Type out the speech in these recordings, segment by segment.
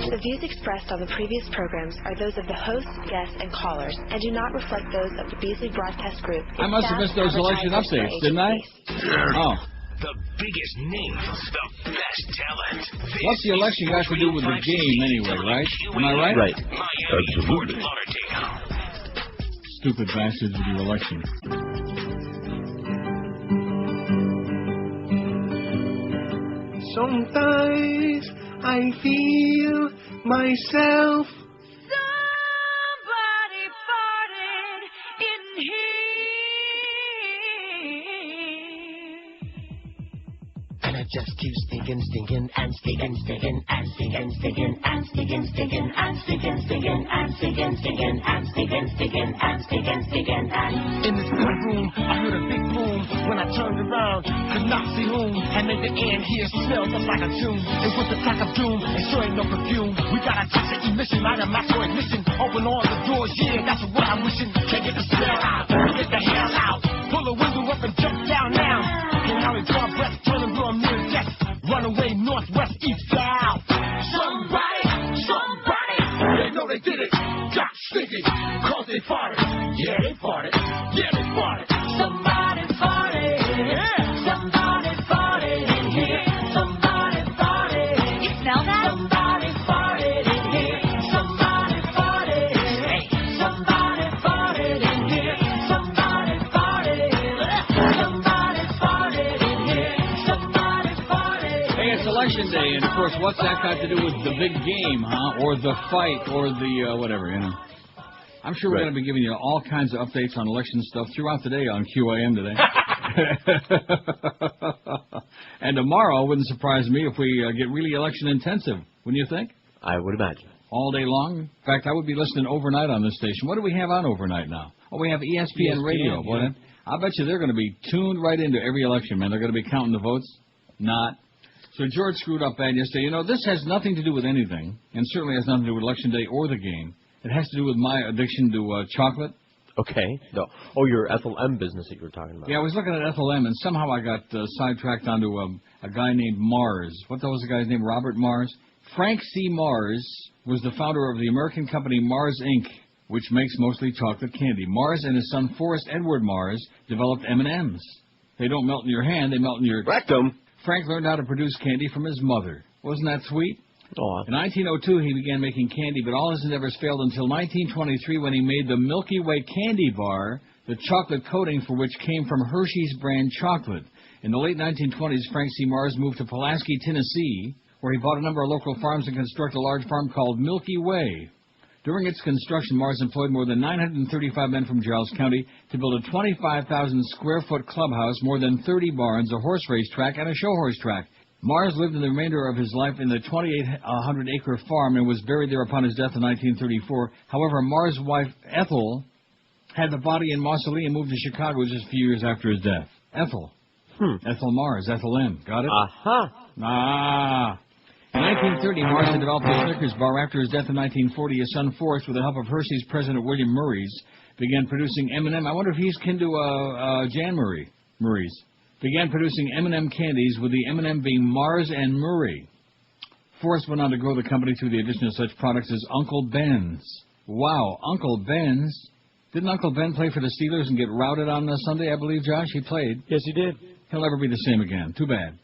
The views expressed on the previous programs are those of the hosts, guests, and callers, and do not reflect those of the Beasley Broadcast Group. I must have missed those election updates, didn't I? Oh. The biggest names, the best talent. What's the election got to do with the game anyway, right? Am I right? Right. Absolutely. Stupid bastards with your election. Sometimes I feel myself. Somebody farted in here. And I just keep stinking, stinking, and stinking, stinking, and stinking, stinking, and stinking, stinking, and stinking, stinking, and stinking, stinking, and stinking, stinking, and stinking, stinking, and. In this little room, I heard a big boom. When I turned around, could not see whom. And made the air here smell just like a tune. It was the crack of doom, and sure ain't no perfume. We got a toxic emission, item max for ignition. Open all the doors, yeah, that's what I'm wishing. Can't get the smell out, get the hell out. Pull the window up and jump down now. And how we draw breath, turning blue, I'm near death. Run away, northwest, east, south. Somebody, they know they did it. Got sticky, cause they farted. Yeah, they farted. Yeah, they farted. Somebody farted. Yeah. Somebody farted in here. Somebody farted. You smell that? Somebody farted in here. Somebody farted. Hey, somebody farted in here. Somebody farted. Somebody farted in here. Somebody farted. Hey, it's election day, and of course, what's that got to do with the big game, huh? Or the fight, or the whatever, you know? I'm sure we're going to be giving you all kinds of updates on election stuff throughout the day on QAM today. And tomorrow, wouldn't surprise me if we get really election intensive, wouldn't you think? I would imagine. All day long? In fact, I would be listening overnight on this station. What do we have on overnight now? Oh, we have ESPN Radio. Yeah. I bet you they're going to be tuned right into every election, man. They're going to be counting the votes. Not. So George screwed up bad yesterday. You know, this has nothing to do with anything, and certainly has nothing to do with Election Day or the game. It has to do with my addiction to chocolate. Okay. No. Oh, your Ethel M business that you were talking about. Yeah, I was looking at Ethel M, and somehow I got sidetracked onto a guy named Mars. What was the guy's name? Robert Mars? Frank C. Mars was the founder of the American company Mars, Inc., which makes mostly chocolate candy. Mars and his son Forrest Edward Mars developed M&Ms. They don't melt in your hand, they melt in your rectum. Frank learned how to produce candy from his mother. Wasn't that sweet? Oh. In 1902, he began making candy, but all his endeavors failed until 1923 when he made the Milky Way candy bar, the chocolate coating for which came from Hershey's brand chocolate. In the late 1920s, Frank C. Mars moved to Pulaski, Tennessee, where he bought a number of local farms and constructed a large farm called Milky Way. During its construction, Mars employed more than 935 men from Giles County to build a 25,000-square-foot clubhouse, more than 30 barns, a horse race track, and a show horse track. Mars lived in the remainder of his life in the 2,800-acre farm and was buried there upon his death in 1934. However, Mars' wife, Ethel, had the body in mausoleum and moved to Chicago just a few years after his death. Ethel. Ethel Mars, Ethel M. Got it? Ah. In 1930, Mars had developed a Snickers bar. After his death in 1940, his son Forrest, with the help of Hershey's president William Murray's, began producing M&M. I wonder if he's kin to Jan Murray's. Began producing M&M candies, with the M&M being Mars and Murray. Forrest went on to grow the company through the addition of such products as Uncle Ben's. Wow, Uncle Ben's. Didn't Uncle Ben play for the Steelers and get routed on Sunday, I believe, Josh? He played. Yes, he did. He'll never be the same again. Too bad.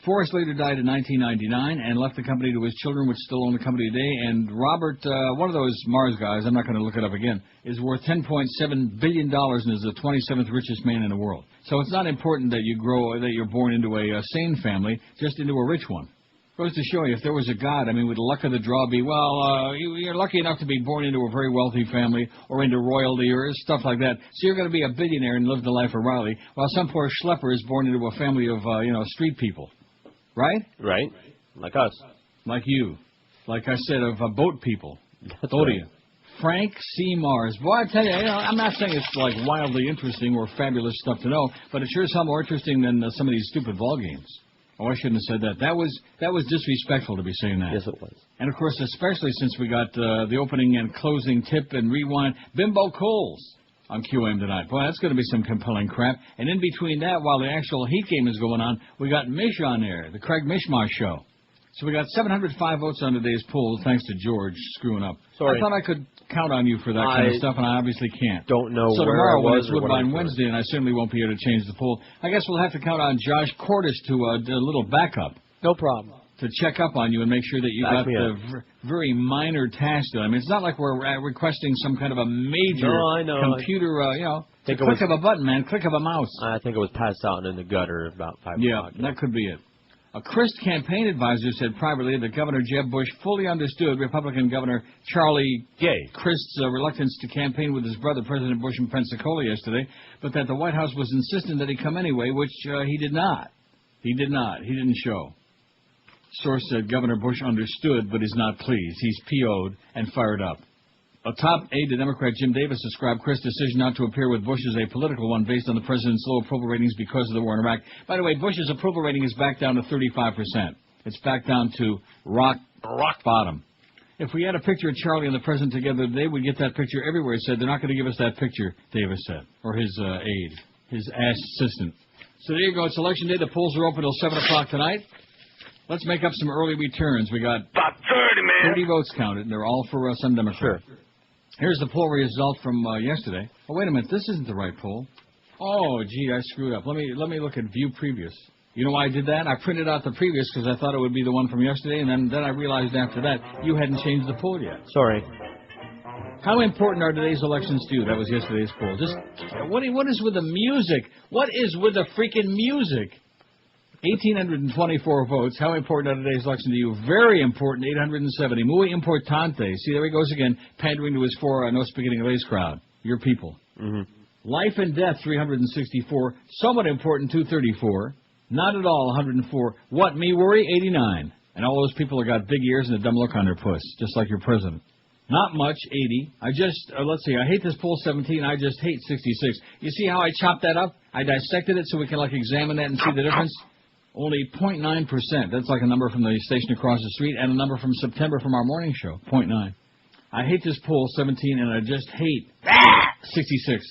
Forrest later died in 1999 and left the company to his children, which still own the company today. And Robert, one of those Mars guys, I'm not going to look it up again, is worth $10.7 billion and is the 27th richest man in the world. So it's not important that you're born into a sane family, just into a rich one. Goes to show you, if there was a God, I mean, would the luck of the draw be, you're lucky enough to be born into a very wealthy family or into royalty or stuff like that. So you're going to be a billionaire and live the life of Riley, while some poor schlepper is born into a family of, street people. Right? Right. Like us. Like you. Like I said, of boat people. That's right. Frank C. Mars. Boy, I tell you, I'm not saying it's like wildly interesting or fabulous stuff to know, but it sure is more interesting than some of these stupid ball games. Oh, I shouldn't have said that. That was disrespectful to be saying that. Yes, it was. And, of course, especially since we got the opening and closing tip and rewind. Bimbo Coles on QM tonight. Boy, that's going to be some compelling crap. And in between that, while the actual Heat game is going on, we got Mish on there, the Craig Mishmash Show. So we got 705 votes on today's poll, thanks to George screwing up. Sorry. I thought I could count on you for that kind of stuff, and I obviously can't. Don't know so where tomorrow, I when was it's or what I Woodbine was Wednesday, and I certainly won't be able to change the poll, I guess we'll have to count on Josh Cordes to a little backup. No problem. To check up on you and make sure that you got the very minor task done. I mean, it's not like we're requesting some kind of a major computer, click of a button, man, click of a mouse. I think it was passed out in the gutter about 5 o'clock. Yeah, that could be it. A Crist campaign advisor said privately that Governor Jeb Bush fully understood Republican Governor Charlie Crist's reluctance to campaign with his brother, President Bush, in Pensacola yesterday, but that the White House was insistent that he come anyway, which he did not. He didn't show. Source said Governor Bush understood, but is not pleased. He's PO'd and fired up. A top aide to Democrat Jim Davis described Crist's decision not to appear with Bush as a political one based on the president's low approval ratings because of the war in Iraq. By the way, Bush's approval rating is back down to 35%. It's back down to rock bottom. If we had a picture of Charlie and the president together today, we'd get that picture everywhere. He said they're not going to give us that picture, Davis said, or his aide, his assistant. So there you go. It's Election Day. The polls are open until 7 o'clock tonight. Let's make up some early returns. We got about 30, man. 30 votes counted, and they're all for some Democrats. Sure. Here's the poll result from yesterday. Oh, wait a minute. This isn't the right poll. Oh, gee, I screwed up. Let me look at View Previous. You know why I did that? I printed out the previous because I thought it would be the one from yesterday, and then I realized after that you hadn't changed the poll yet. Sorry. How important are today's elections to you? That was yesterday's poll. Just what is with the music? What is with the freaking music? 1,824 votes. How important are today's election to you? Very important, 870. Muy importante. See, there he goes again, pandering to his no speaking Inglés crowd. Your people. Mm-hmm. Life and death, 364. Somewhat important, 234. Not at all, 104. What, me worry, 89. And all those people have got big ears and a dumb look on their puss, just like your president. Not much, 80. Let's see, I hate this poll, 17. I just hate 66. You see how I chopped that up? I dissected it so we can, examine that and see the difference. Only 0.9%. That's like a number from the station across the street and a number from September from our morning show, 0.9. I hate this poll, 17, and I just hate 66.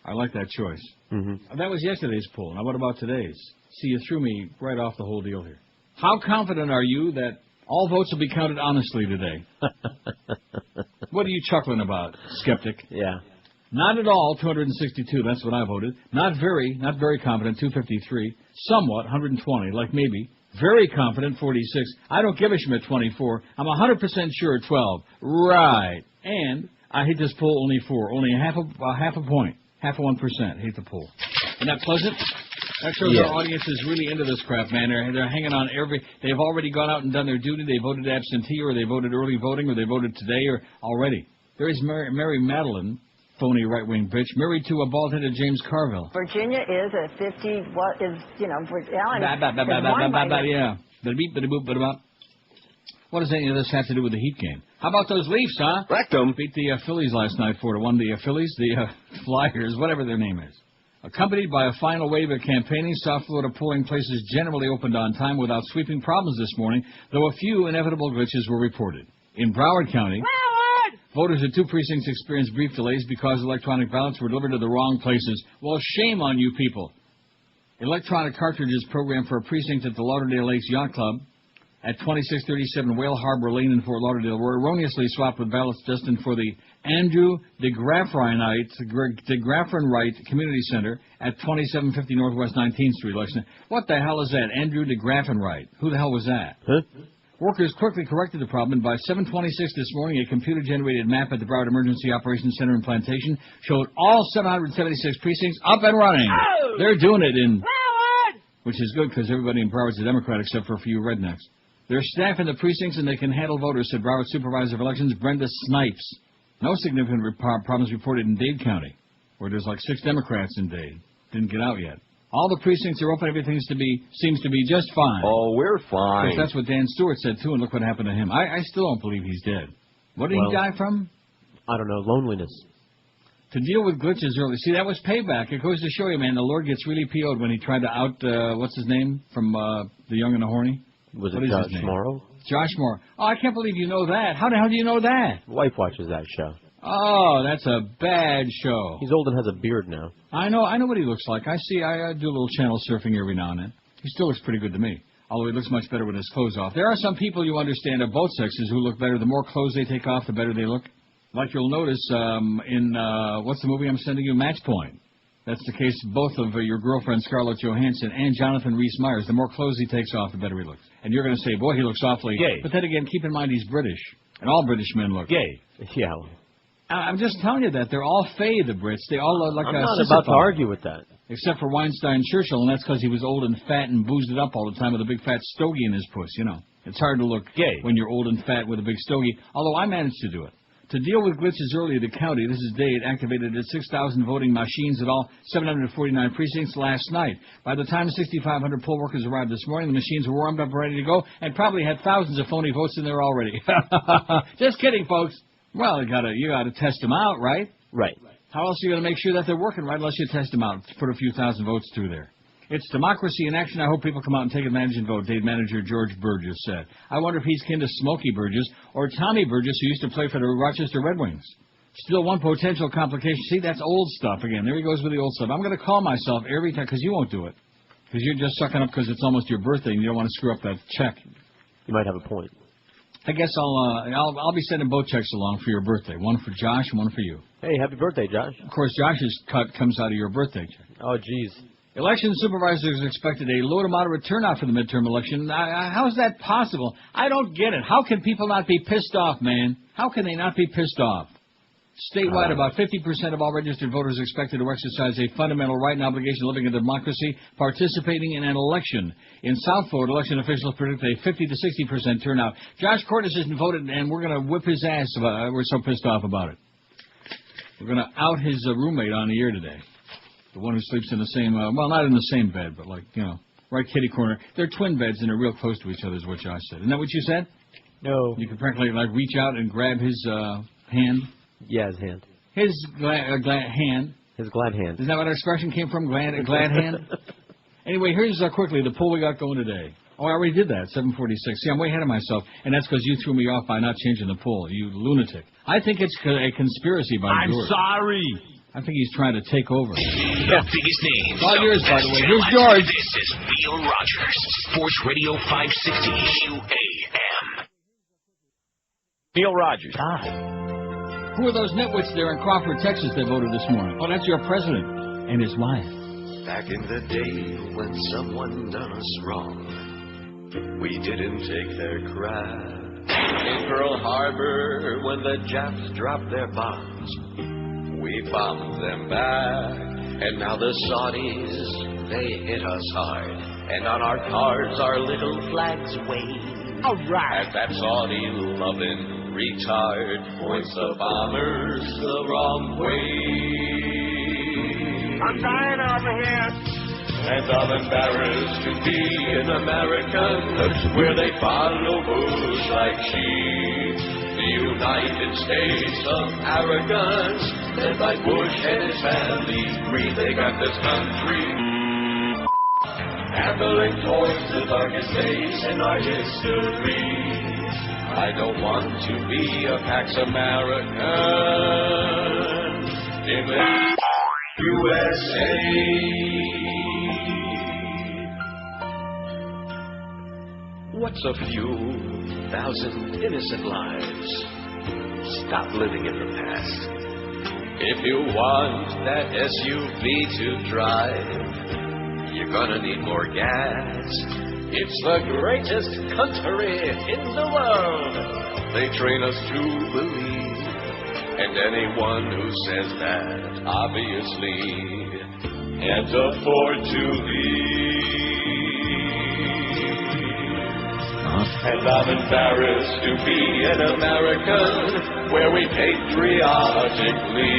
I like that choice. Mm-hmm. That was yesterday's poll. Now what about today's? See, you threw me right off the whole deal here. How confident are you that all votes will be counted honestly today? What are you chuckling about, skeptic? Yeah. Not at all, 262. That's what I voted. Not very confident, 253. Somewhat, 120, like maybe. Very confident, 46. I don't give a shit, 24. I'm 100% sure, 12. Right. And I hate this poll, only 4. Only half a point. Half of 1%. Hate the poll. Isn't that pleasant? That shows our audience is really into this crap, man. They're hanging on they've already gone out and done their duty. They voted absentee, or they voted early voting, or they voted today, or already. There is Mary Madeline, phony right-wing bitch, married to a bald-headed James Carville. Virginia is a 50, Yeah. What does any of this have to do with the Heat game? How about those Leafs, huh? Rectum. Beat the Phillies last night 4-1. The Phillies, the Flyers, whatever their name is. Accompanied by a final wave of campaigning, South Florida polling places generally opened on time without sweeping problems this morning, though a few inevitable glitches were reported. In Broward County, voters at 2 precincts experienced brief delays because electronic ballots were delivered to the wrong places. Well, shame on you people. Electronic cartridges programmed for a precinct at the Lauderdale Lakes Yacht Club at 2637 Whale Harbor Lane in Fort Lauderdale were erroneously swapped with ballots destined for the Andrew DeGraffenreich Community Center at 2750 Northwest 19th Street. What the hell is that? Andrew DeGraffenreich. Who the hell was that? Huh? Workers quickly corrected the problem, and by 7:26 this morning, a computer-generated map at the Broward Emergency Operations Center in Plantation showed all 776 precincts up and running. Oh! They're doing it in... Broward! Which is good, because everybody in Broward's a Democrat except for a few rednecks. There's staff in the precincts, and they can handle voters, said Broward Supervisor of Elections Brenda Snipes. No significant problems reported in Dade County, where there's 6 Democrats in Dade. Didn't get out yet. All the precincts are open. Everything seems to be just fine. Oh, we're fine. That's what Dan Stewart said, too, and look what happened to him. I still don't believe he's dead. What did he die from? I don't know, loneliness. To deal with glitches early. See, that was payback. It goes to show you, man, the Lord gets really PO'd when he tried to out, what's his name, from The Young and the Horny? Was it Josh Morrow? Josh Morrow. Oh, I can't believe you know that. How the hell do you know that? Wife watches that show. Oh, that's a bad show. He's old and has a beard now. I know what he looks like. I do a little channel surfing every now and then. He still looks pretty good to me. Although he looks much better with his clothes off. There are some people, you understand, of both sexes who look better. The more clothes they take off, the better they look. Like you'll notice in, what's the movie I'm sending you? Match Point. That's the case both of your girlfriend Scarlett Johansson and Jonathan Rhys-Meyers. The more clothes he takes off, the better he looks. And you're going to say, boy, he looks awfully gay. But then again, keep in mind he's British. And all British men look gay. Yeah. I'm just telling you that. They're all fey, the Brits. They all look like I'm a not about to argue with that. Except for Weinstein Churchill, and that's because he was old and fat and boozed it up all the time with a big fat stogie in his puss, you know. It's hard to look gay when you're old and fat with a big stogie, although I managed to do it. To deal with glitches early, the county, this is Dade, activated its 6,000 voting machines at all 749 precincts last night. By the time 6,500 poll workers arrived this morning, the machines were warmed up, ready to go, and probably had thousands of phony votes in there already. Just kidding, folks. Well, you gotta test them out, right? Right. How else are you going to make sure that they're working right unless you test them out, put a few thousand votes through there? It's democracy in action. I hope people come out and take advantage and vote, Dade manager George Burgess said. I wonder if he's kin to Smokey Burgess or Tommy Burgess, who used to play for the Rochester Red Wings. Still one potential complication. See, that's old stuff again. There he goes with the old stuff. I'm going to call myself every time, because you won't do it. Because you're just sucking up because it's almost your birthday and you don't want to screw up that check. You might have a point. I guess I'll be sending both checks along for your birthday. One for Josh and one for you. Hey, happy birthday, Josh. Of course, Josh's cut comes out of your birthday check. Oh, geez. Election supervisors expected a low to moderate turnout for the midterm election. How is that possible? I don't get it. How can people not be pissed off, man? How can they not be pissed off? Statewide, about 50% of all registered voters are expected to exercise a fundamental right and obligation living in democracy, participating in an election. In South Florida, election officials predict a 50 to 60% turnout. Josh Cordes hasn't voted, and we're going to whip his ass. We're so pissed off about it. We're going to out his roommate on the air today. The one who sleeps in the same, well, not in the same bed, but like, you know, right kitty corner. They're twin beds, and they're real close to each other is what Josh said. Isn't that what you said? No. You could practically, like, reach out and grab his hand. Yeah, his hand. His glad hand. His glad hand. Isn't that what our expression came from? Glad hand? Anyway, here's quickly the poll we got going today. Oh, I already did that, 746. See, I'm way ahead of myself, and that's because you threw me off by not changing the poll, you lunatic. I think it's a conspiracy by George. I'm sorry. I think he's trying to take over. The biggest names. All yours, by the way. Here's George. This is Neil Rogers, Sports Radio 560 WQAM. Neil Rogers. Who are those nitwits there in Crawford, Texas that voted this morning? Oh, that's your president and his wife. Back in the day when someone done us wrong, we didn't take their crap. In Pearl Harbor, when the Japs dropped their bombs, we bombed them back. And now the Saudis, they hit us hard. And on our cards, our little flags wave. All right. As that Saudi loving retard points the bombers the wrong way. I'm dying over here. And I'm embarrassed to be an American where they follow Bush like sheep. The United States of arrogance, led by Bush and his family, greed they got this country. Handling towards the darkest days in our history. I don't want to be a Pax American in the USA. What's a few thousand innocent lives? Stop living in the past. If you want that SUV to drive, you're gonna need more gas. It's the greatest country in the world. They train us to believe, and anyone who says that obviously can't afford to leave. And I'm embarrassed to be an American where we patriotically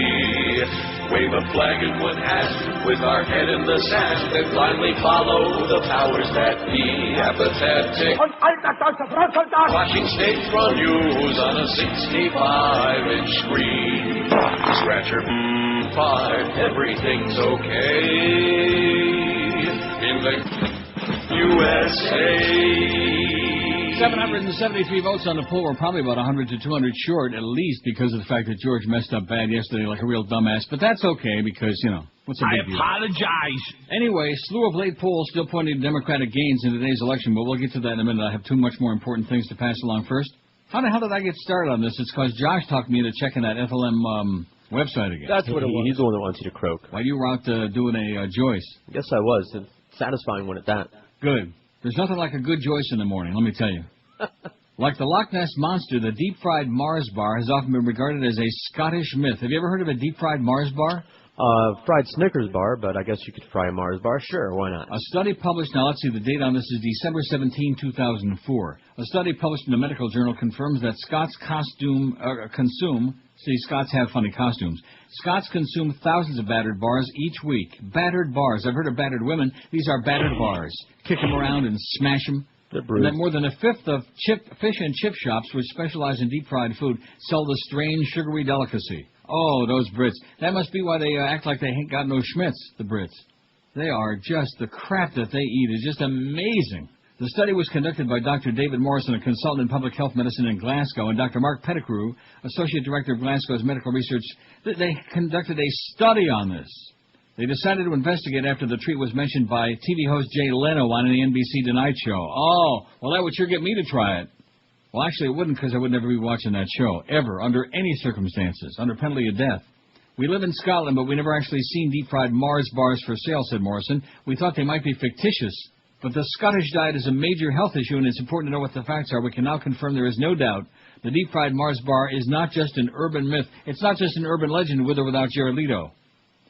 wave a flag in one hand with our head in the sand and blindly follow the powers that be apathetic. Watching state-run news on a 65-inch screen. Scratch your part, everything's okay in the USA. 773 votes on the poll. We're probably about 100 to 200 short, at least, because of the fact that George messed up bad yesterday like a real dumbass. But that's okay, because, you know, what's a big deal? I apologize. Anyway, slew of late polls still pointing to Democratic gains in today's election, but we'll get to that in a minute. I have two much more important things to pass along first. How the hell did I get started on this? It's because Josh talked me into checking that FLM website again. That's what it was. He's the one that wants you to croak. While you were out doing a Joyce. Yes, I was. It's satisfying one at that. Good. There's nothing like a good Joyce in the morning, let me tell you. Like the Loch Ness Monster, the deep-fried Mars bar has often been regarded as a Scottish myth. Have you ever heard of a deep-fried Mars bar? Fried Snickers bar, but I guess you could fry a Mars bar. Sure, why not? A study published, now let's see, the date on this is December 17, 2004. A study published in the medical journal confirms that Scots consume, see, Scots have funny costumes. Scots consume thousands of battered bars each week. Battered bars. I've heard of battered women. These are battered bars. Kick them around and smash them. And that more than a fifth of fish and chip shops, which specialize in deep-fried food, sell the strange, sugary delicacy. Oh, those Brits. That must be why they act like they ain't got no Schmitz, the Brits. They are just, the crap that they eat is just amazing. The study was conducted by Dr. David Morrison, a consultant in public health medicine in Glasgow, and Dr. Mark Pettigrew, Associate Director of Glasgow's Medical Research. They conducted a study on this. They decided to investigate after the treat was mentioned by TV host Jay Leno on the NBC Tonight Show. Oh, well, that would sure get me to try it. Well, actually, it wouldn't, because I would never be watching that show, ever, under any circumstances, under penalty of death. We live in Scotland, but we never actually seen deep-fried Mars bars for sale, said Morrison. We thought they might be fictitious. But the Scottish diet is a major health issue, and it's important to know what the facts are. We can now confirm there is no doubt the deep-fried Mars bar is not just an urban myth. It's not just an urban legend with or without Jared Leto.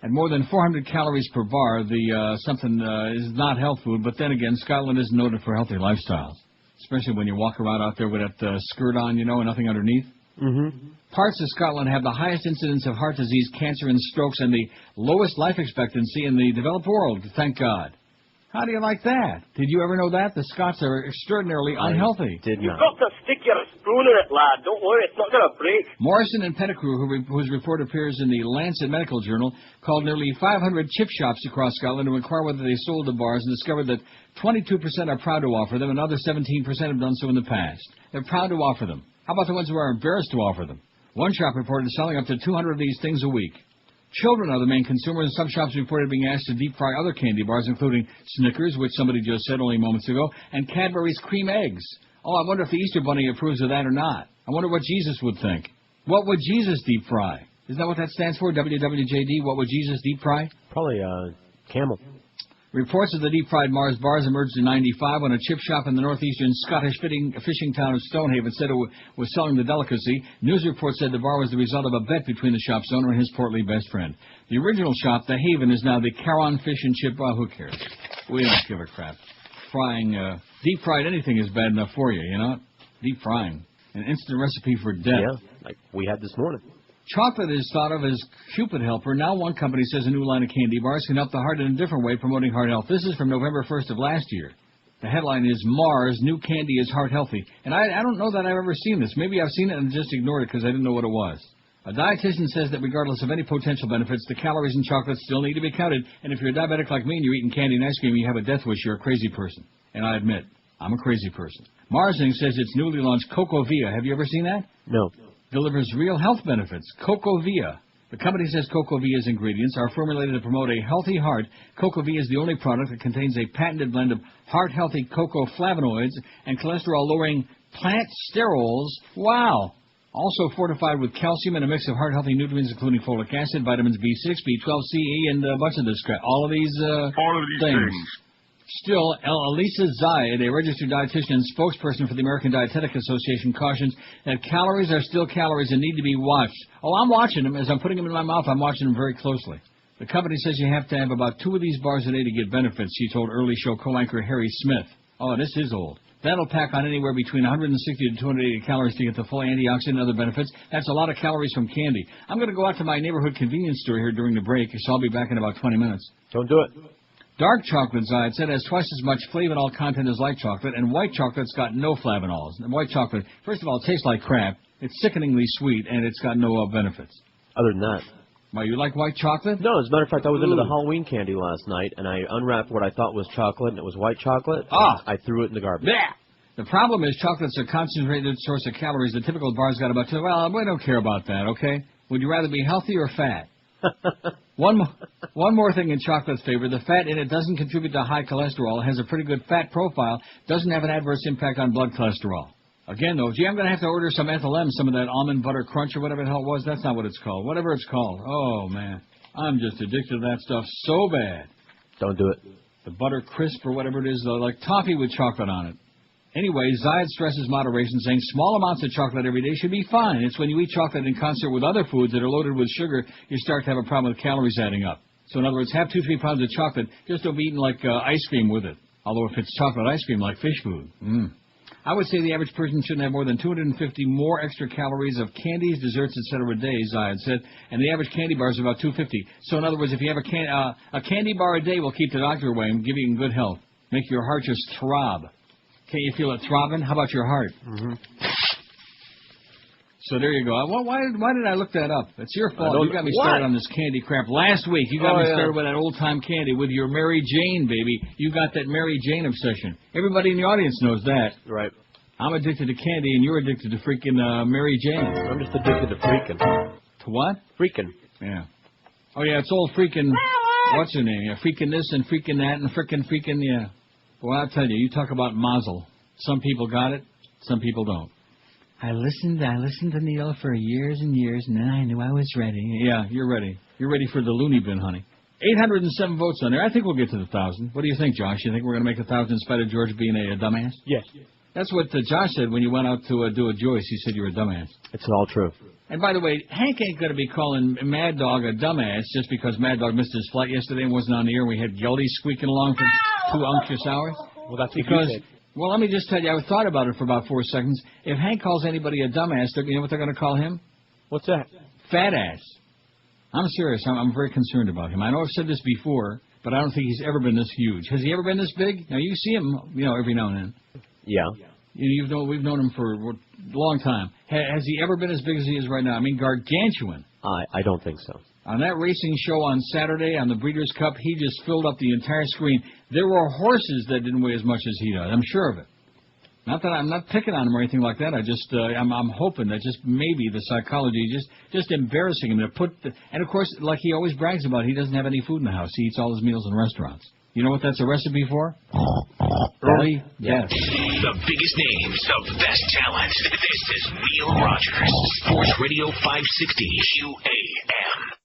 At more than 400 calories per bar, the is not health food. But then again, Scotland is noted for healthy lifestyles, especially when you walk around out there with that skirt on, you know, and nothing underneath. Mm-hmm. Parts of Scotland have the highest incidence of heart disease, cancer, and strokes, and the lowest life expectancy in the developed world, thank God. How do you like that? Did you ever know that? The Scots are extraordinarily unhealthy. Did not. You've got to stick your spoon in it, lad. Don't worry, it's not going to break. Morrison and Pettigrew, whose report appears in the Lancet Medical Journal, called nearly 500 chip shops across Scotland to inquire whether they sold the bars and discovered that 22% are proud to offer them and another 17% have done so in the past. They're proud to offer them. How about the ones who are embarrassed to offer them? One shop reported selling up to 200 of these things a week. Children are the main consumers, and some shops reported being asked to deep-fry other candy bars, including Snickers, which somebody just said only moments ago, and Cadbury's cream eggs. Oh, I wonder if the Easter Bunny approves of that or not. I wonder what Jesus would think. What would Jesus deep-fry? Isn't that what that stands for, WWJD? What would Jesus deep-fry? Probably camel. Reports of the deep-fried Mars bars emerged in '95 when a chip shop in the northeastern Scottish fishing town of Stonehaven said it was selling the delicacy. News reports said the bar was the result of a bet between the shop's owner and his portly best friend. The original shop, The Haven, is now the Caron Fish and Chip. Well, who cares? We don't give a crap. Deep-fried anything is bad enough for you, you know? Deep-frying. An instant recipe for death. Yeah, like we had this morning. Chocolate is thought of as Cupid helper. Now one company says a new line of candy bars can help the heart in a different way, promoting heart health. This is from November 1st of last year. The headline is, Mars, new candy is heart healthy. And I don't know that I've ever seen this. Maybe I've seen it and just ignored it because I didn't know what it was. A dietitian says that regardless of any potential benefits, the calories in chocolate still need to be counted. And if you're a diabetic like me and you're eating candy and ice cream and you have a death wish, you're a crazy person. And I admit, I'm a crazy person. Marsing says its newly launched Cocovia. Have you ever seen that? No. Delivers real health benefits. Cocovia. The company says Cocovia's ingredients are formulated to promote a healthy heart. Cocovia is the only product that contains a patented blend of heart-healthy cocoa flavonoids and cholesterol-lowering plant sterols. Wow! Also fortified with calcium and a mix of heart-healthy nutrients, including folic acid, vitamins B6, B12, C, E, and a bunch of this crap. All of these things. Still, Elisa Zayed, a registered dietitian and spokesperson for the American Dietetic Association, cautions that calories are still calories and need to be watched. Oh, I'm watching them. As I'm putting them in my mouth, I'm watching them very closely. The company says you have to have about 2 of these bars a day to get benefits, she told early show co-anchor Harry Smith. Oh, this is old. That'll pack on anywhere between 160 to 280 calories to get the full antioxidant and other benefits. That's a lot of calories from candy. I'm going to go out to my neighborhood convenience store here during the break, so I'll be back in about 20 minutes. Don't do it. Dark chocolate, Zayed said, has twice as much flavanol content as light chocolate, and white chocolate's got no flavanols. And white chocolate, first of all, it tastes like crap. It's sickeningly sweet, and it's got no benefits. Other than that. Why, you like white chocolate? No, as a matter of fact, I was into the Halloween candy last night, and I unwrapped what I thought was chocolate, and it was white chocolate. Ah! I threw it in the garbage. Blech! The problem is chocolate's a concentrated source of calories. The typical bar's got about 2. Well, we don't care about that, okay? Would you rather be healthy or fat? One more thing in chocolate's favor. The fat in it doesn't contribute to high cholesterol. It has a pretty good fat profile. Doesn't have an adverse impact on blood cholesterol. Again, though, gee, I'm going to have to order some Ethel M, some of that almond butter crunch or whatever the hell it was. That's not what it's called. Whatever it's called. Oh, man. I'm just addicted to that stuff so bad. Don't do it. The butter crisp or whatever it is, like toffee with chocolate on it. Anyway, Zayed stresses moderation, saying small amounts of chocolate every day should be fine. It's when you eat chocolate in concert with other foods that are loaded with sugar, you start to have a problem with calories adding up. So in other words, have 2-3 pounds of chocolate, just don't be eating like ice cream with it. Although if it's chocolate ice cream, like fish food. I would say the average person shouldn't have more than 250 more extra calories of candies, desserts, etc. a day, Zayed said, and the average candy bar is about 250. So in other words, if you have a candy bar a day will keep the doctor away and give you good health. Make your heart just throb. Can't you feel it throbbing? How about your heart? So there you go. Why did I look that up? It's your fault. You got me started on this candy crap. Last week, you got me started with that old-time candy with your Mary Jane, baby. You got that Mary Jane obsession. Everybody in the audience knows that. Right. I'm addicted to candy, and you're addicted to freaking Mary Jane. I'm just addicted to freaking. To what? Freaking. Yeah. Oh, yeah, it's old freaking... What's her name? Yeah, freaking this and freaking that and freaking, yeah. Well, I'll tell you, you talk about mazel. Some people got it, some people don't. I listened to Neil for years and years, and then I knew I was ready. Yeah, you're ready. You're ready for the loony bin, honey. 807 votes on there. I think we'll get to the 1,000. What do you think, Josh? You think we're going to make 1,000 in spite of George being a dumbass? Yes. That's what Josh said when you went out to do a Joyce. He said you were a dumbass. It's all true. And by the way, Hank ain't going to be calling Mad Dog a dumbass just because Mad Dog missed his flight yesterday and wasn't on the air. We had Geldy squeaking along for 2 unctuous hours. Well, that's because. Well, let me just tell you, I thought about it for about 4 seconds. If Hank calls anybody a dumbass, you know what they're going to call him? What's that? Fat ass. I'm serious. I'm very concerned about him. I know I've said this before, but I don't think he's ever been this huge. Has he ever been this big? Now, you see him, every now and then. Yeah. We've known him for a long time. Has he ever been as big as he is right now? I mean, gargantuan. I don't think so. On that racing show on Saturday on the Breeders' Cup, he just filled up the entire screen. There were horses that didn't weigh as much as he does. I'm sure of it. Not that I'm not picking on him or anything like that. I just I'm hoping that just maybe the psychology just embarrassing him to put. And of course, like he always brags about, he doesn't have any food in the house. He eats all his meals in restaurants. You know what that's a recipe for? Early death. The biggest names, the best talent. This is Neil Rogers, Sports Radio 560 QAM.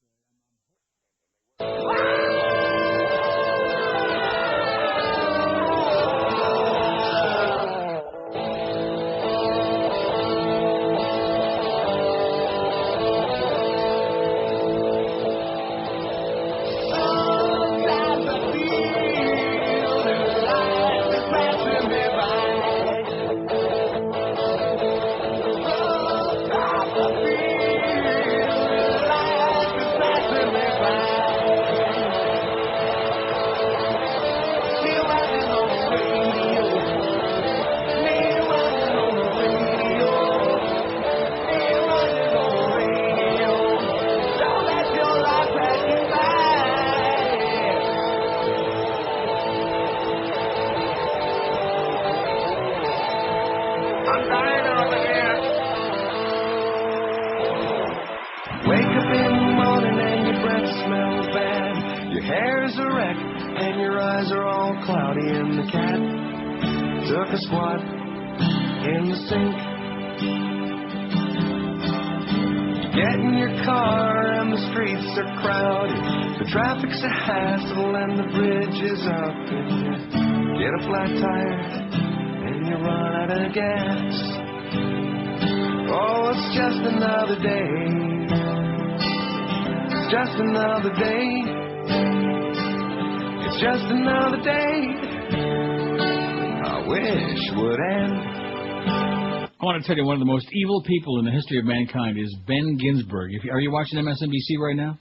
Tell you, one of the most evil people in the history of mankind is Ben Ginsberg. Are you watching MSNBC right now?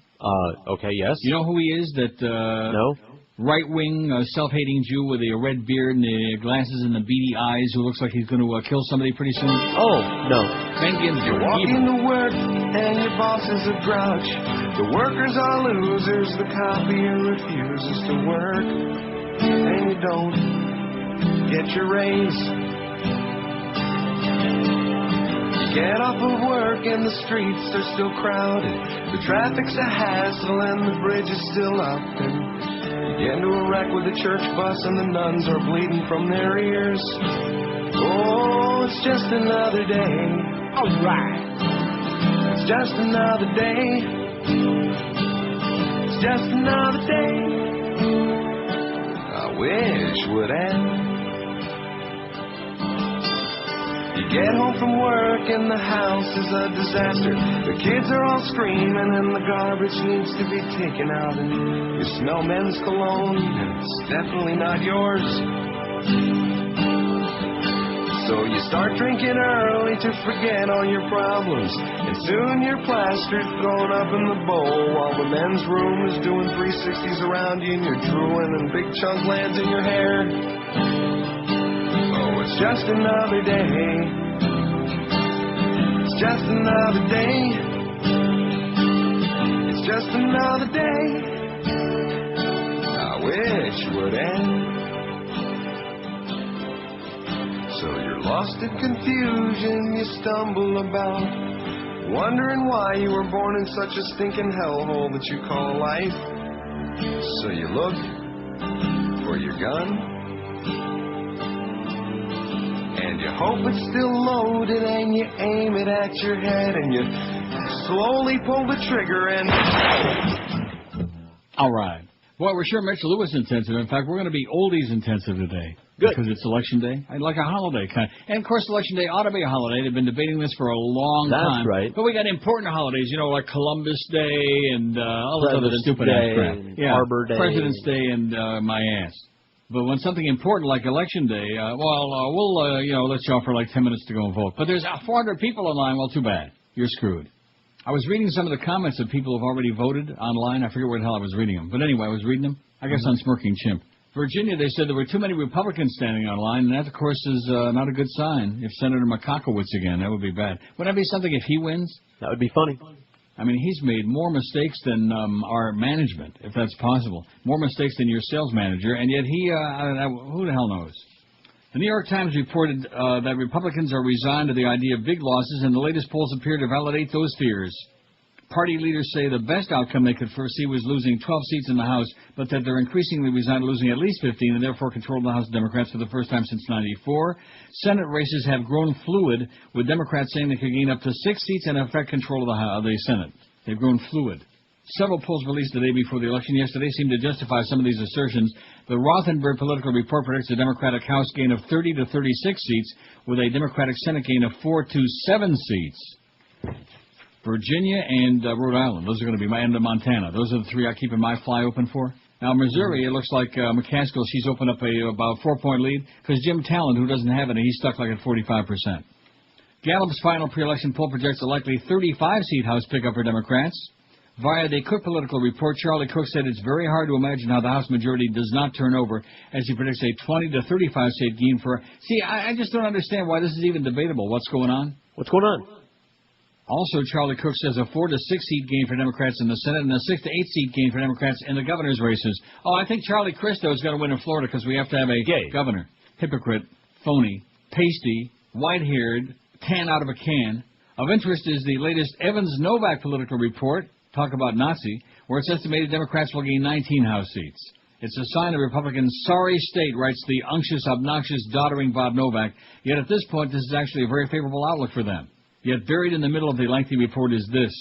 Okay, yes. You know who he is? That no. Right-wing, self-hating Jew with a red beard and the glasses and the beady eyes who looks like he's going to kill somebody pretty soon? Oh, no. Ben Ginsberg. You walk into work and your boss is a grouch. The workers are losers. The copier refuses to work. And you don't get your raise. Get off of work and the streets are still crowded. The traffic's a hassle and the bridge is still up. And you get into a wreck with a church bus and the nuns are bleeding from their ears. Oh, it's just another day. Alright. It's just another day. It's just another day. I wish would end. You get home from work and the house is a disaster. The kids are all screaming and the garbage needs to be taken out. And you smell men's cologne and it's definitely not yours. So you start drinking early to forget all your problems. And soon you're plastered, thrown up in the bowl, while the men's room is doing 360s around you and you're drooling and big chunk lands in your hair. It's just another day. It's just another day. It's just another day. I wish would end. So you're lost in confusion, you stumble about, wondering why you were born in such a stinking hellhole that you call life. So you look for your gun, and you hope it's still loaded, and you aim it at your head, and you slowly pull the trigger, and... All right. Boy, we're sure Mitchell Lewis intensive. In fact, we're going to be oldies intensive today. Good. Because it's Election Day. I'd like a holiday kind of. And, of course, Election Day ought to be a holiday. They've been debating this for a long time. That's right. But we got important holidays, you know, like Columbus Day and all this other stupid ass crap. Yeah, Arbor Day. President's Day and my ass. But when something important like Election Day, we'll let you off for like 10 minutes to go and vote. But there's 400 people online. Well, too bad. You're screwed. I was reading some of the comments that people have already voted online. I forget where the hell I was reading them. But anyway, I was reading them. I guess on Smirking Chimp. Virginia, they said there were too many Republicans standing online, and that, of course, is not a good sign. If Senator McCockowitz again, that would be bad. Wouldn't that be something if he wins? That would be funny. I mean, he's made more mistakes than our management, if that's possible. More mistakes than your sales manager, and yet he, who the hell knows? The New York Times reported that Republicans are resigned to the idea of big losses, and the latest polls appear to validate those fears. Party leaders say the best outcome they could foresee was losing 12 seats in the House, but that they're increasingly resigned to losing at least 15 and therefore control the House of Democrats for the first time since '94. Senate races have grown fluid, with Democrats saying they could gain up to 6 seats and affect control of the Senate. They've grown fluid. Several polls released the day before the election yesterday seem to justify some of these assertions. The Rothenberg Political Report predicts a Democratic House gain of 30 to 36 seats, with a Democratic Senate gain of 4 to 7 seats. Virginia and Rhode Island. Those are going to be and Montana. Those are the three I keep my fly open for. Now, Missouri, it looks like McCaskill, she's opened up about 4-point lead because Jim Talent, who doesn't have it, he's stuck like at 45%. Gallup's final pre-election poll projects a likely 35-seat House pickup for Democrats. Via the Cook Political Report, Charlie Cook said it's very hard to imagine how the House majority does not turn over, as he predicts a 20 to 35-seat gain for... See, I just don't understand why this is even debatable. What's going on? What's going on? Also, Charlie Cook says a 4 to 6-seat gain for Democrats in the Senate and a 6 to 8-seat gain for Democrats in the governor's races. Oh, I think Charlie Crist, though, is going to win in Florida because we have to have a governor. Hypocrite, phony, pasty, white-haired, tan out of a can. Of interest is the latest Evans-Novak political report, talk about Nazi, where it's estimated Democrats will gain 19 House seats. It's a sign of Republicans' sorry state, writes the unctuous, obnoxious, doddering Bob Novak. Yet at this point, this is actually a very favorable outlook for them. Yet buried in the middle of the lengthy report is this.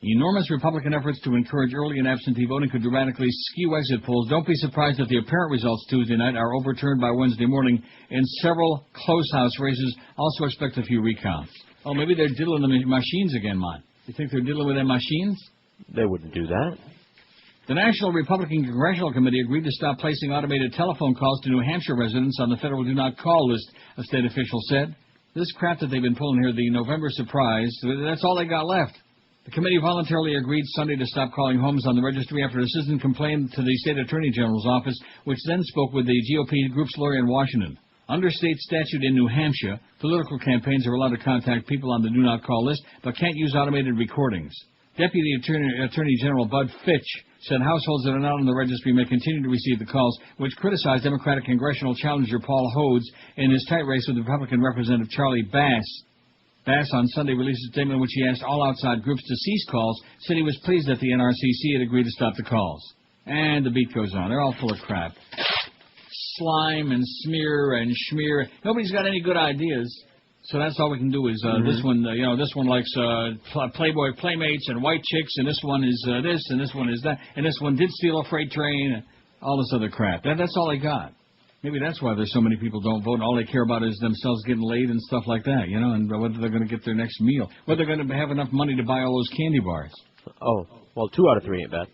Enormous Republican efforts to encourage early and absentee voting could dramatically skew exit polls. Don't be surprised if the apparent results Tuesday night are overturned by Wednesday morning in several close House races. Also expect a few recounts. Oh, maybe they're diddling the machines again, man. You think they're diddling with their machines? They wouldn't do that. The National Republican Congressional Committee agreed to stop placing automated telephone calls to New Hampshire residents on the federal do not call list, a state official said. This crap that they've been pulling here, the November surprise, that's all they got left. The committee voluntarily agreed Sunday to stop calling homes on the registry after a citizen complained to the state attorney general's office, which then spoke with the GOP group's lawyer in Washington. Under state statute in New Hampshire, political campaigns are allowed to contact people on the do not call list, but can't use automated recordings. Deputy Attorney General Bud Fitch said households that are not on the registry may continue to receive the calls, which criticized Democratic congressional challenger Paul Hodes in his tight race with Republican Representative Charlie Bass. Bass on Sunday released a statement in which he asked all outside groups to cease calls, said he was pleased that the NRCC had agreed to stop the calls. And the beat goes on. They're all full of crap. Slime and smear and schmear. Nobody's got any good ideas. So that's all we can do is this one, this one likes Playboy Playmates and white chicks, and this one is this, and this one is that, and this one did steal a freight train, and all this other crap. That's all they got. Maybe that's why there's so many people don't vote, and all they care about is themselves getting laid and stuff like that, and whether they're going to get their next meal, whether they're going to have enough money to buy all those candy bars. Oh, well, 2 out of 3 ain't bad.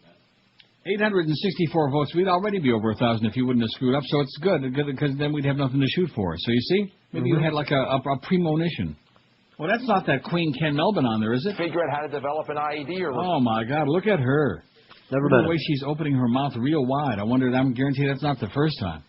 864 votes. We'd already be over 1,000 if you wouldn't have screwed up, so it's good, because then we'd have nothing to shoot for. So you see, maybe you had like a premonition. Well, that's not that Queen Ken Melvin on there, is it? Figure out how to develop an IED or... Oh, my God, look at her. Never met the way she's opening her mouth real wide. I wonder, I'm guaranteed that's not the first time.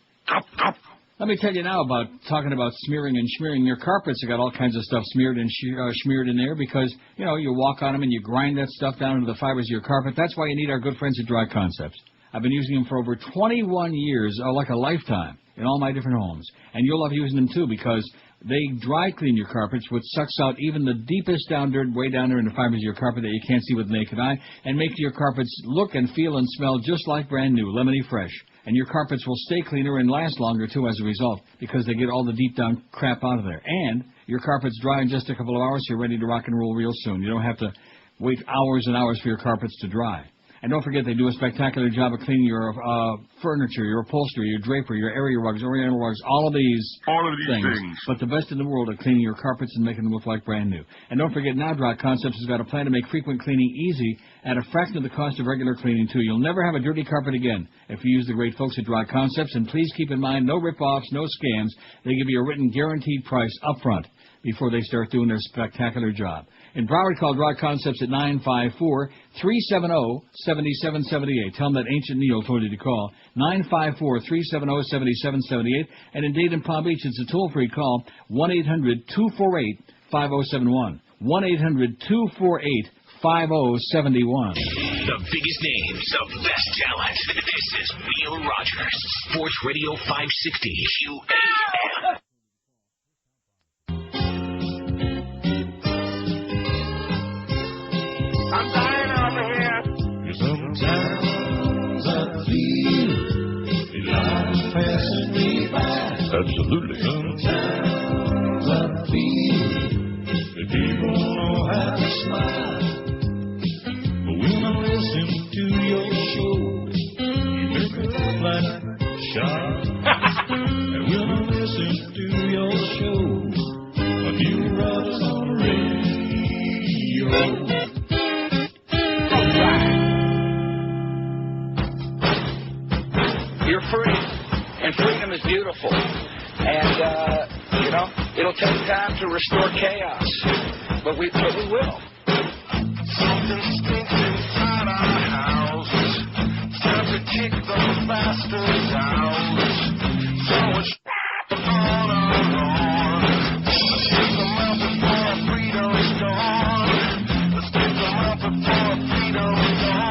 Let me tell you now about talking about smearing and schmearing. Your carpets have got all kinds of stuff smeared and smeared in there because, you walk on them and you grind that stuff down into the fibers of your carpet. That's why you need our good friends at Dry Concepts. I've been using them for over 21 years, like a lifetime, in all my different homes. And you'll love using them, too, because they dry clean your carpets, which sucks out even the deepest down dirt way down there in the fibers of your carpet that you can't see with the naked eye, and make your carpets look and feel and smell just like brand new, lemony fresh. And your carpets will stay cleaner and last longer, too, as a result, because they get all the deep-down crap out of there. And your carpets dry in just a couple of hours, so you're ready to rock and roll real soon. You don't have to wait hours and hours for your carpets to dry. And don't forget, they do a spectacular job of cleaning your furniture, your upholstery, your drapery, your area rugs, oriental rugs, all of these things. But the best in the world at cleaning your carpets and making them look like brand new. And don't forget, now Dry Concepts has got a plan to make frequent cleaning easy at a fraction of the cost of regular cleaning, too. You'll never have a dirty carpet again if you use the great folks at Dry Concepts. And please keep in mind, no rip-offs, no scams. They give you a written guaranteed price up front before they start doing their spectacular job. In Broward, call Dry Concepts at 954-370-7778. Tell them that Ancient Neil told you to call. 954-370-7778. And in Dayton, Palm Beach, it's a toll-free call, 1-800-248-5071. 1-800-248-5071. The biggest names, the best talent. This is Neil Rogers. Sports Radio 560 QAM. I'm dying over here. Sometimes I feel life passing me by. Absolutely. Sometimes I feel that people know how to smile. But when I listen to your show, you make me laugh like a child. And when I listen to your show, my new Rogers on the radio. You're free, and freedom is beautiful. And, it'll take time to restore chaos, but we will. Something stinks inside our house. Time to kick those bastards out. So much on our lawn. Let's get them out before our freedom's gone. Let's get them out before our freedom's gone.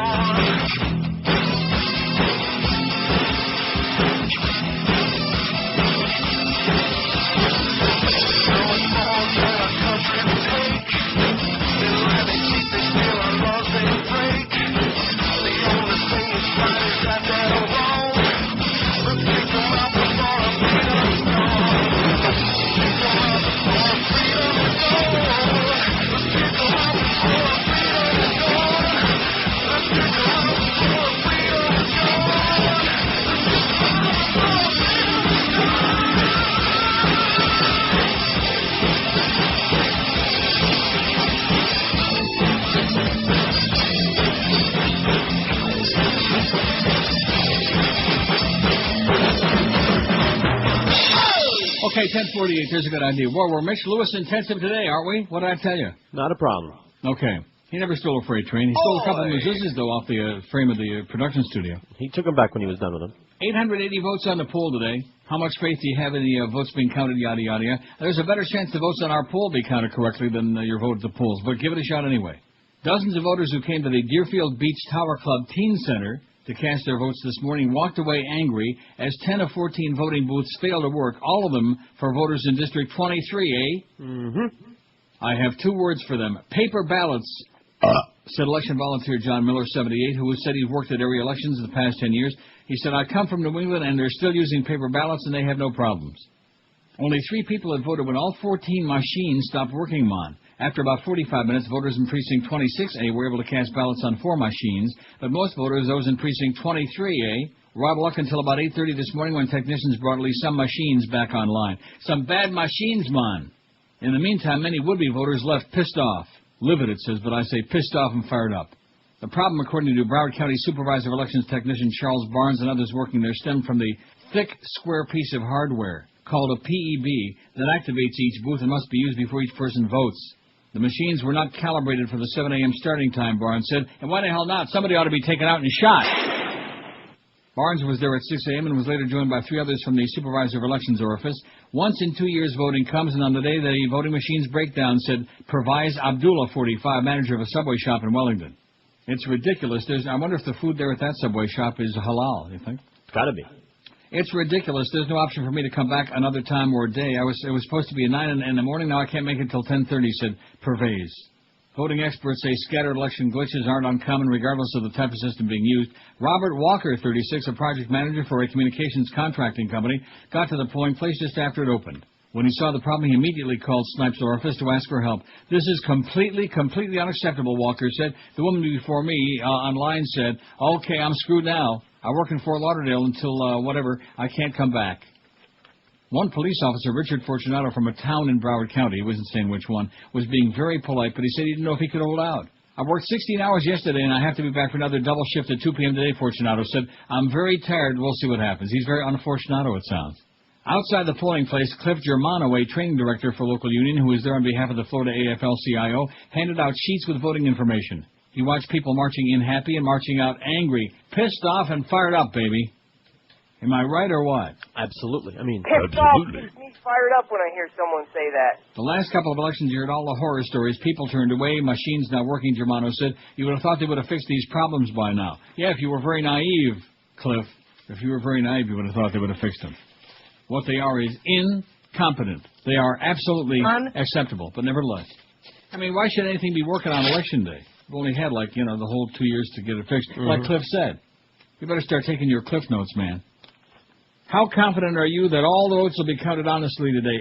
Okay, 1048, here's a good idea. Well, we're Mitch Lewis intensive today, aren't we? What did I tell you? Not a problem. Okay. He never stole a freight train. He stole a couple of mezuzahs, though, off the frame of the production studio. He took them back when he was done with them. 880 votes on the poll today. How much faith do you have in the votes being counted, yada, yada, yada? There's a better chance the votes on our poll be counted correctly than your vote at the polls, but give it a shot anyway. Dozens of voters who came to the Deerfield Beach Tower Club Teen Center to cast their votes this morning walked away angry as 10 of 14 voting booths failed to work, all of them for voters in District 23, eh? Mm-hmm. I have 2 words for them. Paper ballots, said election volunteer John Miller, 78, who said he's worked at area elections in the past 10 years. He said, I come from New England, and they're still using paper ballots, and they have no problems. Only 3 people had voted when all 14 machines stopped working, Mon. After about 45 minutes, voters in Precinct 26A were able to cast ballots on 4 machines, but most voters, those in Precinct 23A, were out of luck until about 8:30 this morning when technicians brought at least some machines back online. Some bad machines, Mon. In the meantime, many would-be voters left pissed off. Livid, it says, but I say pissed off and fired up. The problem, according to Broward County Supervisor of Elections technician Charles Barnes and others working there, stemmed from the thick, square piece of hardware called a PEB that activates each booth and must be used before each person votes. The machines were not calibrated for the 7 a.m. starting time, Barnes said, and why the hell not? Somebody ought to be taken out and shot. Barnes was there at 6 a.m. and was later joined by 3 others from the Supervisor of Elections office. Once in 2 years voting comes, and on the day the voting machines break down, said Pervaiz Abdullah, 45, manager of a Subway shop in Wellington. It's ridiculous. I wonder if the food there at that Subway shop is halal, you think? It's got to be. It's ridiculous. There's no option for me to come back another time or day. It was supposed to be at 9 in the morning. Now I can't make it until 10:30, said Pervaiz. Voting experts say scattered election glitches aren't uncommon regardless of the type of system being used. Robert Walker, 36, a project manager for a communications contracting company, got to the polling place just after it opened. When he saw the problem, he immediately called Snipes' office to ask for help. This is completely unacceptable, Walker said. The woman before me online said, okay, I'm screwed now. I work in Fort Lauderdale until whatever. I can't come back. One police officer, Richard Fortunato, from a town in Broward County, he wasn't saying which one, was being very polite, but he said he didn't know if he could hold out. I worked 16 hours yesterday, and I have to be back for another double shift at 2 p.m. today, Fortunato said. I'm very tired. We'll see what happens. He's very unfortunato, it sounds. Outside the polling place, Cliff Germano, a training director for local union who was there on behalf of the Florida AFL-CIO, handed out sheets with voting information. He watched people marching in happy and marching out angry, pissed off and fired up, baby. Am I right or what? Absolutely. I mean, pissed off keeps me fired up when I hear someone say that. The last couple of elections, you heard all the horror stories. People turned away, machines not working, Germano said. You would have thought they would have fixed these problems by now. Yeah, if you were very naive, Cliff. If you were very naive, you would have thought they would have fixed them. What they are is incompetent. They are absolutely unacceptable, but nevertheless. I mean, why should anything be working on Election Day? We've only had, the whole 2 years to get it fixed. Like Cliff said. You better start taking your Cliff notes, man. How confident are you that all the votes will be counted honestly today?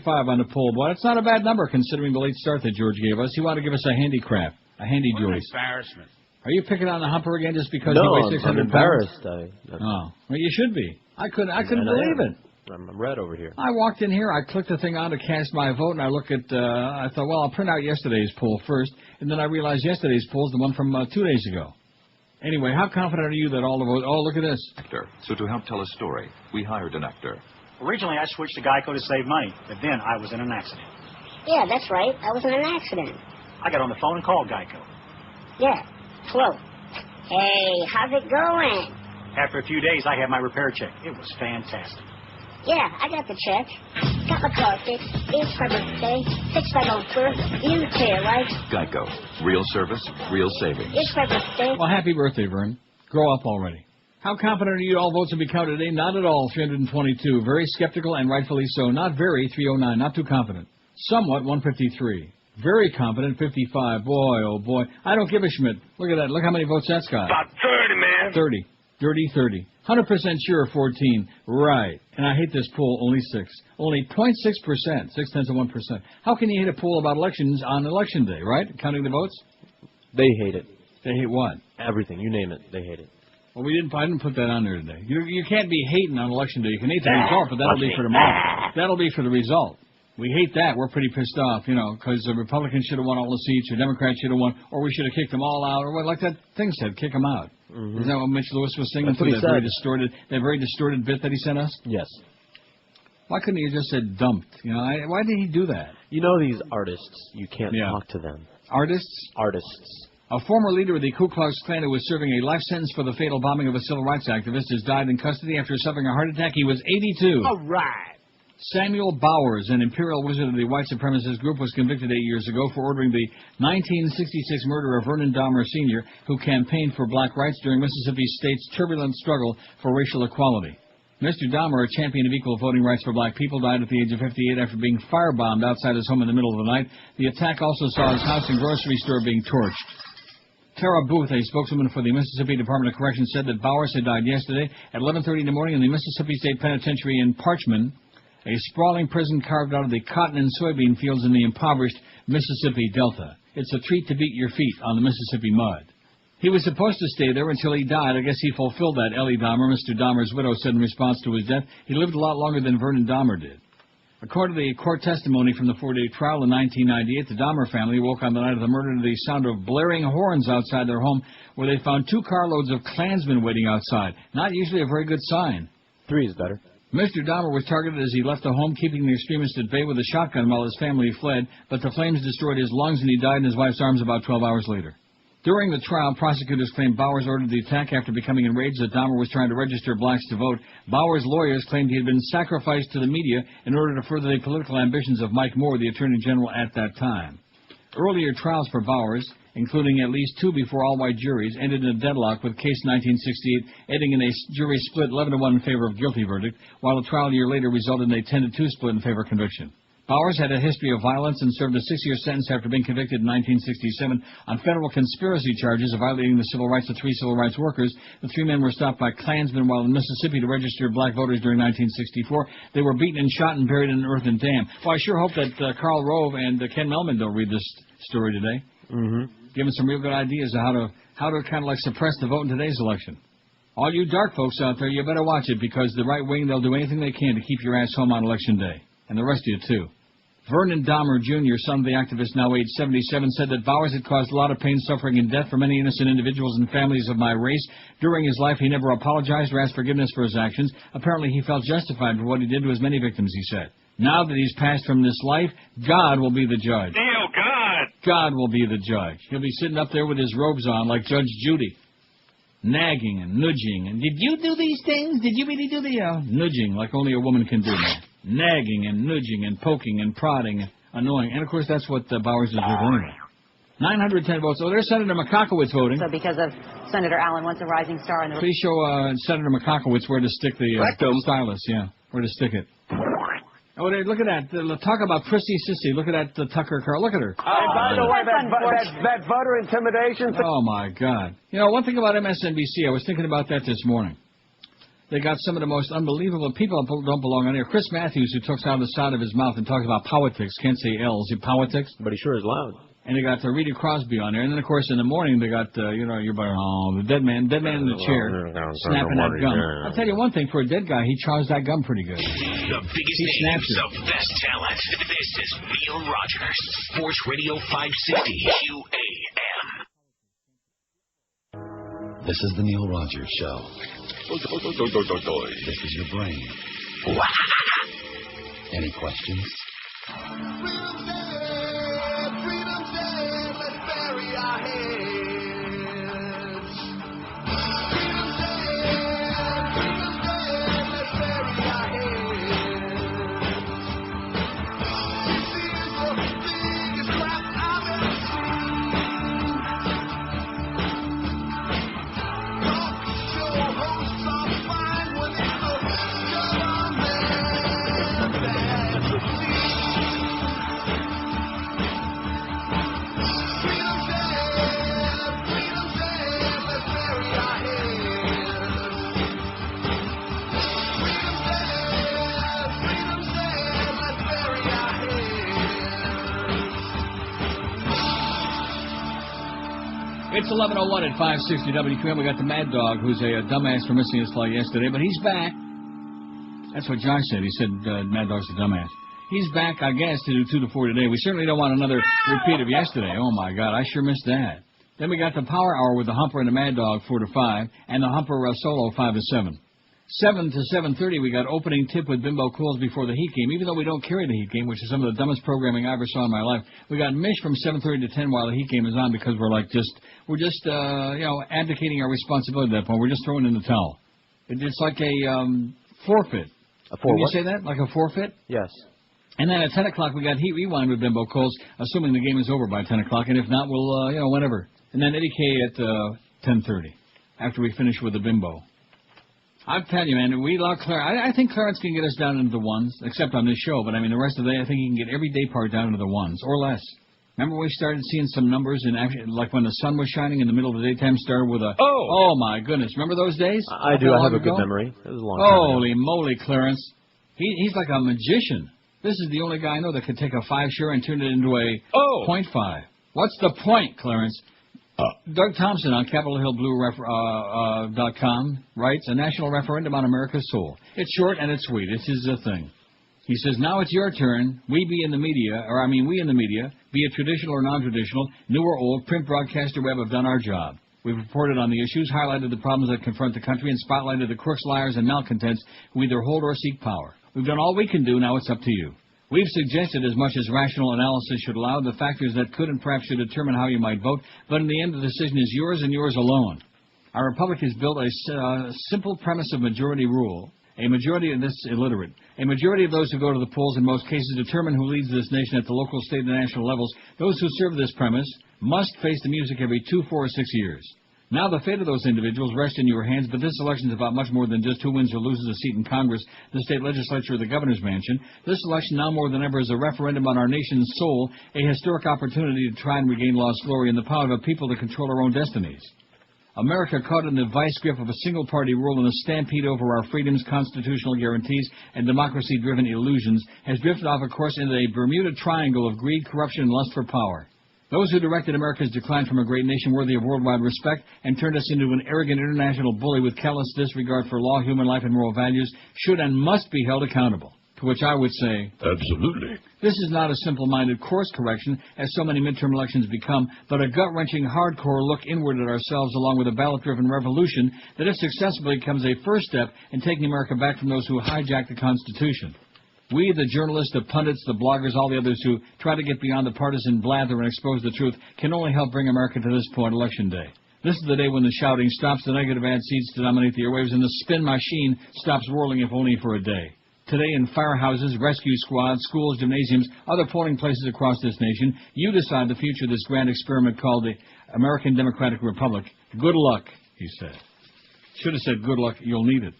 885 on the poll. Boy, that's not a bad number considering the late start that George gave us. He wanted to give us a handicraft, a handy Joyce. Embarrassment. Are you picking on the humper again just because you weigh 600 I'm embarrassed. pounds? Oh, well, you should be. I couldn't believe it. I'm red over here. I walked in here, I clicked the thing on to cast my vote, and I look at, I thought, well, I'll print out yesterday's poll first, and then I realized yesterday's poll is the one from 2 days ago. Anyway, how confident are you that all the votes... Oh, look at this. Actor. So to help tell a story, we hired an actor. Originally, I switched to Geico to save money, but then I was in an accident. Yeah, that's right. I was in an accident. I got on the phone and called Geico. Yeah. Hello. Hey, how's it going? After a few days, I had my repair check. It was fantastic. Yeah, I got the check. Got my car fixed. It's my birthday. Fixed my bumper. You care, right? Geico. Real service, real savings. It's my birthday. Well, happy birthday, Vern. Grow up already. How confident are you all votes will be counted today? Not at all, 322. Very skeptical and rightfully so. Not very, 309. Not too confident. Somewhat, 153. Very confident, 55. Boy, oh boy. I don't give a Schmidt. Look at that. Look how many votes that's got. About 30, man. 30. Dirty 30. 100% sure, 14. Right. And I hate this poll, only 6. Only 0.6%, 0.6%. How can you hate a poll about elections on Election Day, right? Counting the votes? They hate it. They hate what? Everything. You name it. They hate it. Well, I didn't put that on there today. You can't be hating on Election Day. You can hate the result, but that'll be for tomorrow. That'll be for the result. We hate that. We're pretty pissed off, because the Republicans should have won all the seats, or Democrats should have won, or we should have kicked them all out, or like that thing said, kick them out. Mm-hmm. Isn't that what Mitch Lewis was singing through that very distorted bit that he sent us? Yes. Why couldn't he have just said dumped? Why did he do that? These artists, you can't talk to them. Artists? Artists. A former leader of the Ku Klux Klan who was serving a life sentence for the fatal bombing of a civil rights activist has died in custody after suffering a heart attack. He was 82. All right. Samuel Bowers, an imperial wizard of the white supremacist group, was convicted 8 years ago for ordering the 1966 murder of Vernon Dahmer Sr., who campaigned for black rights during Mississippi State's turbulent struggle for racial equality. Mr. Dahmer, a champion of equal voting rights for black people, died at the age of 58 after being firebombed outside his home in the middle of the night. The attack also saw his house and grocery store being torched. Tara Booth, a spokeswoman for the Mississippi Department of Corrections, said that Bowers had died yesterday at 11:30 in the morning in the Mississippi State Penitentiary in Parchman, a sprawling prison carved out of the cotton and soybean fields in the impoverished Mississippi Delta. It's a treat to beat your feet on the Mississippi mud. He was supposed to stay there until he died. I guess he fulfilled that, Ellie Dahmer, Mr. Dahmer's widow, said in response to his death. He lived a lot longer than Vernon Dahmer did. According to the court testimony from the 4-day trial in 1998, the Dahmer family woke on the night of the murder to the sound of blaring horns outside their home, where they found 2 carloads of Klansmen waiting outside. Not usually a very good sign. 3 is better. Mr. Dahmer was targeted as he left the home, keeping the extremists at bay with a shotgun while his family fled, but the flames destroyed his lungs and he died in his wife's arms about 12 hours later. During the trial, prosecutors claimed Bowers ordered the attack after becoming enraged that Dahmer was trying to register blacks to vote. Bowers' lawyers claimed he had been sacrificed to the media in order to further the political ambitions of Mike Moore, the Attorney General at that time. Earlier trials for Bowers, including at least 2 before all-white juries, ended in a deadlock with Case 1968 ending in a jury split 11-1 in favor of guilty verdict, while a trial a year later resulted in a 10-2 split in favor of conviction. Bowers had a history of violence and served a 6-year sentence after being convicted in 1967 on federal conspiracy charges of violating the civil rights of 3 civil rights workers. The 3 men were stopped by Klansmen while in Mississippi to register black voters during 1964. They were beaten and shot and buried in an earthen dam. Well, I sure hope that Karl Rove and Ken Melman don't read this story today. Giving some real good ideas of how to kind of like suppress the vote in today's election. All you dark folks out there, you better watch it, because the right wing, they'll do anything they can to keep your ass home on election day. And the rest of you, too. Vernon Dahmer, Jr., son of the activist, now age 77, said that Bowers had caused a lot of pain, suffering, and death for many innocent individuals and families of my race. During his life, he never apologized or asked forgiveness for his actions. Apparently, he felt justified for what he did to his many victims, he said. Now that he's passed from this life, God will be the judge. Neil, God! God will be the judge. He'll be sitting up there with his robes on like Judge Judy, nagging and nudging. And did you do these things? Did you really do the nudging like only a woman can do now? Nagging and nudging and poking and prodding and annoying. And, of course, that's what Bowers is with anyway. 910 votes. Oh, there's Senator McCockowitz voting. So because of Senator Allen, once a rising star in the... Please show Senator McCockowitz where to stick the stylus. Yeah, where to stick it. Oh, look at that. Talk about prissy sissy. Look at that Tucker Carl. Look at her. And by the way, that voter intimidation... Oh, my God. You know, one thing about MSNBC, I was thinking about that this morning. They got some of the most unbelievable people that don't belong on here. Chris Matthews, who talks out of the side of his mouth and talks about politics, can't say L's, politics. But he sure is loud. And they got Rita Crosby on there. And then, of course, in the morning, they got, your buddy, the dead man in the chair, snapping that gum. I'll tell you one thing, for a dead guy, he chows that gum pretty good. The biggest names of best talent. This is Neil Rogers, Sports Radio 560 QAM. This is the Neil Rogers Show. This is your brain. Any questions? It's 11:01 at 560 WQAM. We got the Mad Dog, who's a dumbass for missing his flight yesterday, but he's back. That's what Josh said. He said Mad Dog's a dumbass. He's back, I guess, to do 2 to 4 today. We certainly don't want another repeat of yesterday. Oh, my God, I sure missed that. Then we got the Power Hour with the Humper and the Mad Dog 4 to 5, and the Humper Solo 5 to 7. 7 to 7:30, we got opening tip with Bimbo Cools before the Heat game. Even though we don't carry the Heat game, which is some of the dumbest programming I ever saw in my life, we got Mish from 7:30 to 10 while the Heat game is on, because we're just abdicating our responsibility at that point. We're just throwing in the towel. It's like a forfeit. Can you say that? Like a forfeit? Yes. And then at 10 o'clock, we got Heat Rewind with Bimbo Coles, assuming the game is over by 10 o'clock. And if not, we'll, whenever. And then Eddie K at 10:30, after we finish with the Bimbo. I'm telling you, man, we love Clarence. I think Clarence can get us down into the ones, except on this show. But, I mean, the rest of the day, I think he can get every day part down into the ones, or less. Remember we started seeing some numbers, in like when the sun was shining in the middle of the daytime, started with a... Oh, my goodness. Remember those days? I do. I have a good memory. It was a long time ago. Holy moly, Clarence. He's like a magician. This is the only guy I know that could take a 5 share and turn it into a 0.5. What's the point, Clarence? Doug Thompson on CapitolHillBlue.com writes, a national referendum on America's soul. It's short and it's sweet. It's his thing. He says, now it's your turn. We in the media, be it traditional or non-traditional, new or old, print, broadcast, or web, have done our job. We've reported on the issues, highlighted the problems that confront the country, and spotlighted the crooks, liars, and malcontents who either hold or seek power. We've done all we can do. Now it's up to you. We've suggested as much as rational analysis should allow, the factors that could and perhaps should determine how you might vote, but in the end the decision is yours and yours alone. Our republic is built a simple premise of majority rule. A majority of those who go to the polls in most cases determine who leads this nation at the local, state, and national levels. Those who serve this premise must face the music every 2, 4, or 6 years. Now the fate of those individuals rests in your hands, but this election is about much more than just who wins or loses a seat in Congress, the state legislature, or the governor's mansion. This election, now more than ever, is a referendum on our nation's soul, a historic opportunity to try and regain lost glory and the power of a people to control our own destinies. America, caught in the vice grip of a single-party rule and a stampede over our freedoms, constitutional guarantees, and democracy-driven illusions, has drifted off a course into a Bermuda Triangle of greed, corruption, and lust for power. Those who directed America's decline from a great nation worthy of worldwide respect and turned us into an arrogant international bully with callous disregard for law, human life, and moral values should and must be held accountable. To which I would say, absolutely. This is not a simple-minded course correction, as so many midterm elections become, but a gut-wrenching, hardcore look inward at ourselves along with a ballot-driven revolution that, if successful, becomes a first step in taking America back from those who hijacked the Constitution. We, the journalists, the pundits, the bloggers, all the others who try to get beyond the partisan blather and expose the truth, can only help bring America to this point, Election Day. This is the day when the shouting stops, the negative ad seeds to dominate the airwaves, and the spin machine stops whirling, if only for a day. Today, in firehouses, rescue squads, schools, gymnasiums, other polling places across this nation, you decide the future of this grand experiment called the American Democratic Republic. Good luck, he said. Should have said good luck, you'll need it.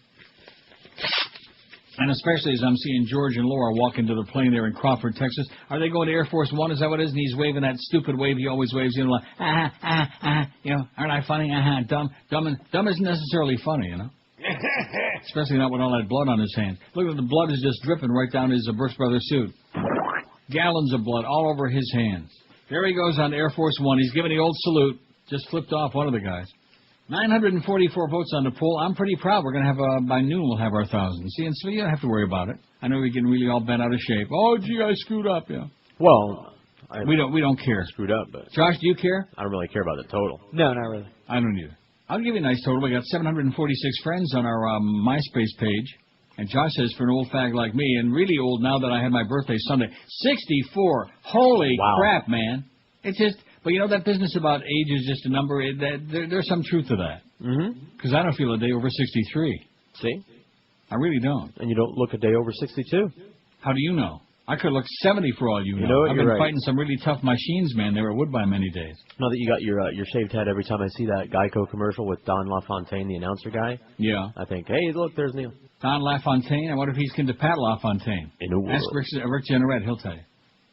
And especially as I'm seeing George and Laura walk into the plane there in Crawford, Texas. Are they going to Air Force One? Is that what it is? And he's waving that stupid wave he always waves, like, aren't I funny? Dumb. Dumb isn't necessarily funny, Especially not with all that blood on his hand. Look, the blood is just dripping right down his Brooks Brothers suit. Gallons of blood all over his hands. There he goes on Air Force One. He's giving the old salute. Just flipped off one of the guys. 944 votes on the poll. I'm pretty proud. We're going to have, by noon, we'll have our 1,000. See, and so you don't have to worry about it. I know we're getting really all bent out of shape. Oh, gee, I screwed up, Well, we don't care. Screwed up, but... Josh, do you care? I don't really care about the total. No, not really. I don't either. I'll give you a nice total. We got 746 friends on our MySpace page. And Josh says, for an old fag like me, and really old now that I had my birthday Sunday, 64. Holy crap, man. It's just... But that business about age is just a number. There's some truth to that. Because I don't feel a day over 63. See? I really don't. And you don't look a day over 62. How do you know? I could look 70 for all you know. I've been fighting some really tough machines, man. They were Woodbine many days. Now that you got your shaved head, every time I see that Geico commercial with Don LaFontaine, the announcer guy, I think, hey, look, there's Neil. Don LaFontaine? I wonder if he's kin to Pat LaFontaine. Ask Rick Jenneret, he'll tell you.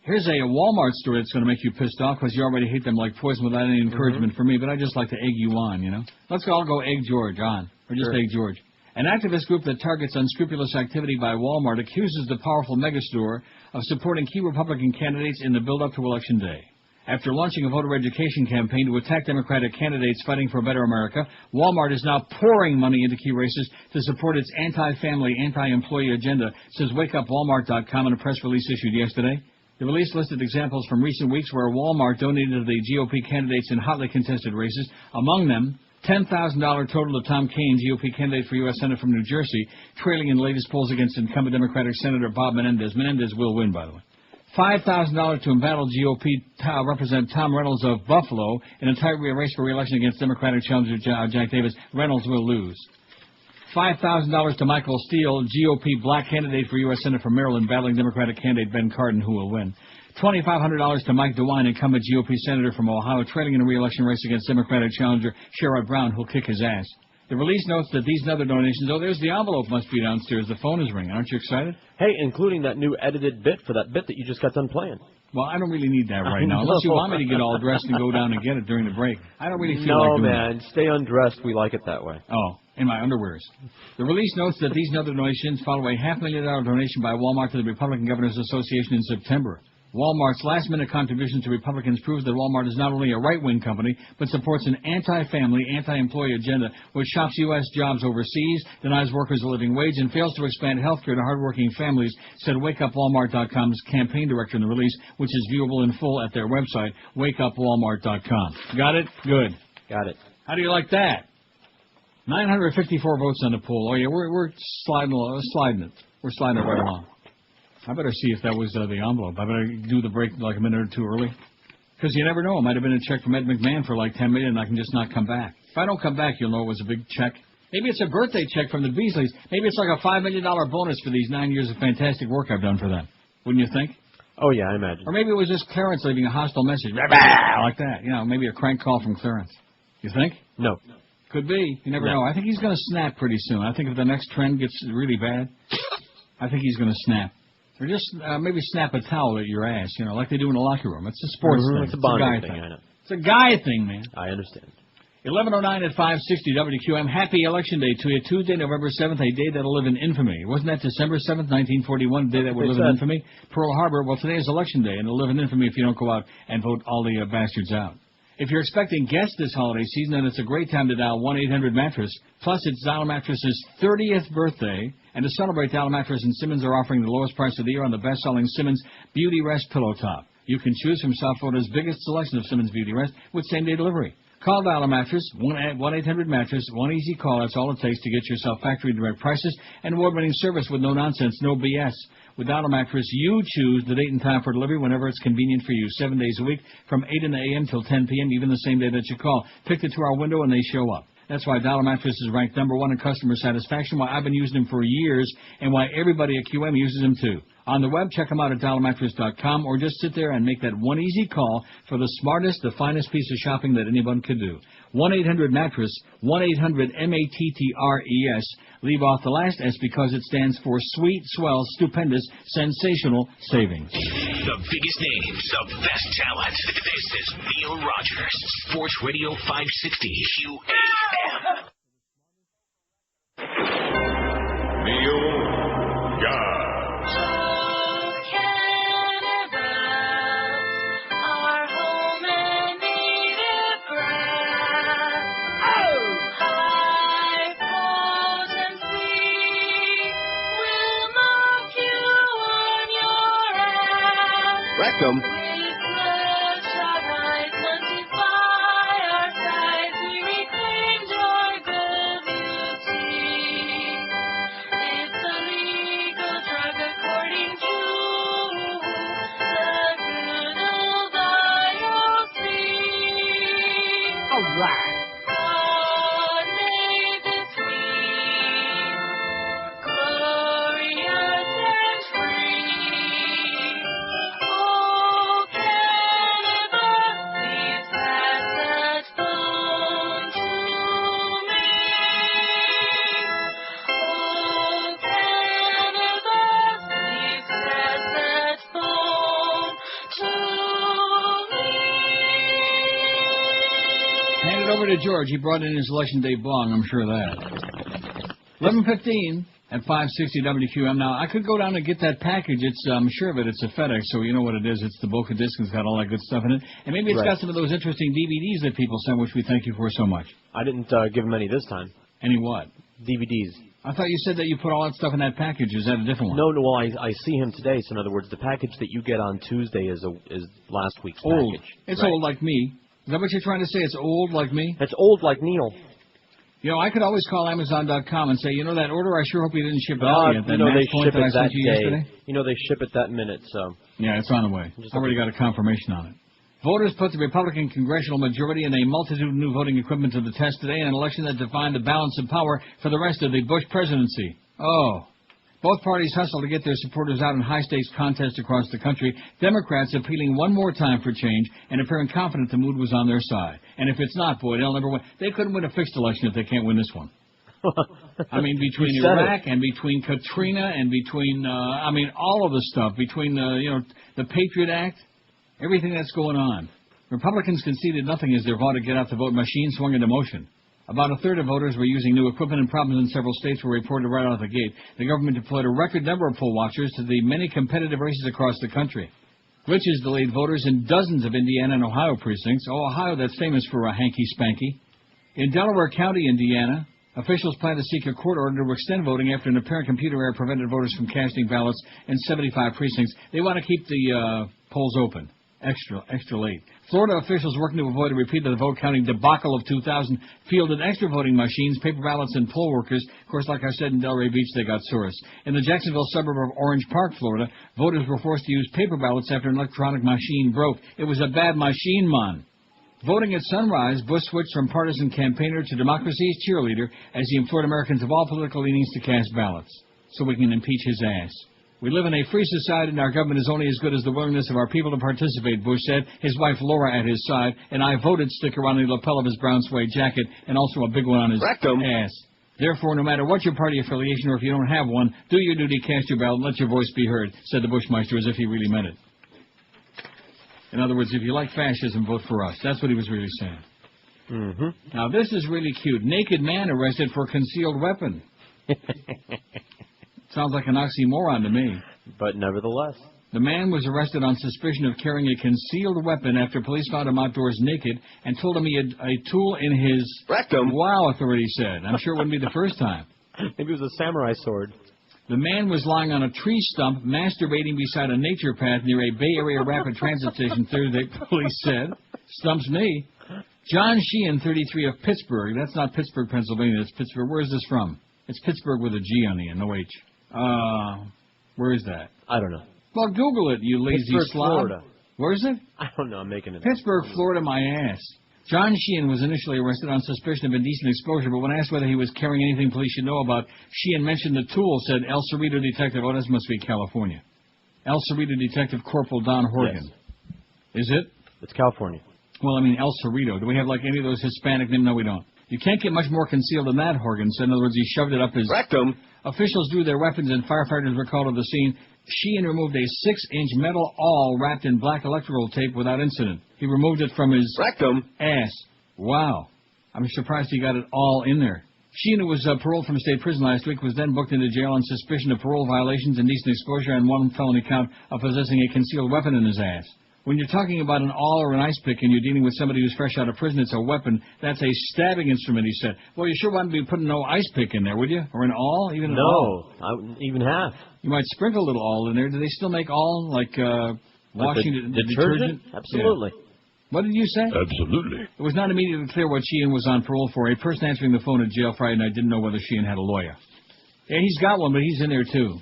Here's a Walmart story that's going to make you pissed off because you already hate them like poison without any encouragement for me, but I just like to egg you on, Let's all go egg George on, or just egg George. An activist group that targets unscrupulous activity by Walmart accuses the powerful megastore of supporting key Republican candidates in the build-up to Election Day. After launching a voter education campaign to attack Democratic candidates fighting for a better America, Walmart is now pouring money into key races to support its anti-family, anti-employee agenda, says WakeUpWalmart.com in a press release issued yesterday. The release listed examples from recent weeks where Walmart donated to the GOP candidates in hotly contested races. Among them, $10,000 total to Tom Kaine, GOP candidate for U.S. Senate from New Jersey, trailing in the latest polls against incumbent Democratic Senator Bob Menendez. Menendez will win, by the way. $5,000 to embattled GOP Representative Tom Reynolds of Buffalo in a tight race for re-election against Democratic challenger Jack Davis. Reynolds will lose. $5,000 to Michael Steele, GOP black candidate for U.S. Senate from Maryland, battling Democratic candidate Ben Cardin, who will win. $2,500 to Mike DeWine, incumbent GOP senator from Ohio, trailing in a re-election race against Democratic challenger Sherrod Brown, who'll kick his ass. The release notes that these and other donations, there's the envelope must be downstairs. The phone is ringing. Aren't you excited? Hey, including that new edited bit for that bit that you just got done playing. Well, I don't really need that right now. Unless you want me to get all dressed and go down and get it during the break. I don't really feel like doing No, man. Stay undressed. We like it that way. Oh, in my underwears. The release notes that these and other donations follow a $500,000 donation by Walmart to the Republican Governors Association in September. Walmart's last-minute contribution to Republicans proves that Walmart is not only a right-wing company, but supports an anti-family, anti-employee agenda which shops U.S. jobs overseas, denies workers a living wage, and fails to expand health care to hardworking families, said WakeUpWalmart.com's campaign director in the release, which is viewable in full at their website, WakeUpWalmart.com. Got it? Good. Got it. How do you like that? 954 votes on the poll. Oh, yeah, we're sliding it. We're sliding it right along. I better see if that was the envelope. I better do the break like a minute or two early. Because you never know. It might have been a check from Ed McMahon for like $10 million and I can just not come back. If I don't come back, you'll know it was a big check. Maybe it's a birthday check from the Beasleys. Maybe it's like a $5 million bonus for these 9 years of fantastic work I've done for them. Wouldn't you think? Oh, yeah, I imagine. Or maybe it was just Clarence leaving a hostile message. Like that. You know, maybe a crank call from Clarence. You think? No. Could be. You never know. I think he's going to snap pretty soon. I think if the next trend gets really bad, I think he's going to snap. Or just maybe snap a towel at your ass, you know, like they do in the locker room. It's a sports thing. It's a bonding guy thing. I know. It's a guy thing, man. I understand. 11:09 at 560 WQAM. Happy Election Day to you. Tuesday, November 7th, a day that'll live in infamy. Wasn't that December 7th, 1941, a day that would live in infamy? Pearl Harbor. Well, today is Election Day, and it'll live in infamy if you don't go out and vote all the bastards out. If you're expecting guests this holiday season, then it's a great time to dial 1-800-MATTRESS. Plus, it's Dial Mattress's 30th birthday. And to celebrate, Dial Mattress and Simmons are offering the lowest price of the year on the best-selling Simmons Beauty Rest Pillow Top. You can choose from South Florida's biggest selection of Simmons Beauty Rest with same-day delivery. Call Dial Mattress, 1-800-MATTRESS, one easy call. That's all it takes to get yourself factory direct prices and award-winning service with no nonsense, no BS. With Dial Mattress, you choose the date and time for delivery whenever it's convenient for you, 7 days a week, from 8 in the a.m. till 10 p.m., even the same day that you call. Pick the 2-hour window and they show up. That's why Dial Mattress is ranked #1 in customer satisfaction, why I've been using them for years, and why everybody at QM uses them too. On the web, check them out at dialmattress.com, or just sit there and make that one easy call for the smartest, the finest piece of shopping that anyone could do. 1-800-MATTRESS, 1-800-MATTRES. Leave off the last S because it stands for sweet, swell, stupendous, sensational savings. The biggest names of best talent. This is Neil Rogers, Sports Radio 560 QAM. Neil Rogers. Rectum. All right. Over to George. He brought in his Election Day bong, I'm sure of that. 11:15 at 560 WQM. Now, I could go down and get that package. I'm sure of it. It's a FedEx, so you know what it is. It's the Boca Disc. It's got all that good stuff in it. And maybe it's got some of those interesting DVDs that people send, which we thank you for so much. I didn't give him any this time. Any what? DVDs. I thought you said that you put all that stuff in that package. Is that a different one? No, well, I see him today. So, in other words, the package that you get on Tuesday is last week's old. Package. It's old like me. Is that what you're trying to say? It's old like me? It's old like Neil. You know, I could always call Amazon.com and say, you know, that order, I sure hope you didn't ship it out yet. That they point ship that I it sent that you day. yesterday? You know, they ship it that minute, so. Yeah, it's on the way. I already got a confirmation on it. Voters put the Republican congressional majority and a multitude of new voting equipment to the test today in an election that defined the balance of power for the rest of the Bush presidency. Oh. Both parties hustle to get their supporters out in high-stakes contests across the country, Democrats appealing one more time for change and appearing confident the mood was on their side. And if it's not, boy, they'll never win. They couldn't win a fixed election if they can't win this one. I mean, between Iraq and between Katrina and between, all of the stuff, between, the Patriot Act, everything that's going on. Republicans conceded nothing as their vote to get out the vote machine swung into motion. About a third of voters were using new equipment, and problems in several states were reported right out of the gate. The government deployed a record number of poll watchers to the many competitive races across the country. Glitches delayed voters in dozens of Indiana and Ohio precincts. Oh, Ohio, that's famous for a hanky-spanky. In Delaware County, Indiana, officials plan to seek a court order to extend voting after an apparent computer error prevented voters from casting ballots in 75 precincts. They want to keep the polls open. Extra late. Florida officials working to avoid a repeat of the vote counting debacle of 2000 fielded extra voting machines, paper ballots, and poll workers. Of course, like I said, in Delray Beach, they got sourced. In the Jacksonville suburb of Orange Park, Florida, voters were forced to use paper ballots after an electronic machine broke. It was a bad machine, man. Voting at sunrise, Bush switched from partisan campaigner to democracy's cheerleader as he implored Americans of all political leanings to cast ballots so we can impeach his ass. We live in a free society, and our government is only as good as the willingness of our people to participate, Bush said, his wife Laura at his side, an I voted sticker on the lapel of his brown suede jacket, and also a big one on his ass. Therefore, no matter what your party affiliation or if you don't have one, do your duty, cast your ballot, and let your voice be heard, said the Bushmeister as if he really meant it. In other words, if you like fascism, vote for us. That's what he was really saying. Mm-hmm. Now, this is really cute. Naked man arrested for concealed weapon. Sounds like an oxymoron to me. But nevertheless. The man was arrested on suspicion of carrying a concealed weapon after police found him outdoors naked and told him he had a tool in his rectum. Wow, authorities said. I'm sure it wouldn't be the first time. Maybe it was a samurai sword. The man was lying on a tree stump, masturbating beside a nature path near a Bay Area rapid transit station Thursday, police said. Stumps me. John Sheehan, 33, of Pittsburgh. That's not Pittsburgh, Pennsylvania. That's Pittsburgh. Where is this from? It's Pittsburgh with a G on the end, no H. Where is that? I don't know. Well, Google it, you lazy Pittsburgh, slob. Florida. Where is it? I don't know. I'm making it up. Pittsburgh, Florida, my ass. John Sheehan was initially arrested on suspicion of indecent exposure, but when asked whether he was carrying anything police should know about, Sheehan mentioned the tool, said El Cerrito Detective. Oh, this must be California. El Cerrito Detective Corporal Don Horgan. Yes. Is it? It's California. Well, I mean, El Cerrito. Do we have, like, any of those Hispanic names? No, we don't. You can't get much more concealed than that, Horgan said. In other words, he shoved it up his rectum. Officials drew their weapons and firefighters were called to the scene. Sheehan removed a 6-inch metal awl wrapped in black electrical tape without incident. He removed it from his rectum ass. Wow. I'm surprised he got it all in there. Sheehan, who was paroled from state prison last week, was then booked into jail on suspicion of parole violations, indecent exposure, and one felony count of possessing a concealed weapon in his ass. When you're talking about an awl or an ice pick and you're dealing with somebody who's fresh out of prison, it's a weapon. That's a stabbing instrument, he said. Well, you sure wouldn't be putting no ice pick in there, would you? Or an awl? Even an awl? No, I wouldn't even half. You might sprinkle a little awl in there. Do they still make awl, like washing detergent? Absolutely. Yeah. What did you say? Absolutely. It was not immediately clear what Sheehan was on parole for. A person answering the phone at jail Friday night didn't know whether Sheehan had a lawyer. Yeah, he's got one, but he's in there, too.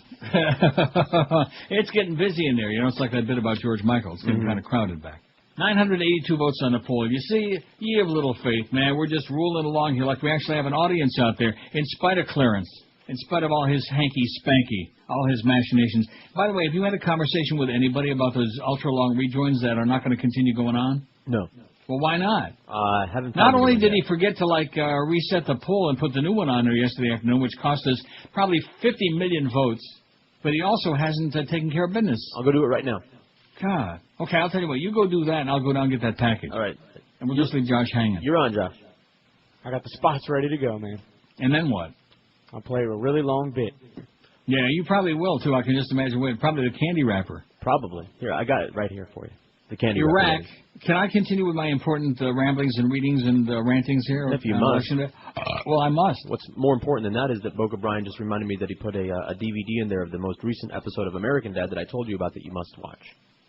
It's getting busy in there. You know, it's like that bit about George Michael. It's getting kind of crowded back. 982 votes on the poll. You see, you have little faith, man. We're just rolling along here like we actually have an audience out there, in spite of Clarence, in spite of all his hanky-spanky, all his machinations. By the way, have you had a conversation with anybody about those ultra-long rejoins that are not going to continue going on? No. Well, why not? I haven't. Not only did he forget to, reset the poll and put the new one on there yesterday afternoon, which cost us probably 50 million votes, but he also hasn't taken care of business. I'll go do it right now. God. Okay, I'll tell you what. You go do that, and I'll go down and get that package. All right. And we'll just leave Josh hanging. You're on, Josh. I got the spots ready to go, man. And then what? I'll play a really long bit. Yeah, you probably will, too. I can just imagine. Probably the candy wrapper. Probably. Here, I got it right here for you. The candy Iraq. wrapper. Can I continue with my important ramblings and readings and rantings here? If you must. Well, I must. What's more important than that is that Boca Brian just reminded me that he put a DVD in there of the most recent episode of American Dad that I told you about that you must watch.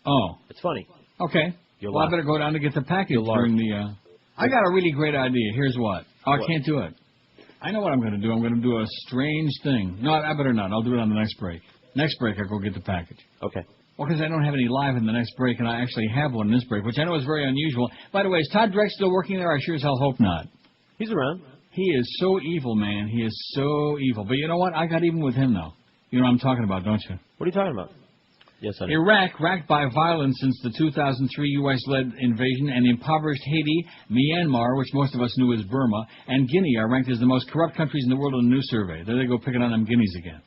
Oh. It's funny. Okay. I better go down to get the package during the... I got a really great idea. Here's what. I can't do it. I know what I'm going to do. I'm going to do a strange thing. No, I better not. I'll do it on the next break. Next break, I'll go get the package. Okay. Well, because I don't have any live in the next break, and I actually have one in this break, which I know is very unusual. By the way, is Todd Dreck still working there? I sure as hell hope not. He's around. He is so evil, man. He is so evil. But you know what? I got even with him, though. You know what I'm talking about, don't you? What are you talking about? Yes, I do. Iraq, racked by violence since the 2003 U.S.-led invasion, and impoverished Haiti, Myanmar, which most of us knew as Burma, and Guinea are ranked as the most corrupt countries in the world in a new survey. There they go picking on them Guineas again.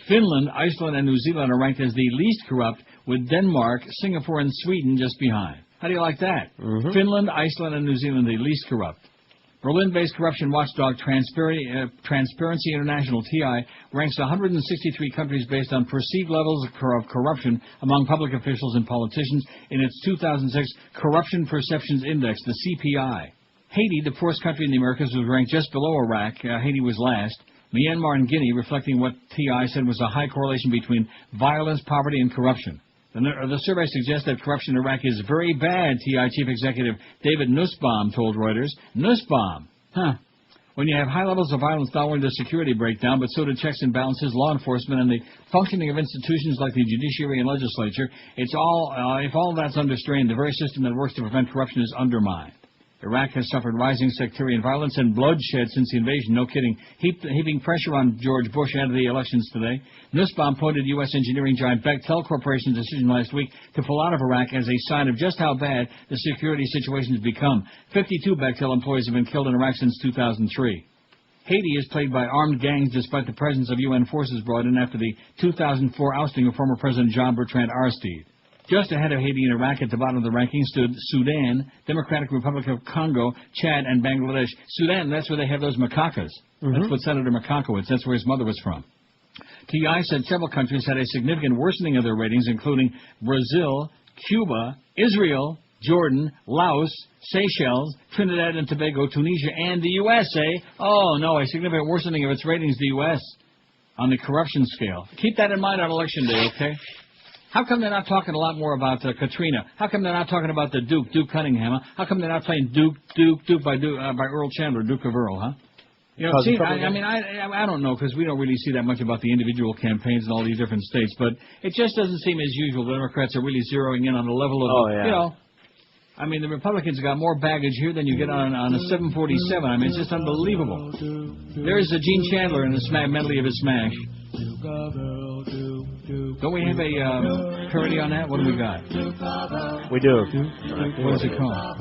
Finland, Iceland, and New Zealand are ranked as the least corrupt, with Denmark, Singapore, and Sweden just behind. How do you like that? Finland, Iceland, and New Zealand the least corrupt. Berlin-based corruption watchdog Transparency International, TI, ranks 163 countries based on perceived levels of corruption among public officials and politicians in its 2006 Corruption Perceptions Index, the CPI. Haiti, the poorest country in the Americas, was ranked just below Iraq. Haiti was last. Myanmar and Guinea, reflecting what TI said was a high correlation between violence, poverty, and corruption. The survey suggests that corruption in Iraq is very bad, TI Chief Executive David Nussbaum told Reuters. Nussbaum. When you have high levels of violence, not only does security break down, but so do checks and balances, law enforcement, and the functioning of institutions like the judiciary and legislature. It's all, if all that's under strain, the very system that works to prevent corruption is undermined. Iraq has suffered rising sectarian violence and bloodshed since the invasion, no kidding, heaping pressure on George Bush ahead of the elections today. Nussbaum pointed U.S. engineering giant Bechtel Corporation's decision last week to pull out of Iraq as a sign of just how bad the security situation has become. 52 Bechtel employees have been killed in Iraq since 2003. Haiti is plagued by armed gangs despite the presence of UN forces brought in after the 2004 ousting of former President Jean-Bertrand Aristide. Just ahead of Haiti and Iraq at the bottom of the ranking stood Sudan, Democratic Republic of Congo, Chad, and Bangladesh. Sudan, that's where they have those macacas. That's what Senator Makakowicz, that's where his mother was from. TI said several countries had a significant worsening of their ratings, including Brazil, Cuba, Israel, Jordan, Laos, Seychelles, Trinidad and Tobago, Tunisia, and the USA. Oh, no, a significant worsening of its ratings, the U.S., on the corruption scale. Keep that in mind on Election Day, okay? How come they're not talking a lot more about Katrina? How come they're not talking about the Duke Cunningham? How come they're not playing Duke by Earl Chandler, Duke of Earl, huh? You know, see, I don't know, because we don't really see that much about the individual campaigns in all these different states, but it just doesn't seem as usual. The Democrats are really zeroing in on the level of, you know, I mean, the Republicans got more baggage here than you get on a 747. I mean, it's just unbelievable. There's Gene Chandler in the medley of his smash. Don't we have a parody on that? What do we got? We do. What is it called?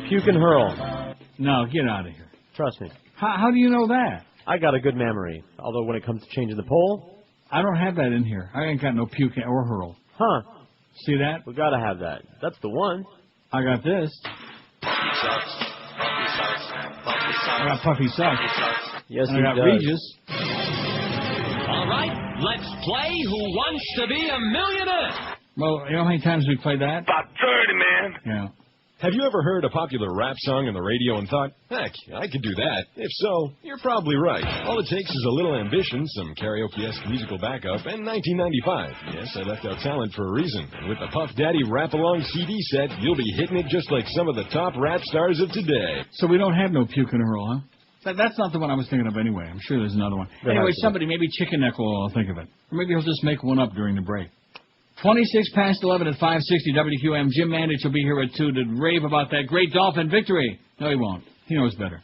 Puke and Hurl. No, get out of here. Trust me. How do you know that? I got a good memory. Although when it comes to changing the poll, I don't have that in here. I ain't got no puke or hurl. Huh. See that? We gotta have that. That's the one. I got this. I got Puffy Sucks. Yes, and I got Regis. All right, let's play Who Wants to Be a Millionaire? Well, you know how many times we played that? About 30, man. Yeah. Have you ever heard a popular rap song on the radio and thought, heck, I could do that? If so, you're probably right. All it takes is a little ambition, some karaoke-esque musical backup, and 1995. Yes, I left out talent for a reason. And with the Puff Daddy Rap-Along CD set, you'll be hitting it just like some of the top rap stars of today. So we don't have no puke and hurl, huh? That's not the one I was thinking of anyway. I'm sure there's another one. Anyway, somebody, maybe Chicken Neck will think of it. Or maybe he'll just make one up during the break. 26 past 11 at 560 WQAM. Jim Mandich will be here at 2 to rave about that great Dolphin victory. No, he won't. He knows better.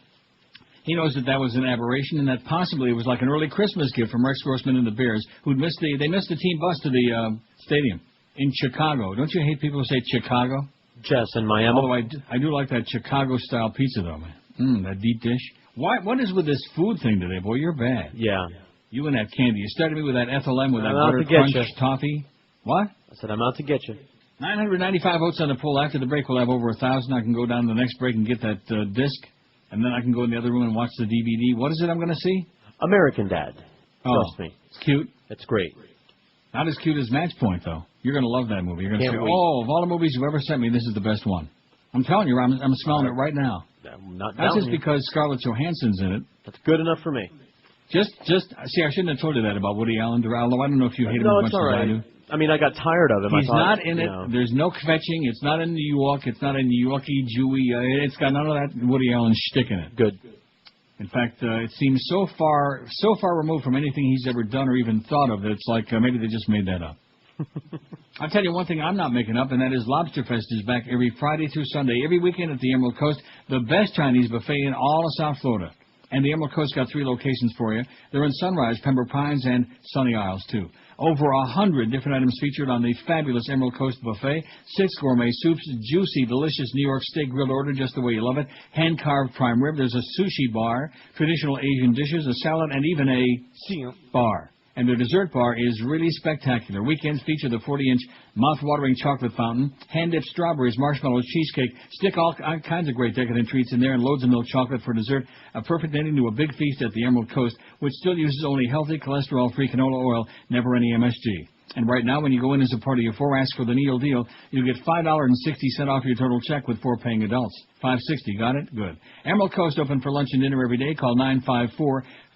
He knows that was an aberration and that possibly it was like an early Christmas gift from Rex Grossman and the Bears, who'd missed the team bus to the stadium in Chicago. Don't you hate people who say Chicago? Yes, in Miami. Although I do like that Chicago-style pizza, though, man. That deep dish. What is with this food thing today, boy? You're bad. Yeah. You and that candy. You started me with that Ethel M with that butter crunch toffee. What? I said, I'm out to get you. 995 votes on the poll. After the break, we'll have over 1,000. I can go down to the next break and get that disc, and then I can go in the other room and watch the DVD. What is it I'm going to see? American Dad. Trust me. It's cute. It's great. Not as cute as Match Point, though. You're going to love that movie. You're going to say, of all the movies you've ever sent me, this is the best one. I'm telling you, I'm smelling it right now. Not just because Scarlett Johansson's in it. That's good enough for me. See, I shouldn't have told you that about Woody Allen, although I don't know if you hate him as much as I do. I mean, I got tired of him. He's not in it. There's no kvetching. It's not in New York. It's not in New Yorky, Jewy. It's got none of that Woody Allen shtick in it. Good. In fact, it seems so far removed from anything he's ever done or even thought of that it's like maybe they just made that up. I'll tell you one thing I'm not making up, and that is Lobster Fest is back every Friday through Sunday, every weekend at the Emerald Coast, the best Chinese buffet in all of South Florida. And the Emerald Coast got 3 locations for you. They're in Sunrise, Pembroke Pines, and Sunny Isles, too. Over 100 different items featured on the fabulous Emerald Coast buffet. 6 gourmet soups, juicy, delicious New York steak grilled order just the way you love it, hand-carved prime rib. There's a sushi bar, traditional Asian dishes, a salad, and even a bar. And their dessert bar is really spectacular. Weekends feature the 40-inch mouth-watering chocolate fountain, hand-dipped strawberries, marshmallows, cheesecake. Stick all kinds of great decadent treats in there and loads of milk chocolate for dessert. A perfect ending to a big feast at the Emerald Coast, which still uses only healthy, cholesterol-free canola oil, never any MSG. And right now, when you go in as a part of your 4 ask for the Neil deal, you'll get $5.60 off your total check with 4 paying adults. $5.60, got it? Good. Emerald Coast open for lunch and dinner every day. Call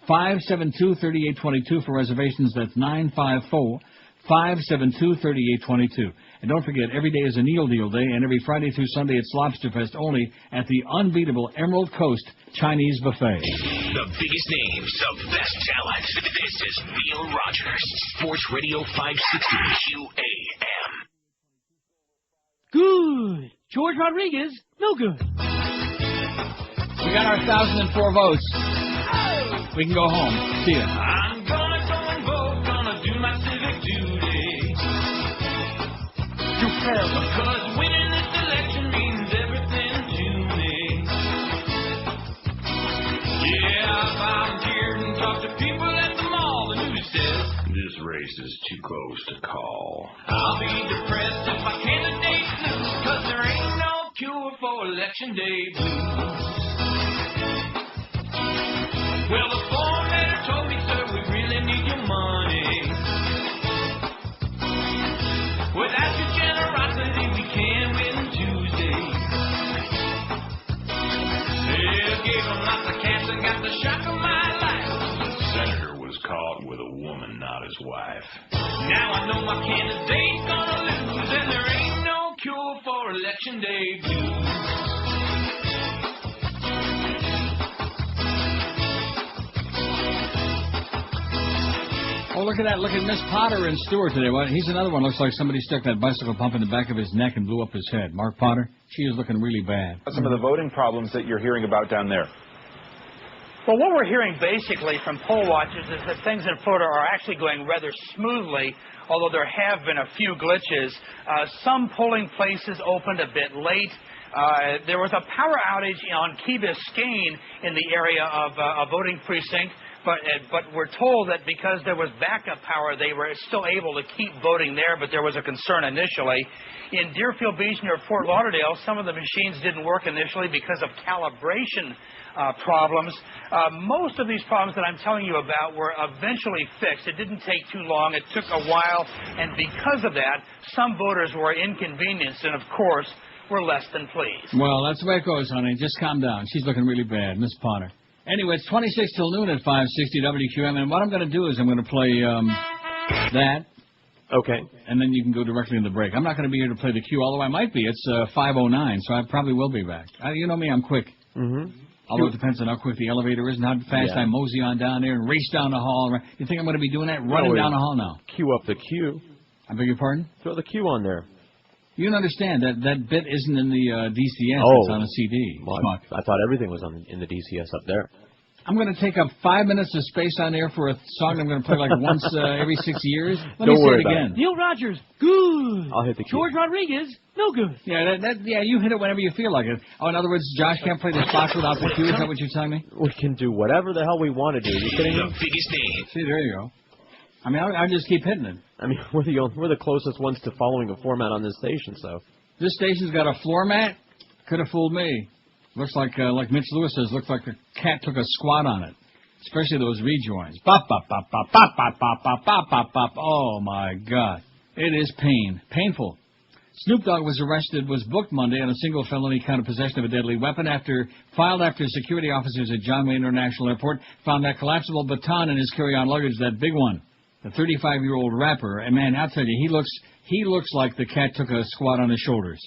954-572-3822 for reservations. That's 954-572-3822. And don't forget, every day is a Neil Deal Day, and every Friday through Sunday it's Lobster Fest only at the unbeatable Emerald Coast Chinese Buffet. The biggest names of best talent. This is Neil Rogers, Sports Radio 560 QAM. Good. George Rodriguez, no good. We got our 1,004 votes. We can go home. See ya. I'm gonna go and vote, gonna do my civic duty. You fail. Because winning this election means everything to me. Yeah, I volunteered and talked to people at the mall. The news says this race is too close to call. I'll be depressed if my candidate loses, because there ain't no cure for election day blues. Well, the form letter told me, sir, we really need your money. Without your generosity, we can't win Tuesday. Yeah, gave him lots of cash and got the shock of my life. The senator was caught with a woman, not his wife. Now I know my candidate's gonna lose, and there ain't no cure for election day blues. Oh, look at that. Look at Miss Potter and Stewart today. Well, he's another one. Looks like somebody stuck that bicycle pump in the back of his neck and blew up his head. Mark Potter, she is looking really bad. Some of the voting problems that you're hearing about down there. Well, what we're hearing basically from poll watchers is that things in Florida are actually going rather smoothly, although there have been a few glitches. Some polling places opened a bit late. There was a power outage on Key Biscayne in the area of a voting precinct. But we're told that because there was backup power, they were still able to keep voting there, but there was a concern initially. In Deerfield Beach near Fort Lauderdale, some of the machines didn't work initially because of calibration problems. Most of these problems that I'm telling you about were eventually fixed. It didn't take too long. It took a while, and because of that, some voters were inconvenienced and, of course, were less than pleased. Well, that's the way it goes, honey. Just calm down. She's looking really bad, Miss Potter. Anyway, it's 26 till noon at 560 WQAM, and what I'm going to do is I'm going to play that. Okay. And then you can go directly in the break. I'm not going to be here to play the cue, although I might be. It's 5:09, so I probably will be back. You know me, I'm quick. Mm-hmm. Although it depends on how quick the elevator is and how fast I mosey on down there and race down the hall. You think I'm going to be doing that? Running down the hall now. Cue up the cue. I beg your pardon? Throw the cue on there. You don't understand. That bit isn't in the DCS. Oh. It's on a CD. Well, I thought everything was in the DCS up there. I'm going to take up 5 minutes of space on air for a song I'm going to play like once every 6 years. Let me say it again. Neil Rogers, good. I'll hit the cue. George Rodriguez, no good. Yeah, you hit it whenever you feel like it. Oh, in other words, Josh can't play the spots without the cue. Is that what you're telling me? We can do whatever the hell we want to do. You kidding me? The biggest name. See, there you go. I mean, I just keep hitting it. I mean, we're the closest ones to following a format on this station, so. This station's got a floor mat? Could have fooled me. Looks like Mitch Lewis says, looks like a cat took a squat on it. Especially those rejoins. Bop, bop, bop, bop, bop, bop, bop, bop, bop, bop, bop. Oh, my God. It is painful. Snoop Dogg was booked Monday on a single felony count of possession of a deadly weapon filed after security officers at John Wayne International Airport found that collapsible baton in his carry-on luggage, that big one. The 35-year-old rapper, and man, I'll tell you, he looks like the cat took a squat on his shoulders.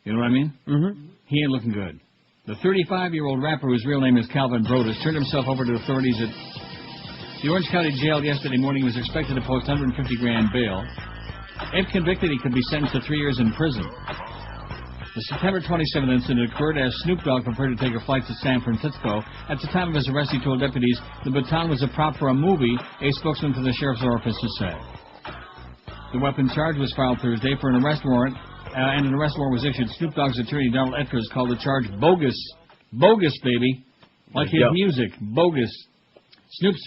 You know what I mean? Mm-hmm. He ain't looking good. The 35-year-old rapper, whose real name is Calvin Brodus, turned himself over to authorities at the Orange County Jail yesterday morning. He was expected to post $150,000 bail. If convicted, he could be sentenced to 3 years in prison. The September 27th incident occurred as Snoop Dogg prepared to take a flight to San Francisco. At the time of his arrest, he told deputies the baton was a prop for a movie, a spokesman for the sheriff's office said. The weapon charge was filed Thursday for an arrest warrant, and an arrest warrant was issued. Snoop Dogg's attorney, Donald Etkers, called the charge bogus. Bogus, baby. Like his music. Bogus. Snoop's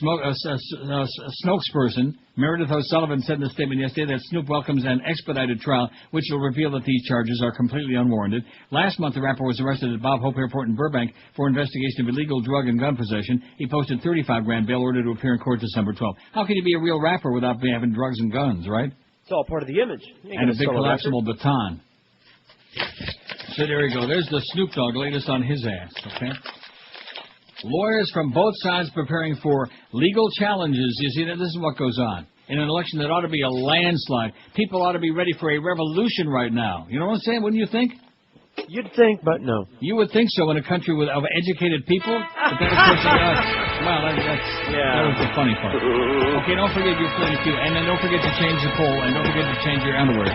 spokesperson, Meredith O'Sullivan, said in a statement yesterday that Snoop welcomes an expedited trial, which will reveal that these charges are completely unwarranted. Last month, the rapper was arrested at Bob Hope Airport in Burbank for investigation of illegal drug and gun possession. He posted $35,000 bail order to appear in court December 12th. How can you be a real rapper without having drugs and guns, right? It's all part of the image. And a big collapsible baton. So there you go. There's the Snoop Dogg latest on his ass, okay? Lawyers from both sides preparing for legal challenges. You see, this is what goes on. In an election that ought to be a landslide. People ought to be ready for a revolution right now. You know what I'm saying? Wouldn't you think? You'd think, but no. You would think so in a country of educated people? But then, of course, well, that was the funny part. Okay, don't forget your 32, and then don't forget to change the poll, and don't forget to change your underwear.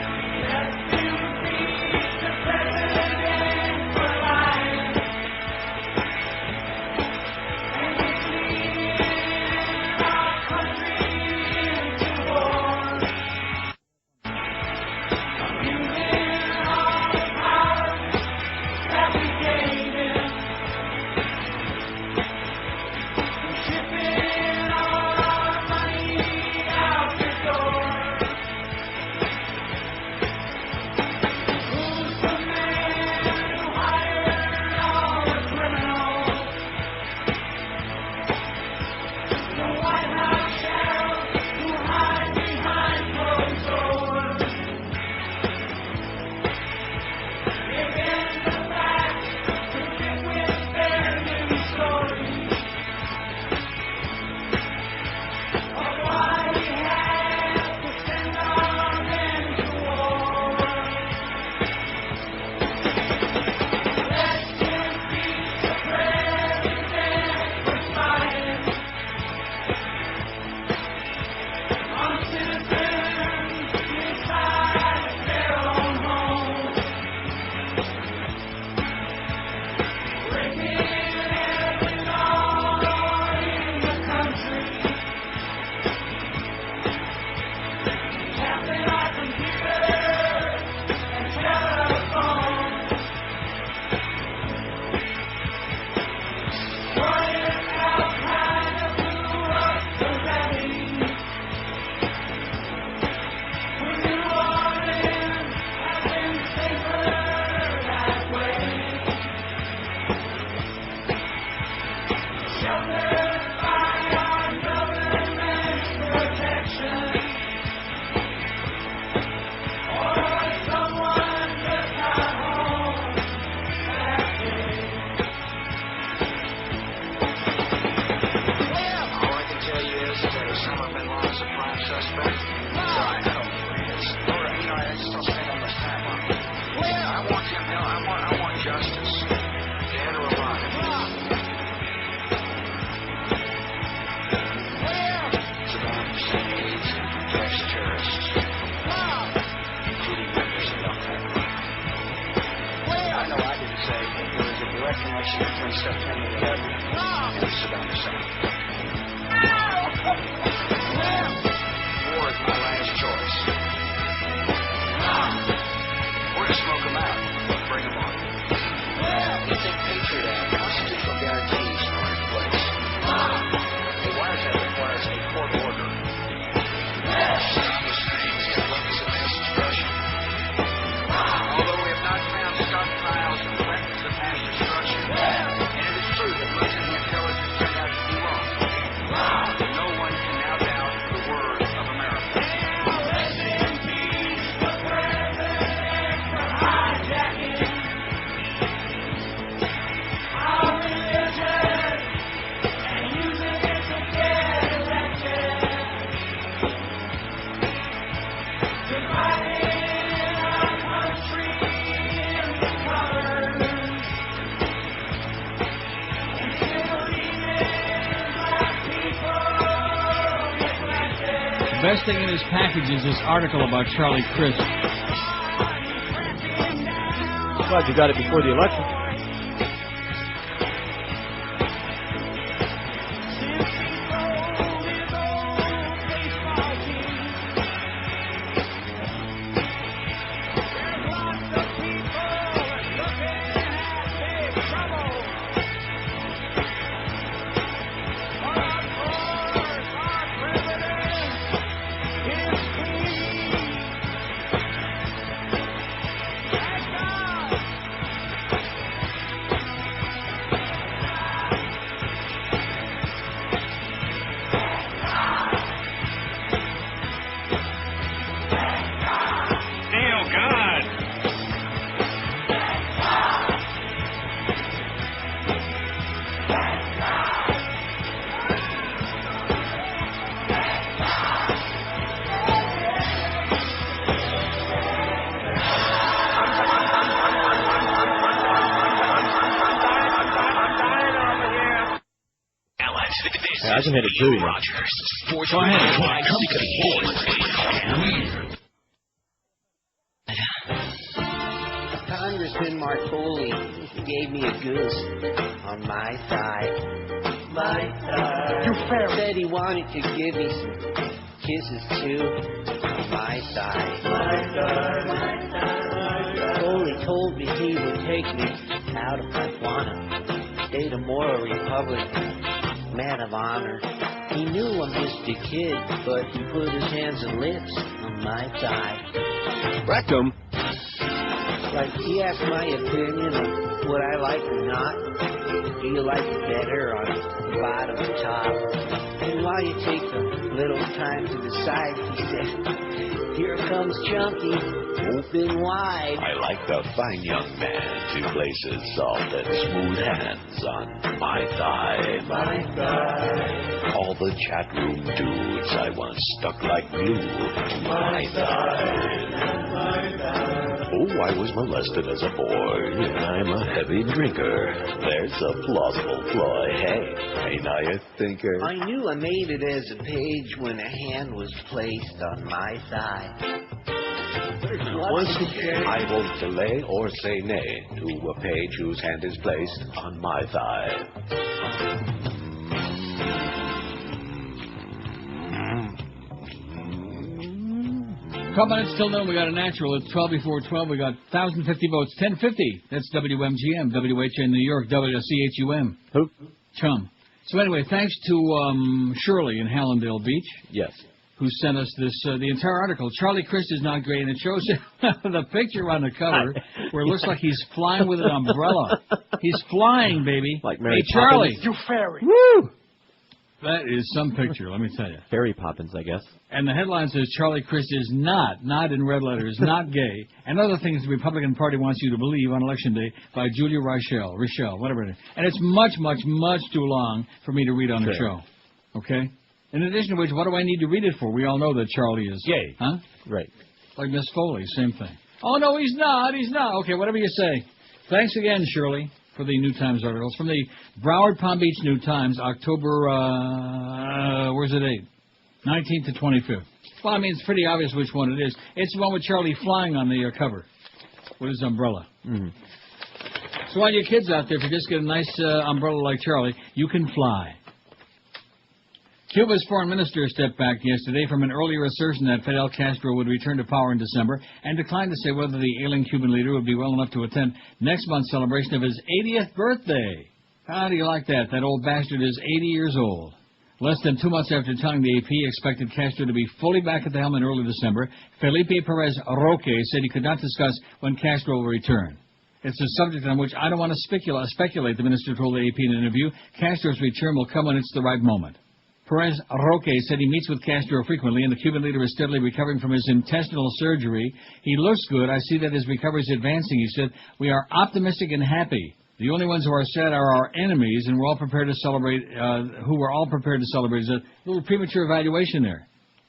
Best thing in his package is this article about Charlie Crist. Glad you got it before the election. I can hit it too. Rogers, Sports Go ahead. 560. Congressman Marcoli gave me a goose on my thigh. My thigh. You said he wanted to give me some kisses too on my thigh. My thigh. My thigh. Foley told me he would take me out of Tijuana, state of moral republic. Man of honor. He knew I'm just a kid, but he put his hands and lips on my thigh. Rectum. Like, he asked my opinion on what I like or not. Do you like it better on the bottom or top? And while you take a little time to decide, he said, here comes Chunky, open wide. I like the fine young man who places soft and smooth hands on my thigh. My thigh. All the chat room dudes I once stuck like glue to my thigh. My thigh. Oh, I was molested as a boy, and I'm a heavy drinker. There's a plausible flaw. Hey, ain't I a thinker? I knew I made it as a page when a hand was placed on my thigh. Once again, I won't delay or say nay to a page whose hand is placed on my thigh. Couple minutes till noon. We got a natural. It's 12 before 12. We got 1,050 votes. 1050. That's WMGM, WHN New York, WCHUM. Who? Chum. So anyway, thanks to Shirley in Hallandale Beach. Yes. Who sent us this, the entire article. Charlie Crist is not great, and it shows the picture on the cover where it looks like he's flying with an umbrella. He's flying, baby. Like Mary Hey, Charlie. Poppins. You fairy. Woo! That is some picture, let me tell you. Fairy Poppins, I guess. And the headline says Charlie Crist is not in red letters, not gay, and other things the Republican Party wants you to believe on Election Day by Julia Rochelle, whatever it is. And it's much, much, much too long for me to read on the show. Okay? In addition to which, what do I need to read it for? We all know that Charlie is gay. Huh? Right. Like Miss Foley, same thing. Oh, no, he's not. Okay, whatever you say. Thanks again, Shirley, for the New Times articles. From the Broward Palm Beach New Times, October, where's the date? 19th to 25th. Well, I mean, it's pretty obvious which one it is. It's the one with Charlie flying on the cover with his umbrella. Mm-hmm. So all you kids out there, if you just get a nice umbrella like Charlie, you can fly. Cuba's foreign minister stepped back yesterday from an earlier assertion that Fidel Castro would return to power in December and declined to say whether the ailing Cuban leader would be well enough to attend next month's celebration of his 80th birthday. How do you like that? That old bastard is 80 years old. Less than 2 months after telling the AP he expected Castro to be fully back at the helm in early December, Felipe Perez Roque said he could not discuss when Castro will return. It's a subject on which I don't want to speculate, the minister told the AP in an interview. Castro's return will come when it's the right moment. Perez Roque said he meets with Castro frequently, and the Cuban leader is steadily recovering from his intestinal surgery. He looks good. I see that his recovery is advancing, he said. We are optimistic and happy. The only ones who are sad are our enemies, and we're all prepared to celebrate, It's a little premature evaluation there.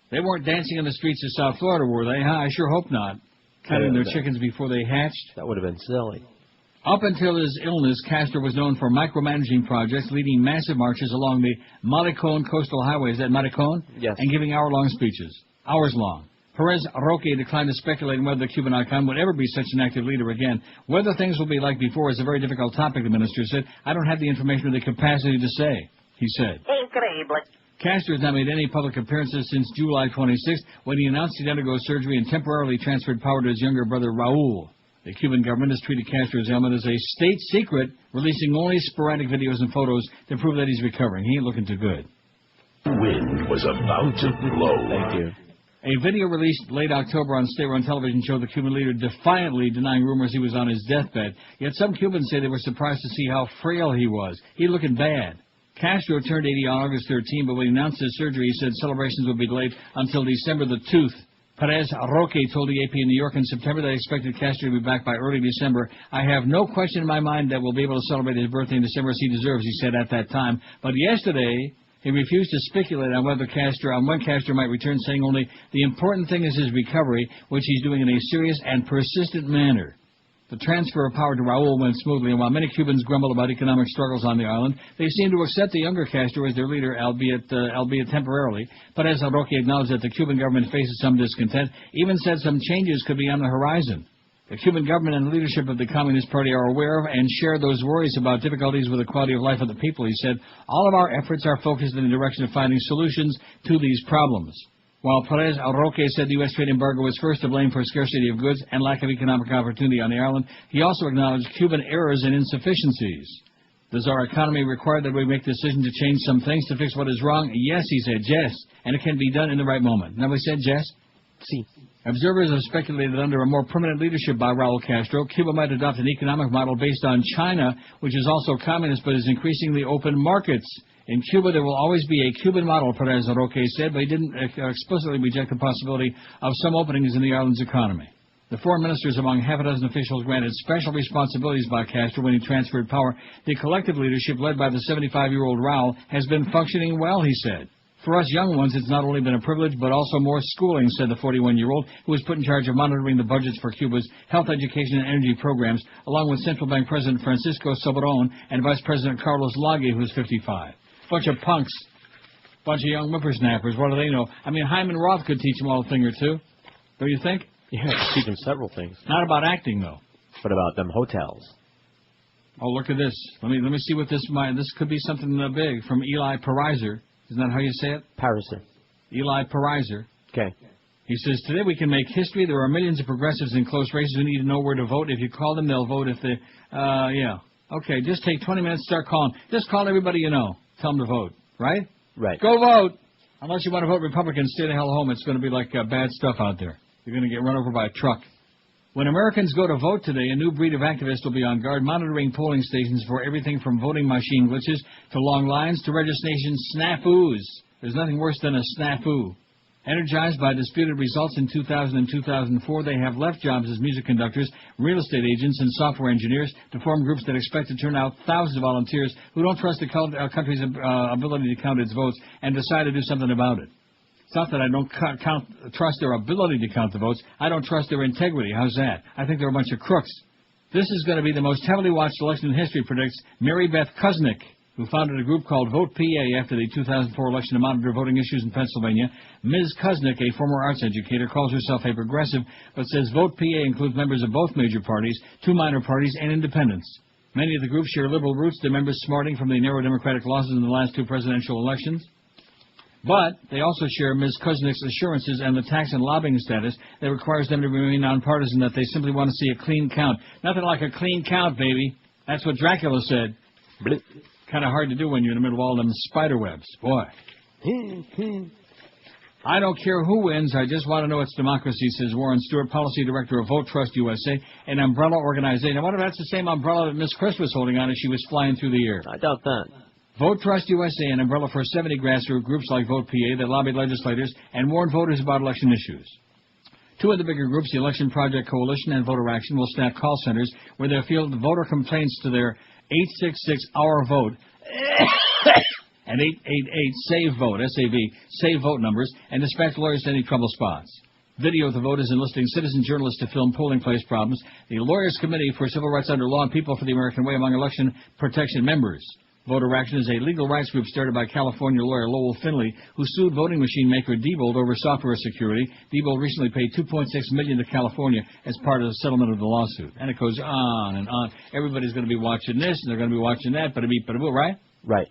They weren't dancing in the streets of South Florida, were they? Huh? I sure hope not. Counting their chickens before they hatched. That would have been silly. Up until his illness, Castro was known for micromanaging projects, leading massive marches along the Malecon coastal highways. Is that Malecon? Yes. And giving hours long. Perez Roque declined to speculate on whether the Cuban icon would ever be such an active leader again. Whether things will be like before is a very difficult topic, the minister said. I don't have the information or the capacity to say, he said. Increíble. Castro has not made any public appearances since July 26th, when he announced he'd undergo surgery and temporarily transferred power to his younger brother, Raul. The Cuban government has treated Castro's ailment as a state secret, releasing only sporadic videos and photos to prove that he's recovering. He ain't looking too good. The wind was about to blow. Thank you. A video released late October on state-run television showed the Cuban leader defiantly denying rumors he was on his deathbed. Yet some Cubans say they were surprised to see how frail he was. He looking bad. Castro turned 80 on August 13, but when he announced his surgery, he said celebrations would be delayed until December the 2nd. Perez Roque told the AP in New York in September that he expected Castro to be back by early December. I have no question in my mind that we'll be able to celebrate his birthday in December as he deserves, he said at that time. But yesterday, he refused to speculate on when Castro might return, saying only the important thing is his recovery, which he's doing in a serious and persistent manner. The transfer of power to Raul went smoothly, and while many Cubans grumble about economic struggles on the island, they seem to accept the younger Castro as their leader, albeit temporarily. Perez Roque acknowledged that the Cuban government faces some discontent, even said some changes could be on the horizon. The Cuban government and the leadership of the Communist Party are aware of and share those worries about difficulties with the quality of life of the people, he said. All of our efforts are focused in the direction of finding solutions to these problems. While Perez Roque said the U.S. trade embargo was first to blame for scarcity of goods and lack of economic opportunity on the island, he also acknowledged Cuban errors and insufficiencies. Does our economy require that we make decisions to change some things to fix what is wrong? Yes, he said, yes, and it can be done in the right moment. Now, we said yes? Si. Observers have speculated that under a more permanent leadership by Raul Castro, Cuba might adopt an economic model based on China, which is also communist but is increasingly open markets. In Cuba, there will always be a Cuban model, Perez Roque said, but he didn't explicitly reject the possibility of some openings in the island's economy. The foreign ministers, among half a dozen officials, granted special responsibilities by Castro when he transferred power. The collective leadership, led by the 75-year-old Raul, has been functioning well, he said. For us young ones, it's not only been a privilege, but also more schooling, said the 41-year-old, who was put in charge of monitoring the budgets for Cuba's health, education, and energy programs, along with Central Bank President Francisco Soberon and Vice President Carlos Lage, who's 55. Bunch of punks. Bunch of young whippersnappers. What do they know? I mean, Hyman Roth could teach them all a thing or two. Don't you think? Yeah, teach them several things. Not about acting, though. But about them hotels. Oh, look at this. Let me see what this might... This could be something big from Eli Pariser. Isn't that how you say it? Pariser. Eli Pariser. Okay. He says, today we can make history. There are millions of progressives in close races who need to know where to vote. If you call them, they'll vote. If they... yeah. Okay, just take 20 minutes, start calling. Just call everybody you know. Tell them to vote. Right? Right. Go vote! Unless you want to vote Republican, stay the hell home. It's going to be like bad stuff out there. You're going to get run over by a truck. When Americans go to vote today, a new breed of activists will be on guard, monitoring polling stations for everything from voting machine glitches to long lines to registration snafus. There's nothing worse than a snafu. Energized by disputed results in 2000 and 2004, they have left jobs as music conductors, real estate agents, and software engineers to form groups that expect to turn out thousands of volunteers who don't trust the country's ability to count its votes and decide to do something about it. It's not that I don't trust their ability to count the votes. I don't trust their integrity. How's that? I think they're a bunch of crooks. This is going to be the most heavily watched election in history, predicts Mary Beth Kuznick, who founded a group called Vote PA after the 2004 election to monitor voting issues in Pennsylvania. Ms. Kuznick, a former arts educator, calls herself a progressive, but says Vote PA includes members of both major parties, two minor parties, and independents. Many of the groups share liberal roots, their members smarting from the narrow Democratic losses in the last two presidential elections. But they also share Ms. Kuznick's assurances and the tax and lobbying status that requires them to remain nonpartisan, that they simply want to see a clean count. Nothing like a clean count, baby. That's what Dracula said. Kind of hard to do when you're in the middle of all them spider webs. Boy. I don't care who wins. I just want to know it's democracy, says Warren Stewart, Policy Director of Vote Trust USA, an umbrella organization. I wonder if that's the same umbrella that Miss Crist was holding on as she was flying through the air. I doubt that. Vote Trust USA, an umbrella for 70 grassroots groups like Vote PA that lobby legislators and warn voters about election issues. Two of the bigger groups, the Election Project Coalition and Voter Action, will staff call centers where they'll field voter complaints to their 866-OUR-VOTE and 888-SAVE-VOTE, S-A-V, SAVE vote numbers, and dispatch lawyers to any trouble spots. Video of the vote is enlisting citizen journalists to film polling place problems. The Lawyers Committee for Civil Rights Under Law and People for the American Way among election protection members. Voter Action is a legal rights group started by California lawyer Lowell Finley, who sued voting machine maker Diebold over software security. Diebold recently paid $2.6 million to California as part of the settlement of the lawsuit. And it goes on and on. Everybody's going to be watching this, and they're going to be watching that, right? Right.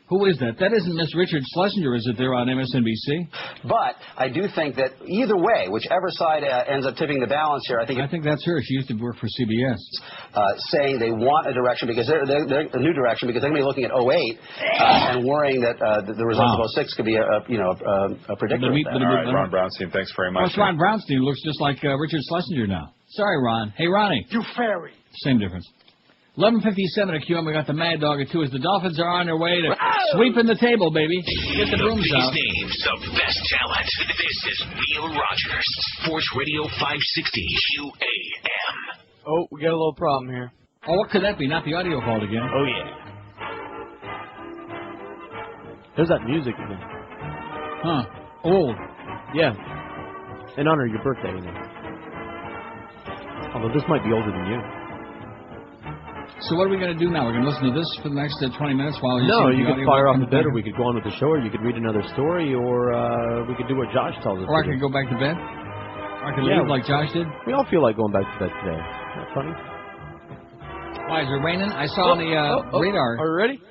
Who is that? That isn't Miss Richard Schlesinger, is it, there on MSNBC? But I do think that either way, whichever side ends up tipping the balance here, I think that's her. She used to work for CBS. Saying they want a direction because they're a new direction because they're going to be looking at 08 and worrying that the results of 06 could be a predictor. All right, Ron Brownstein, thanks very much. Ron Brownstein looks just like Richard Schlesinger now. Sorry, Ron. Hey, Ronnie. You fairy. Same difference. 11:57 at QM. We got the Mad Dog at 2 as the Dolphins are on their way to sweeping the table, baby. Get the brooms out. The names of best talent. This is Neil Rogers, Sports Radio 560 QAM. Oh, we got a little problem here. Oh, what could that be? Not the audio fault again. Oh, yeah. There's that music again. Huh. Old. Yeah. In honor of your birthday, you know. Although this might be older than you. So what are we going to do now? We're going to listen to this for the next 20 minutes while you No, you could fire off the bed, or we could go on with the show, or you could read another story, or we could do what Josh tells us. Or I could go back to bed. Or I could leave like Josh did. We all feel like going back to bed today. Isn't that funny? Why, is it raining? I saw on the radar. Are you ready?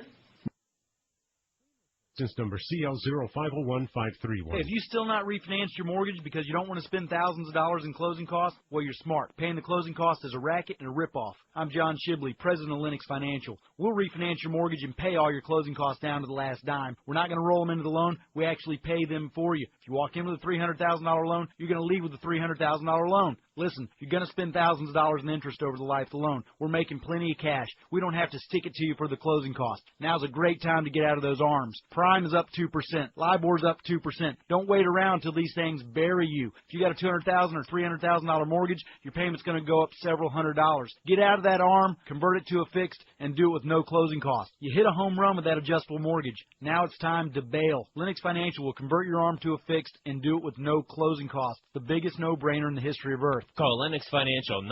License number CL0501-531. Hey, have you still not refinanced your mortgage because you don't want to spend thousands of dollars in closing costs? Well, you're smart. Paying the closing costs is a racket and a ripoff. I'm John Shibley, president of Lennox Financial. We'll refinance your mortgage and pay all your closing costs down to the last dime. We're not going to roll them into the loan. We actually pay them for you. If you walk in with a $300,000 loan, you're going to leave with a $300,000 loan. Listen, you're going to spend thousands of dollars in interest over the life of the loan. We're making plenty of cash. We don't have to stick it to you for the closing cost. Now's a great time to get out of those arms. Prime is up 2%. LIBOR's up 2%. Don't wait around till these things bury you. If you got a $200,000 or $300,000 mortgage, your payment's going to go up several $100s. Get out of that arm, convert it to a fixed, and do it with no closing cost. You hit a home run with that adjustable mortgage. Now it's time to bail. Lennox Financial will convert your arm to a fixed and do it with no closing cost. The biggest no-brainer in the history of Earth. Call Lennox Financial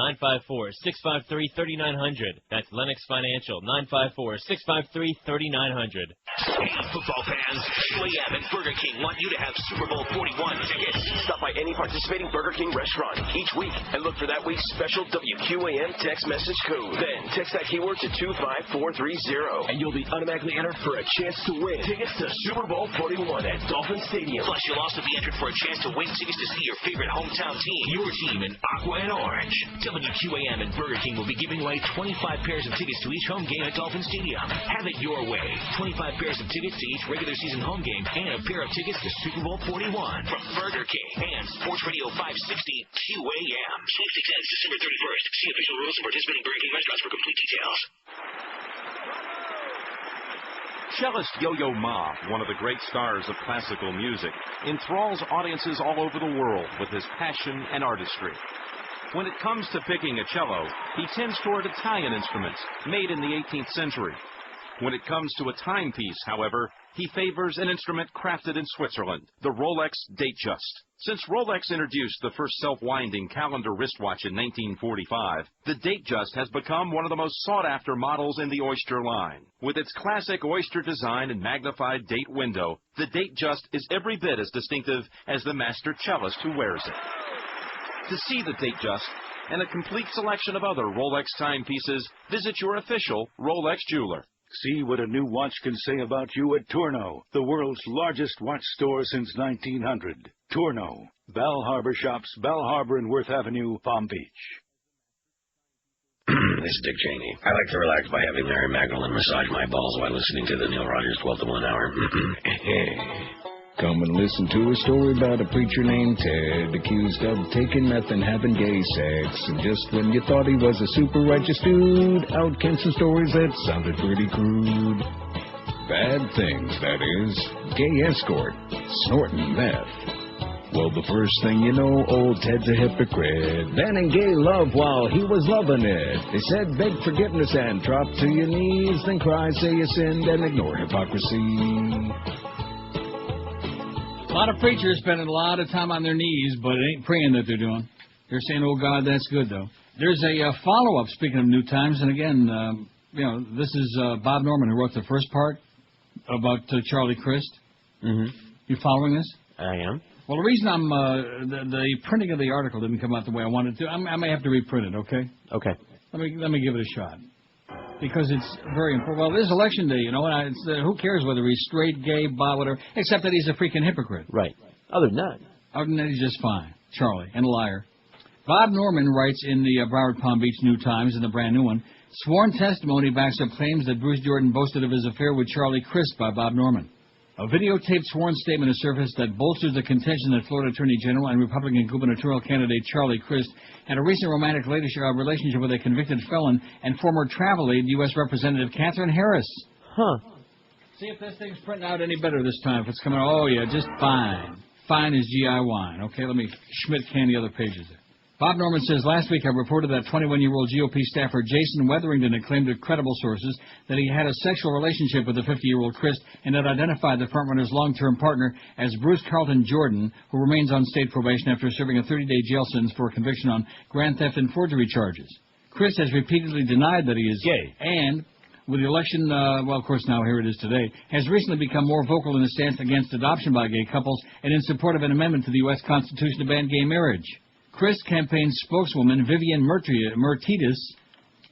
954-653-3900. That's Lennox Financial 954-653-3900. Hey, football fans, QAM and Burger King want you to have Super Bowl 41 tickets. Stop by any participating Burger King restaurant each week and look for that week's special WQAM text message code. Then text that keyword to 25430, and you'll be automatically entered for a chance to win tickets to Super Bowl 41 at Dolphin Stadium. Plus, you'll also be entered for a chance to win tickets to see your favorite hometown team, your team in aqua and orange. WQAM and Burger King will be giving away 25 pairs of tickets to each home game at Dolphin Stadium. Have it your way. 25 pairs of tickets to each regular season home game and a pair of tickets to Super Bowl 41 from Burger King and Sports Radio 560 QAM. Sweepstakes ends December 31st. See official rules and participating Burger King restaurants for complete details. Cellist Yo-Yo Ma, one of the great stars of classical music, enthralls audiences all over the world with his passion and artistry. When it comes to picking a cello, he tends toward Italian instruments made in the 18th century. When it comes to a timepiece, however, he favors an instrument crafted in Switzerland, the Rolex Datejust. Since Rolex introduced the first self-winding calendar wristwatch in 1945, the Datejust has become one of the most sought-after models in the Oyster line. With its classic Oyster design and magnified date window, the Datejust is every bit as distinctive as the master cellist who wears it. To see the Datejust and a complete selection of other Rolex timepieces, visit your official Rolex jeweler. See what a new watch can say about you at Tourneau, the world's largest watch store since 1900. Tourneau, Bal Harbor Shops, Bal Harbor and Worth Avenue, Palm Beach. This is Dick Cheney. I like to relax by having Mary Magdalene massage my balls while listening to the Neil Rogers 12 to 1 hour. Come and listen to a story about a preacher named Ted, accused of taking meth and having gay sex. And just when you thought he was a super righteous dude, out came some stories that sounded pretty crude. Bad things, that is. Gay escort, snorting meth. Well, the first thing you know, old Ted's a hypocrite. Banning gay love while he was loving it. They said beg forgiveness and drop to your knees, then cry, say you sinned, and ignore hypocrisy. A lot of preachers spending a lot of time on their knees, but it ain't praying that they're doing. They're saying, oh, God, that's good, though. There's a follow-up, speaking of New Times, and again, this is Bob Norman who wrote the first part about Charlie Crist. Mm-hmm. You following this? I am. Well, the reason I'm the printing of the article didn't come out the way I wanted to. I may have to reprint it. Okay. Okay. Let me give it a shot because it's very important. Well, it is election day, and who cares whether he's straight, gay, bi, whatever, except that he's a freaking hypocrite. Right. Other than that, he's just fine. Charlie and a liar. Bob Norman writes in the Broward Palm Beach New Times in the brand new one. Sworn testimony backs up claims that Bruce Jordan boasted of his affair with Charlie Crist by Bob Norman. A videotaped sworn statement has surfaced that bolsters the contention that Florida Attorney General and Republican gubernatorial candidate Charlie Crist had a recent romantic relationship with a convicted felon and former travel aide U.S. Representative Katherine Harris. Huh. See if this thing's printing out any better this time. If it's coming out, oh, yeah, just fine. Fine as GI wine. Okay, let me Schmidt can the other pages there. Bob Norman says, last week I reported that 21-year-old GOP staffer Jason Wetherington had claimed to credible sources that he had a sexual relationship with the 50-year-old Crist and had identified the frontrunner's long-term partner as Bruce Carlton Jordan, who remains on state probation after serving a 30-day jail sentence for a conviction on grand theft and forgery charges. Crist has repeatedly denied that he is gay and, with the election, of course now here it is today, has recently become more vocal in his stance against adoption by gay couples and in support of an amendment to the U.S. Constitution to ban gay marriage. Crist campaign spokeswoman Vivian Mertitas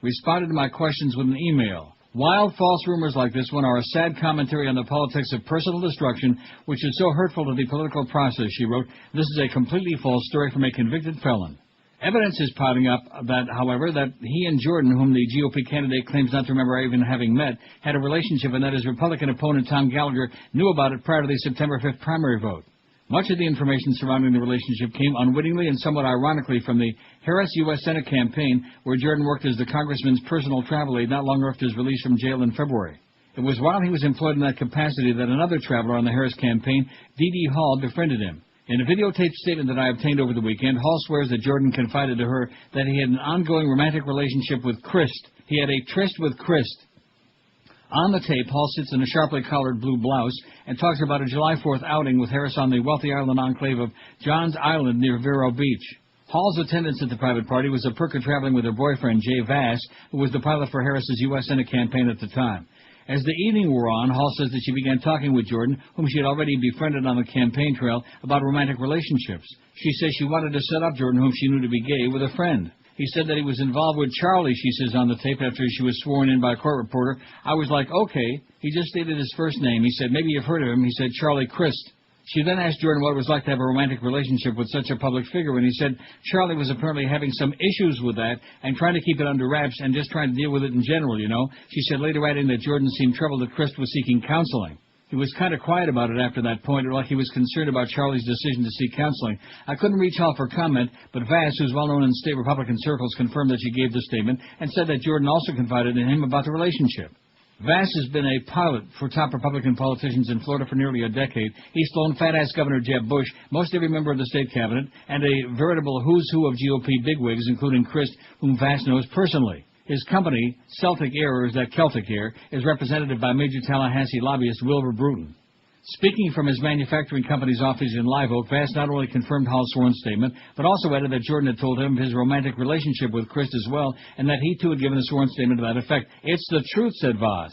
responded to my questions with an email. Wild, false rumors like this one are a sad commentary on the politics of personal destruction, which is so hurtful to the political process, she wrote. This is a completely false story from a convicted felon. Evidence is piling up that, however, that he and Jordan, whom the GOP candidate claims not to remember even having met, had a relationship and that his Republican opponent Tom Gallagher knew about it prior to the September 5th primary vote. Much of the information surrounding the relationship came unwittingly and somewhat ironically from the Harris U.S. Senate campaign, where Jordan worked as the congressman's personal travel aide not long after his release from jail in February. It was while he was employed in that capacity that another traveler on the Harris campaign, Dee Hall, befriended him. In a videotaped statement that I obtained over the weekend, Hall swears that Jordan confided to her that he had an ongoing romantic relationship with Crist. He had a tryst with Crist. On the tape, Hall sits in a sharply collared blue blouse and talks about a July 4th outing with Harris on the wealthy island enclave of Johns Island near Vero Beach. Hall's attendance at the private party was a perk of traveling with her boyfriend, Jay Vass, who was the pilot for Harris's U.S. Senate campaign at the time. As the evening wore on, Hall says that she began talking with Jordan, whom she had already befriended on the campaign trail, about romantic relationships. She says she wanted to set up Jordan, whom she knew to be gay, with a friend. He said that he was involved with Charlie, she says on the tape, after she was sworn in by a court reporter. I was like, okay. He just stated his first name. He said, maybe you've heard of him. He said, Charlie Crist. She then asked Jordan what it was like to have a romantic relationship with such a public figure, and he said Charlie was apparently having some issues with that and trying to keep it under wraps and just trying to deal with it in general, She said later adding that Jordan seemed troubled that Crist was seeking counseling. He was kind of quiet about it after that point, or like he was concerned about Charlie's decision to seek counseling. I couldn't reach Hall for comment, but Vass, who's well known in state Republican circles, confirmed that she gave the statement and said that Jordan also confided in him about the relationship. Vass has been a pilot for top Republican politicians in Florida for nearly a decade. He's flown fat-ass Governor Jeb Bush, most every member of the state cabinet, and a veritable who's who of GOP bigwigs, including Crist, whom Vass knows personally. His company, Celtic Air, or is that Celtic Air, is represented by major Tallahassee lobbyist Wilbur Bruton. Speaking from his manufacturing company's office in Live Oak, Vass not only confirmed Hall's sworn statement, but also added that Jordan had told him of his romantic relationship with Crist as well, and that he too had given a sworn statement to that effect. It's the truth, said Vass.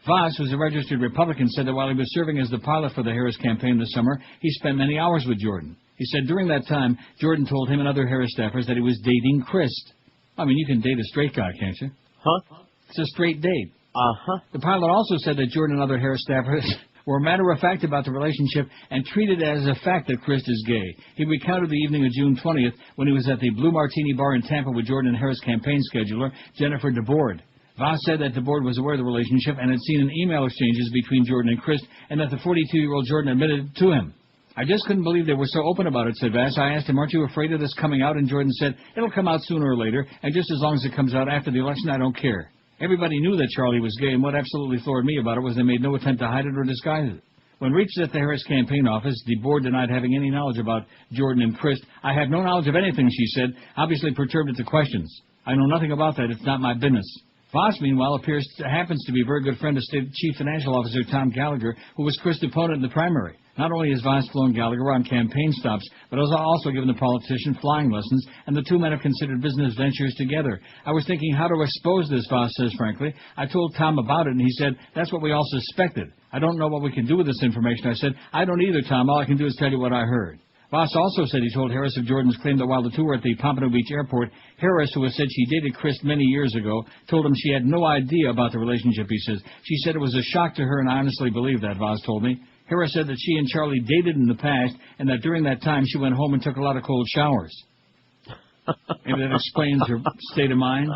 Vass, who's a registered Republican, said that while he was serving as the pilot for the Harris campaign this summer, he spent many hours with Jordan. He said during that time, Jordan told him and other Harris staffers that he was dating Crist. I mean, you can date a straight guy, can't you? Huh? It's a straight date. Uh-huh. The pilot also said that Jordan and other Harris staffers were matter-of-fact about the relationship and treated it as a fact that Crist is gay. He recounted the evening of June 20th when he was at the Blue Martini Bar in Tampa with Jordan and Harris campaign scheduler Jennifer DeBoard. Vass said that DeBoard was aware of the relationship and had seen in email exchanges between Jordan and Crist, and that the 42-year-old Jordan admitted it to him. I just couldn't believe they were so open about it, said Vass. I asked him, aren't you afraid of this coming out? And Jordan said, it'll come out sooner or later, and just as long as it comes out after the election, I don't care. Everybody knew that Charlie was gay, and what absolutely floored me about it was they made no attempt to hide it or disguise it. When reached at the Harris campaign office, DeBoard denied having any knowledge about Jordan and Crist. I have no knowledge of anything, she said, obviously perturbed at the questions. I know nothing about that. It's not my business. Voss, meanwhile, happens to be a very good friend of State Chief Financial Officer Tom Gallagher, who was Crist's opponent in the primary. Not only has Voss flown Gallagher on campaign stops, but has also given the politician flying lessons, and the two men have considered business ventures together. I was thinking how to expose this, Voss says frankly. I told Tom about it, and he said, that's what we all suspected. I don't know what we can do with this information. I said, I don't either, Tom. All I can do is tell you what I heard. Voss also said he told Harris of Jordan's claim that while the two were at the Pompano Beach airport, Harris, who has said she dated Crist many years ago, told him she had no idea about the relationship, he says. She said it was a shock to her, and I honestly believe that, Voss told me. Harris said that she and Charlie dated in the past, and that during that time she went home and took a lot of cold showers. Maybe that explains her state of mind.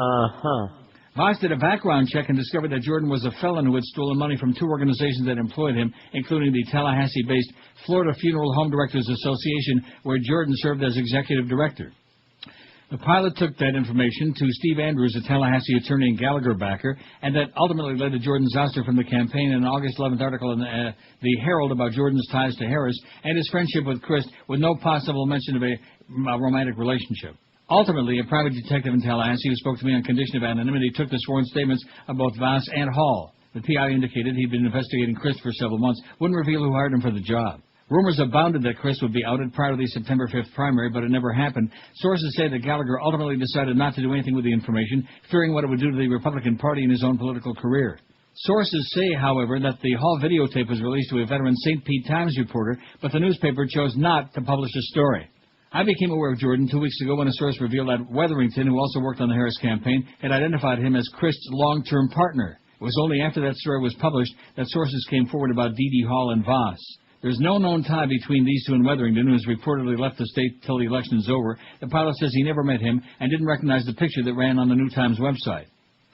Voss did a background check and discovered that Jordan was a felon who had stolen money from two organizations that employed him, including the Tallahassee-based Florida Funeral Home Directors Association, where Jordan served as executive director. The pilot took that information to Steve Andrews, a Tallahassee attorney and Gallagher backer, and that ultimately led to Jordan's ouster from the campaign in an August 11th article in the Herald about Jordan's ties to Harris and his friendship with Crist, with no possible mention of a romantic relationship. Ultimately, a private detective in Tallahassee who spoke to me on condition of anonymity took the sworn statements of both Voss and Hall. The PI indicated he'd been investigating Crist for several months, wouldn't reveal who hired him for the job. Rumors abounded that Crist would be outed prior to the September 5th primary, but it never happened. Sources say that Gallagher ultimately decided not to do anything with the information, fearing what it would do to the Republican Party in his own political career. Sources say, however, that the Hall videotape was released to a veteran St. Pete Times reporter, but the newspaper chose not to publish the story. I became aware of Jordan 2 weeks ago when a source revealed that Wetherington, who also worked on the Harris campaign, had identified him as Crist's long-term partner. It was only after that story was published that sources came forward about D.D. Hall and Voss. There's no known tie between these two and Wetherington, who has reportedly left the state till the election is over. The pilot says he never met him and didn't recognize the picture that ran on the New Times website.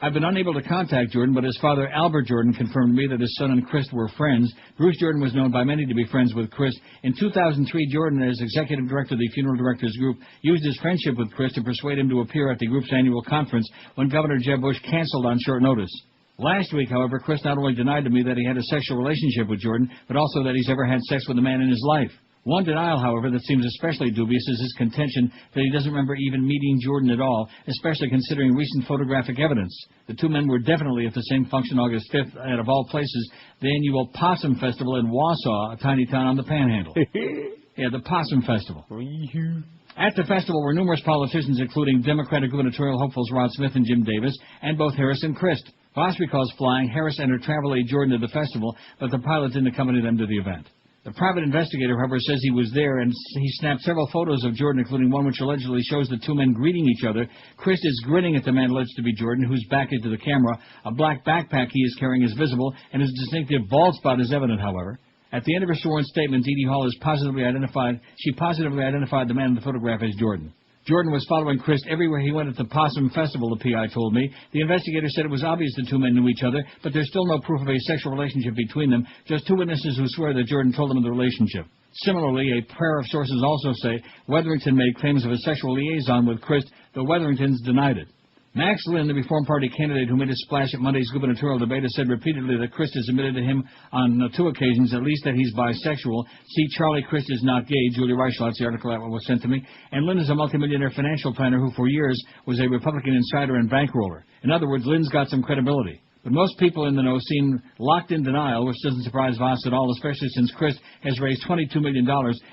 I've been unable to contact Jordan, but his father, Albert Jordan, confirmed to me that his son and Crist were friends. Bruce Jordan was known by many to be friends with Crist. In 2003, Jordan, as executive director of the Funeral Directors Group, used his friendship with Crist to persuade him to appear at the group's annual conference when Governor Jeb Bush canceled on short notice. Last week, however, Crist not only denied to me that he had a sexual relationship with Jordan, but also that he's ever had sex with a man in his life. One denial, however, that seems especially dubious is his contention that he doesn't remember even meeting Jordan at all, especially considering recent photographic evidence. The two men were definitely at the same function August 5th at, of all places, the annual Possum Festival in Wausau, a tiny town on the Panhandle. Yeah, the Possum Festival. At the festival were numerous politicians, including Democratic gubernatorial hopefuls Rod Smith and Jim Davis, and both Harris and Crist. Voss recalls flying Harris and her travel aide Jordan to the festival, but the pilot didn't accompany them to the event. The private investigator, however, says he was there, and he snapped several photos of Jordan, including one which allegedly shows the two men greeting each other. Crist is grinning at the man alleged to be Jordan, whose back is to the camera. A black backpack he is carrying is visible, and his distinctive bald spot is evident, however. At the end of her sworn statement, D.D. Hall is positively identified the man in the photograph as Jordan. Jordan was following Crist everywhere he went at the Possum Festival, the PI told me. The investigator said it was obvious the two men knew each other, but there's still no proof of a sexual relationship between them, just two witnesses who swear that Jordan told them of the relationship. Similarly, a pair of sources also say Wetherington made claims of a sexual liaison with Crist, though Wetherington's denied it. Max Lynn, the Reform Party candidate who made a splash at Monday's gubernatorial debate, has said repeatedly that Crist has admitted to him on 2 occasions at least that he's bisexual. See, Charlie Crist is not gay. Julie Reichelot's the article that was sent to me. And Lynn is a multimillionaire financial planner who for years was a Republican insider and bankroller. In other words, Lynn's got some credibility. But most people in the know seem locked in denial, which doesn't surprise Voss at all, especially since Crist has raised $22 million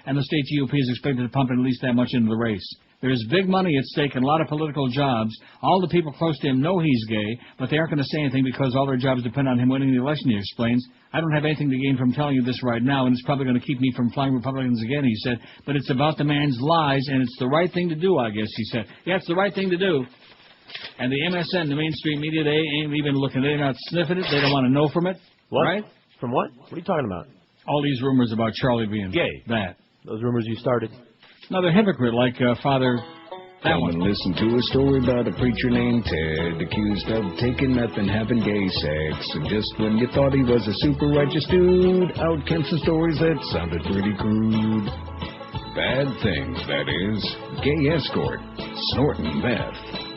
and the state GOP is expected to pump at least that much into the race. There's big money at stake and a lot of political jobs. All the people close to him know he's gay, but they aren't going to say anything because all their jobs depend on him winning the election, he explains. I don't have anything to gain from telling you this right now, and it's probably going to keep me from flying Republicans again, he said. But it's about the man's lies, and it's the right thing to do, I guess, he said. Yeah, it's the right thing to do. And the MSN, the mainstream media, they ain't even looking. They're not sniffing it. They don't want to know from it. What? Right? From what? What are you talking about? All these rumors about Charlie being gay. That. Those rumors you started. Another hypocrite like Father... That Come one. and listen to a story about a preacher named Ted, accused of taking meth and having gay sex. And just when you thought he was a super righteous dude, out came some stories that sounded pretty crude. Bad things, that is. Gay escort, snorting meth.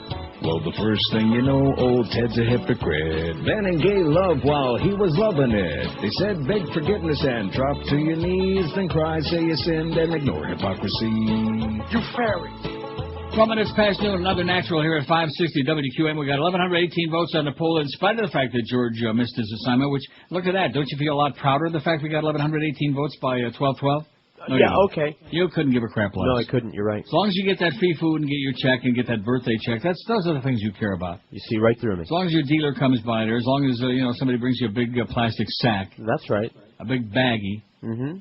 Well, the first thing you know, old Ted's a hypocrite. Banning gay love while he was loving it. They said beg forgiveness and drop to your knees, then cry, say you sinned, and ignore hypocrisy. You fairy. 12 minutes past noon, another natural here at 560 WQAM. We got 1,118 votes on the poll in spite of the fact that George missed his assignment, which, look at that. Don't you feel a lot prouder of the fact we got 1,118 votes by 12-12? No, yeah, okay. You couldn't give a crap less. No, I couldn't. You're right. As long as you get that free food and get your check and get that birthday check, those are the things you care about. You see right through me. As long as your dealer comes by there, as long as somebody brings you a big plastic sack. That's right. A big baggie. Mm-hmm.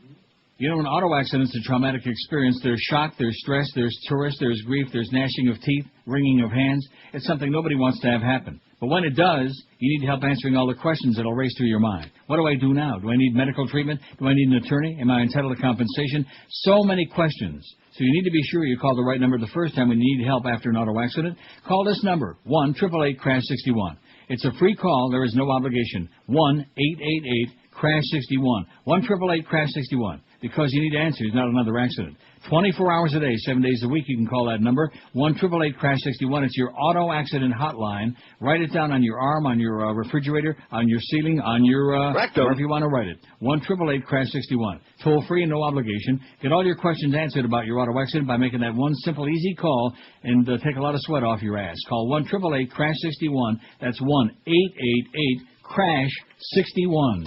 You know, an auto accident's a traumatic experience. There's shock, there's stress, there's tourist, there's grief, there's gnashing of teeth, wringing of hands. It's something nobody wants to have happen. But when it does, you need help answering all the questions that'll race through your mind. What do I do now? Do I need medical treatment? Do I need an attorney? Am I entitled to compensation? So many questions. So you need to be sure you call the right number the first time when you need help after an auto accident. Call this number, 1-888-CRASH-61. It's a free call. There is no obligation. 1-888-CRASH-61. 1-888-CRASH-61. Because you need answers, not another accident. 24 hours a day, 7 days a week, you can call that number, 1-888-CRASH-61. It's your auto accident hotline. Write it down on your arm, on your refrigerator, on your ceiling, on your, wherever you want to write it. 1-888-CRASH-61. Toll free and no obligation. Get all your questions answered about your auto accident by making that one simple, easy call and take a lot of sweat off your ass. Call 1-888-CRASH-61. That's 1-888-CRASH-61.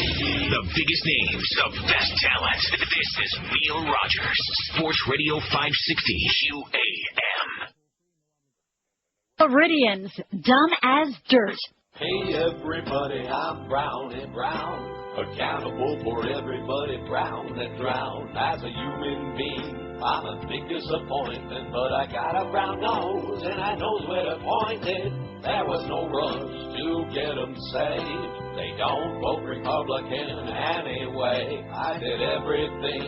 The biggest names, the best talent. This is Neil Rogers, Sports Radio 560 QAM. Floridians, dumb as dirt. Hey everybody, I'm Brownie Brown, accountable for everybody brown that drowned. As a human being, I'm a big disappointment, but I got a brown nose and I knows where to point it. There was no rush to get them saved. They don't vote Republican anyway. I did everything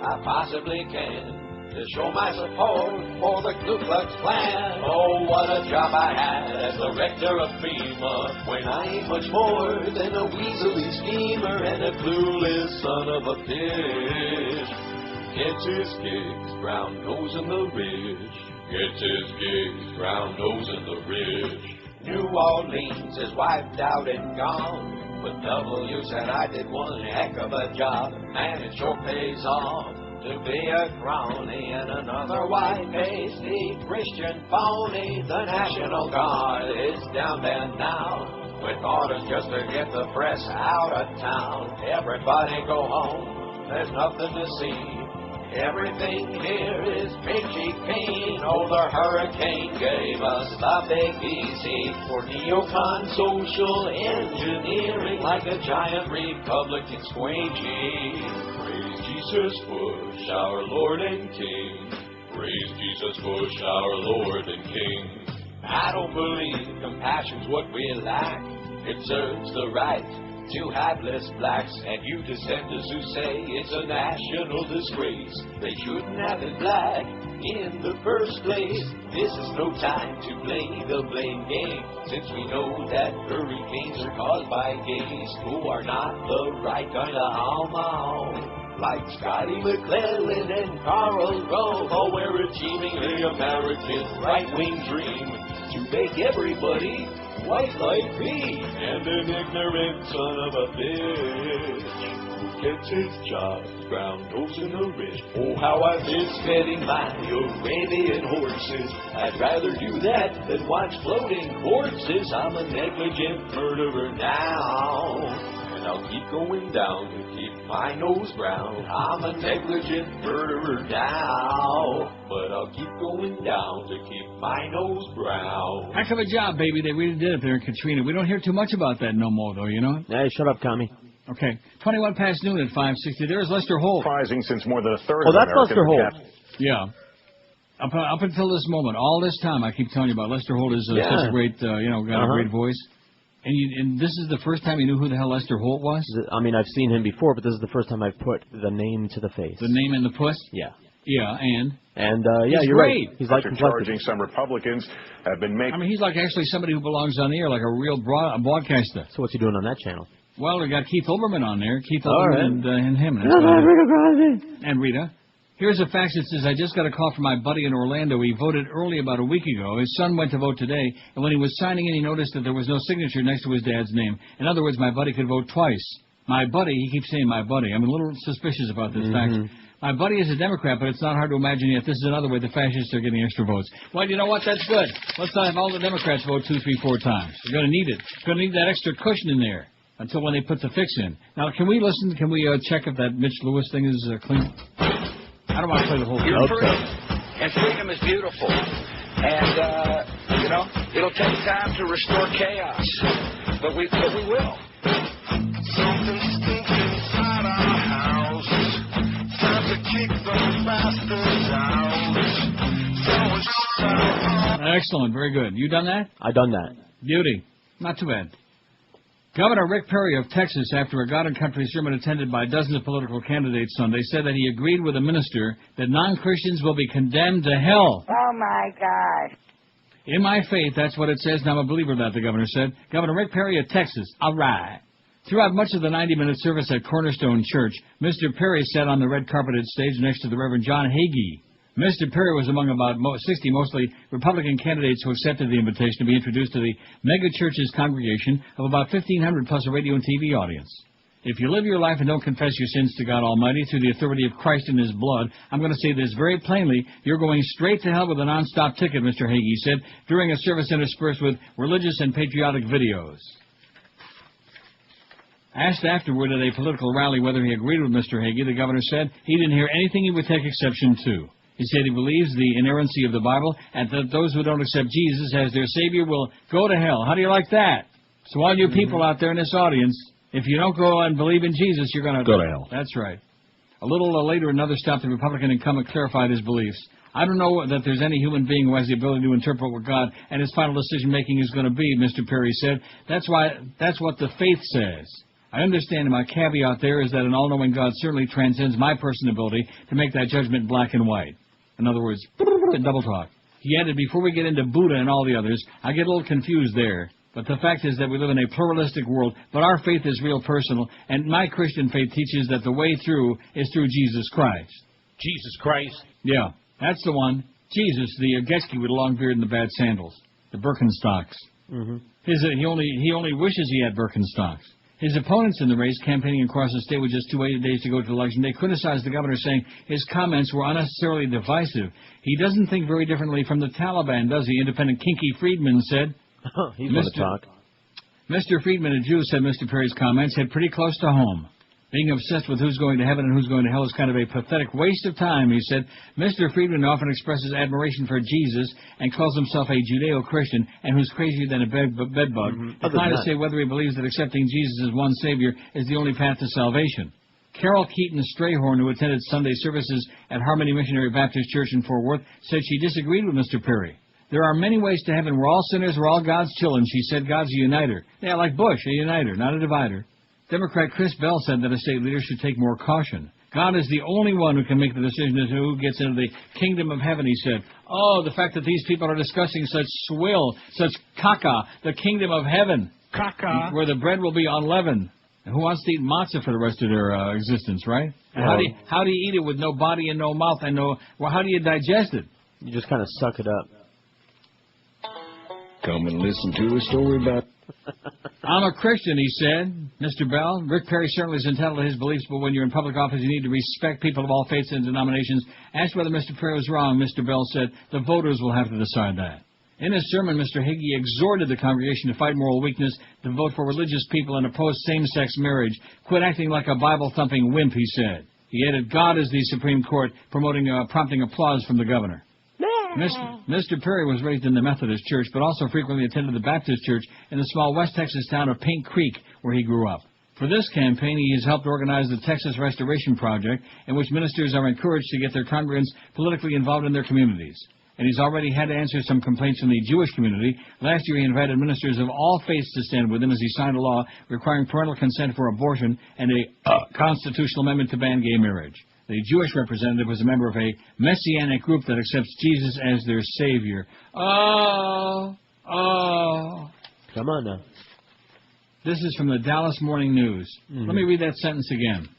I possibly can to show my support for the Ku Klux Klan. Oh, what a job I had as the rector of FEMA, when I ain't much more than a weaselly schemer and a clueless son of a bitch. Gets his gigs, brown nose in the ridge. Gets his gigs, brown nose in the ridge. New Orleans is wiped out and gone, but W said I did one heck of a job. Man, it sure pays off to be a crony and another white-pasty Christian phony. The National Guard is down there now, with orders just to get the press out of town. Everybody go home, there's nothing to see. Everything here is peachy keen. Oh, the hurricane gave us the big easy for neocon social engineering, like a giant Republican squeegee. Praise Jesus Bush, our Lord and King. Praise Jesus Bush, our Lord and King. I don't believe compassion's what we lack. It serves the right to hapless blacks, and you dissenters who say it's a national disgrace. They shouldn't have been black in the first place. This is no time to play the blame game, since we know that hurricanes are caused by gays who are not the right kind of homo. Like Scotty McClellan and Karl Rove, oh, we're achieving the American right-wing dream to make everybody white like me, and an ignorant son of a bitch who gets his job, brown nose in the ridge. Oh, how I miss petting my Arabian horses. I'd rather do that than watch floating corpses. I'm a negligent murderer now, and I'll keep going down to keep my nose brown. I'm a negligent murderer now, but I'll keep going down to keep my nose brown. Heck of a job, baby. They really did it there in Katrina. We don't hear too much about that no more, though, you know? Hey, shut up, commie. Okay. 21 past noon at 560. There's Lester Holt. Surprising since more than a third of Americans... Oh, that's Lester Holt. Yeah. Up until this moment, all this time, I keep telling you about Lester Holt is such a great, got a great voice. And this is the first time you knew who the hell Lester Holt was? I mean, I've seen him before, but this is the first time I've put the name to the face. The name and the puss? Yeah. Yeah, and yeah, you're great. Right. He's like charging some Republicans have been making... I mean, he's like actually somebody who belongs on the air, like a real broadcaster. So what's he doing on that channel? Well, we got Keith Olbermann on there. Keith Olbermann and him. And Rita. Here's a fax that says, I just got a call from my buddy in Orlando. He voted early about a week ago. His son went to vote today, and when he was signing in, he noticed that there was no signature next to his dad's name. In other words, my buddy could vote twice. My buddy, he keeps saying my buddy. I'm a little suspicious about this fax. My buddy is a Democrat, but it's not hard to imagine yet. This is another way the fascists are getting extra votes. Well, you know what? That's good. Let's not have all the Democrats vote 2, 3, 4 times. They're going to need it. Going to need that extra cushion in there until when they put the fix in. Now, can we listen? Can we check if that Mitch Lewis thing is clean? I don't want to play the whole thing. You're free, and freedom is beautiful. And, you know, it'll take time to restore chaos, but we will. Something stinks inside our house. Time to kick those bastards out. Excellent. Very good. You done that? I done that. Beauty. Not too bad. Governor Rick Perry of Texas, after a God and Country sermon attended by dozens of political candidates Sunday, said that he agreed with a minister that non-Christians will be condemned to hell. Oh, my God. In my faith, that's what it says, and I'm a believer of that, the governor said. Governor Rick Perry of Texas. All right. Throughout much of the 90-minute service at Cornerstone Church, Mr. Perry sat on the red carpeted stage next to the Reverend John Hagee. Mr. Perry was among about 60 mostly Republican candidates who accepted the invitation to be introduced to the megachurch's congregation of about 1,500 plus a radio and TV audience. If you live your life and don't confess your sins to God Almighty through the authority of Christ and His blood, I'm going to say this very plainly, you're going straight to hell with a non-stop ticket, Mr. Hagee said, during a service interspersed with religious and patriotic videos. Asked afterward at a political rally whether he agreed with Mr. Hagee, the governor said he didn't hear anything he would take exception to. He said he believes the inerrancy of the Bible and that those who don't accept Jesus as their Savior will go to hell. How do you like that? So all you people out there in this audience, if you don't go and believe in Jesus, you're going to go to hell. That's right. A little later, another stop, the Republican incumbent clarified his beliefs. I don't know that there's any human being who has the ability to interpret what God and His final decision-making is going to be, Mr. Perry said. That's what the faith says. I understand, and my caveat there is that an all-knowing God certainly transcends my personal ability to make that judgment black and white. In other words, double talk. He added, before we get into Buddha and all the others, I get a little confused there. But the fact is that we live in a pluralistic world, but our faith is real personal, and my Christian faith teaches that the way through is through Jesus Christ. Jesus Christ? Yeah, that's the one. Jesus, the Getzky with the long beard and the bad sandals. The Birkenstocks. Mm-hmm. He only wishes he had Birkenstocks. His opponents in the race, campaigning across the state with just 2 days to go to the election, they criticized the governor, saying his comments were unnecessarily divisive. He doesn't think very differently from the Taliban, does he? Independent Kinky Friedman said. He's going to talk. Mr. Friedman, a Jew, said Mr. Perry's comments hit pretty close to home. Being obsessed with who's going to heaven and who's going to hell is kind of a pathetic waste of time, he said. Mr. Friedman often expresses admiration for Jesus and calls himself a Judeo-Christian and who's crazier than a bedbug. Declined to say whether he believes that accepting Jesus as one Savior is the only path to salvation. Carol Keaton Strayhorn, who attended Sunday services at Harmony Missionary Baptist Church in Fort Worth, said she disagreed with Mr. Perry. There are many ways to heaven. We're all sinners. We're all God's children. She said God's a uniter. Yeah, like Bush, a uniter, not a divider. Democrat Chris Bell said that a state leader should take more caution. God is the only one who can make the decision as to who gets into the kingdom of heaven, he said. Oh, the fact that these people are discussing such swill, such caca, the kingdom of heaven. Caca. Where the bread will be unleavened. And who wants to eat matzah for the rest of their existence, right? And how do you eat it with no body and no mouth and how do you digest it? You just kind of suck it up. Come and listen to a story about... I'm a Christian, he said. Mr. Bell, Rick Perry certainly is entitled to his beliefs, but when you're in public office, you need to respect people of all faiths and denominations. Asked whether Mr. Perry was wrong, Mr. Bell said, the voters will have to decide that. In his sermon, Mr. Hagee exhorted the congregation to fight moral weakness, to vote for religious people, and oppose same-sex marriage. Quit acting like a Bible-thumping wimp, he said. He added, God is the Supreme Court, prompting applause from the governor. Mr. Perry was raised in the Methodist Church, but also frequently attended the Baptist Church in the small West Texas town of Paint Creek, where he grew up. For this campaign, he has helped organize the Texas Restoration Project, in which ministers are encouraged to get their congregants politically involved in their communities. And he's already had to answer some complaints from the Jewish community. Last year, he invited ministers of all faiths to stand with him as he signed a law requiring parental consent for abortion and a constitutional amendment to ban gay marriage. The Jewish representative was a member of a messianic group that accepts Jesus as their Savior. Oh. Come on now. This is from the Dallas Morning News. Let me read that sentence again.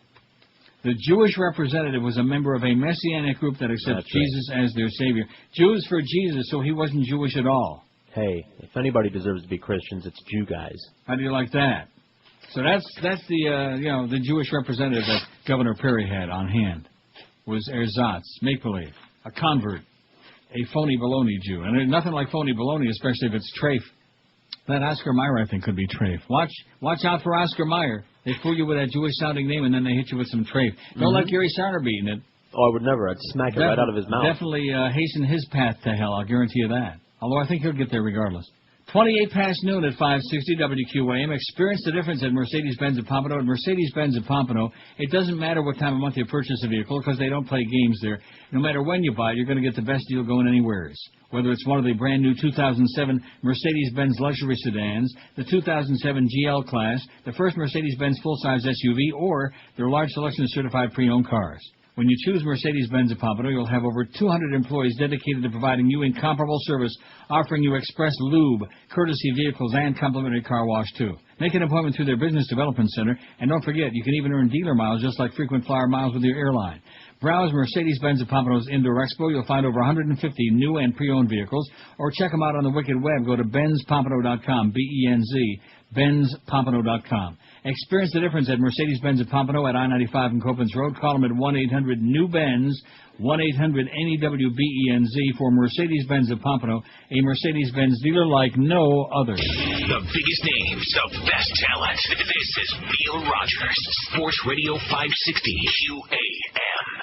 The Jewish representative was a member of a messianic group that accepts Jesus as their Savior. Jews for Jesus, so he wasn't Jewish at all. Hey, if anybody deserves to be Christians, it's Jew guys. How do you like that? So that's the the Jewish representative that Governor Perry had on hand. was ersatz, make-believe, a convert, a phony baloney Jew. And there's nothing like phony baloney, especially if it's trafe. That Oscar Mayer, I think, could be trafe. Watch out for Oscar Mayer. They fool you with that Jewish-sounding name, and then they hit you with some trafe. Don't let Gary Sarner be eating it. Oh, I would never. I'd smack it right out of his mouth. Definitely hasten his path to hell, I'll guarantee you that. Although I think he'll get there regardless. 28 past noon at 560 WQAM. Experience the difference at Mercedes-Benz of Pompano. At Mercedes-Benz of Pompano, it doesn't matter what time of month you purchase a vehicle because they don't play games there. No matter when you buy it, you're going to get the best deal going anywheres. Whether it's one of the brand new 2007 Mercedes-Benz luxury sedans, the 2007 GL class, the first Mercedes-Benz full-size SUV, or their large selection of certified pre-owned cars. When you choose Mercedes-Benz of Pompano, you'll have over 200 employees dedicated to providing you incomparable service, offering you express lube, courtesy vehicles, and complimentary car wash, too. Make an appointment through their Business Development Center, and don't forget, you can even earn dealer miles just like frequent flyer miles with your airline. Browse Mercedes-Benz of Pompano's Indoor Expo. You'll find over 150 new and pre-owned vehicles, or check them out on the Wicked Web. Go to benzpompano.com, B-E-N-Z, benzpompano.com. Experience the difference at Mercedes-Benz of Pompano at I-95 and Copens Road. Call them at 1-800-NEW-BENZ, 1-800-NEW-BENZ for Mercedes-Benz of Pompano, a Mercedes-Benz dealer like no other. The biggest names, the best talent. This is Neil Rogers, Sports Radio 560 QAM.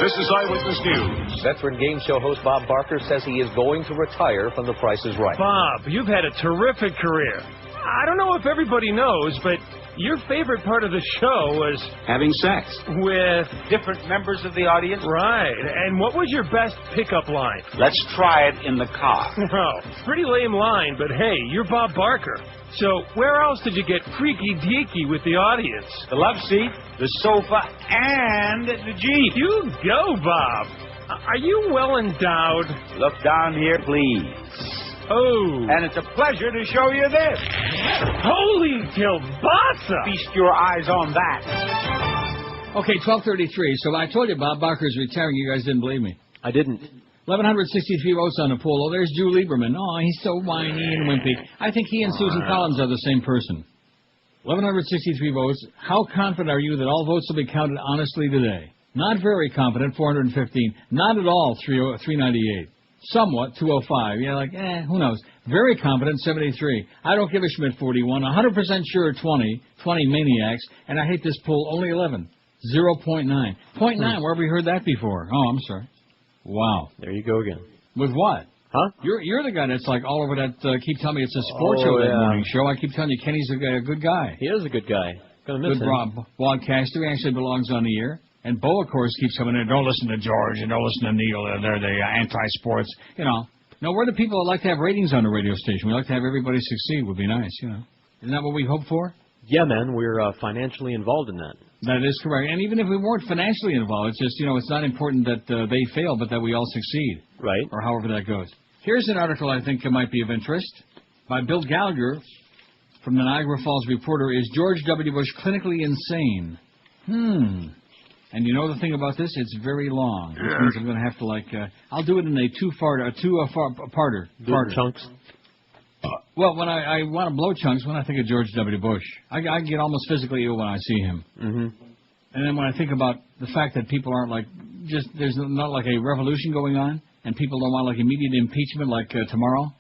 This is Eyewitness News. Veteran game show host Bob Barker says he is going to retire from The Price is Right. Bob, you've had a terrific career. I don't know if everybody knows, but your favorite part of the show was having sex with different members of the audience. Right. And what was your best pickup line? Let's try it in the car. Well, pretty lame line, but hey, you're Bob Barker. So where else did you get freaky deaky with the audience? The love seat, the sofa, and the Jeep. You go, Bob. Are you well endowed? Look down here, please. Oh. And it's a pleasure to show you this. Holy kielbasa! Feast your eyes on that. Okay, 12:33. So I told you Bob Barker's retiring. You guys didn't believe me. I didn't. 1,163 votes on the poll. Oh, there's Drew Lieberman. Oh, he's so whiny and wimpy. I think he and Susan Collins are the same person. 1,163 votes. How confident are you that all votes will be counted honestly today? Not very confident, 415. Not at all, 398. Somewhat, 205. Yeah, like, who knows. Very confident, 73. I don't give a Schmidt, 41. 100% sure, 20 maniacs. And I hate this poll, only 11. 0.9. 0.9, where have we heard that before? Oh, I'm sorry. Wow. There you go again. With what? Huh? You're the guy that's like all over that, keep telling me it's a sports show, that morning show. I keep telling you Kenny's a good guy. He is a good guy. Gonna miss him. Good broadcaster. He actually belongs on the air. And Bo, of course, keeps coming in. Don't listen to George and don't listen to Neil. They're the anti-sports. You know. No, we're the people that like to have ratings on the radio station. We like to have everybody succeed. Would be nice, you know. Isn't that what we hope for? Yeah, man. We're financially involved in that. That is correct. And even if we weren't financially involved, it's just, you know, it's not important that they fail, but that we all succeed. Right. Or however that goes. Here's an article I think might be of interest by Bill Gallagher from the Niagara Falls Reporter. Is George W. Bush clinically insane? And you know the thing about this? It's very long. Which means I'm going to have to, I'll do it in a two-parter. Chunks? Well, when I want to blow chunks, when I think of George W. Bush, I get almost physically ill when I see him. Mm-hmm. And then when I think about the fact that people aren't there's not like a revolution going on, and people don't want immediate impeachment like tomorrow.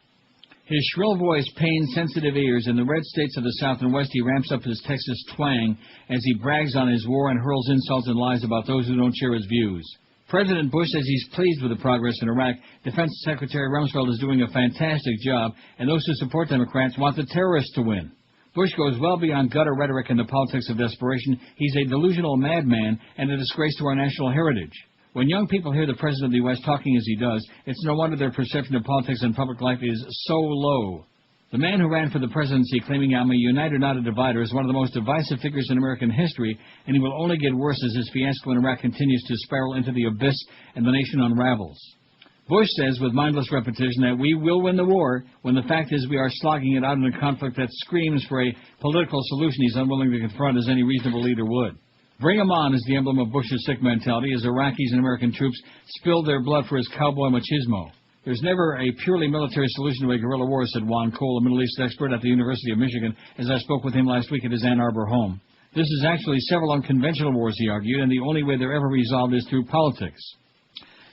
His shrill voice pains sensitive ears. In the red states of the South and West, he ramps up his Texas twang as he brags on his war and hurls insults and lies about those who don't share his views. President Bush says he's pleased with the progress in Iraq. Defense Secretary Rumsfeld is doing a fantastic job, and those who support Democrats want the terrorists to win. Bush goes well beyond gutter rhetoric and the politics of desperation. He's a delusional madman and a disgrace to our national heritage. When young people hear the President of the U.S. talking as he does, it's no wonder their perception of politics and public life is so low. The man who ran for the presidency claiming I'm a uniter, not a divider, is one of the most divisive figures in American history, and he will only get worse as his fiasco in Iraq continues to spiral into the abyss and the nation unravels. Bush says with mindless repetition that we will win the war, when the fact is we are slogging it out in a conflict that screams for a political solution he's unwilling to confront as any reasonable leader would. Bring 'em on is the emblem of Bush's sick mentality as Iraqis and American troops spilled their blood for his cowboy machismo. There's never a purely military solution to a guerrilla war, said Juan Cole, a Middle East expert at the University of Michigan, as I spoke with him last week at his Ann Arbor home. This is actually several unconventional wars, he argued, and the only way they're ever resolved is through politics.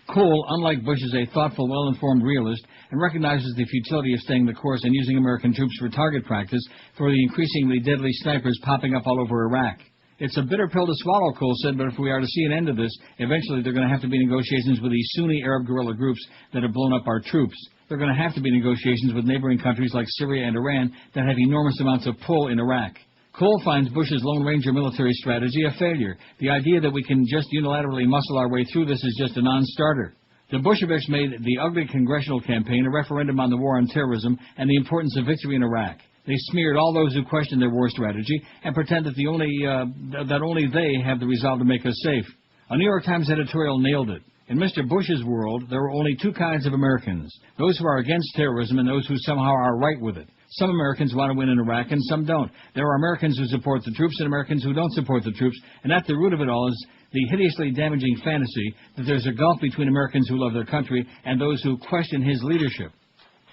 Cole, unlike Bush, is a thoughtful, well-informed realist and recognizes the futility of staying the course and using American troops for target practice for the increasingly deadly snipers popping up all over Iraq. It's a bitter pill to swallow, Cole said, but if we are to see an end to this, eventually there are going to have to be negotiations with these Sunni Arab guerrilla groups that have blown up our troops. There are going to have to be negotiations with neighboring countries like Syria and Iran that have enormous amounts of pull in Iraq. Cole finds Bush's Lone Ranger military strategy a failure. The idea that we can just unilaterally muscle our way through this is just a non-starter. The Bolsheviks made the ugly congressional campaign a referendum on the war on terrorism and the importance of victory in Iraq. They smeared all those who questioned their war strategy and pretend that only they have the resolve to make us safe. A New York Times editorial nailed it. In Mr. Bush's world, there are only two kinds of Americans, those who are against terrorism and those who somehow are right with it. Some Americans want to win in Iraq and some don't. There are Americans who support the troops and Americans who don't support the troops, and at the root of it all is the hideously damaging fantasy that there's a gulf between Americans who love their country and those who question his leadership.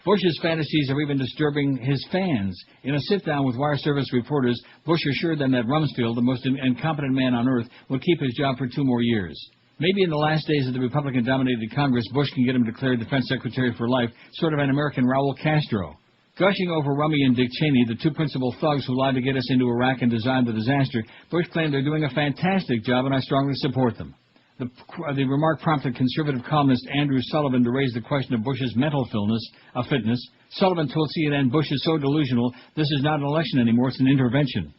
Bush's fantasies are even disturbing his fans. In a sit-down with wire service reporters, Bush assured them that Rumsfeld, the most incompetent man on earth, would keep his job for 2 more years. Maybe in the last days of the Republican-dominated Congress, Bush can get him declared defense secretary for life, sort of an American Raul Castro. Gushing over Rummy and Dick Cheney, the two principal thugs who lied to get us into Iraq and designed the disaster, Bush claimed they're doing a fantastic job, and I strongly support them. The remark prompted conservative columnist Andrew Sullivan to raise the question of Bush's mental fitness. Sullivan told CNN Bush is so delusional, this is not an election anymore, it's an intervention.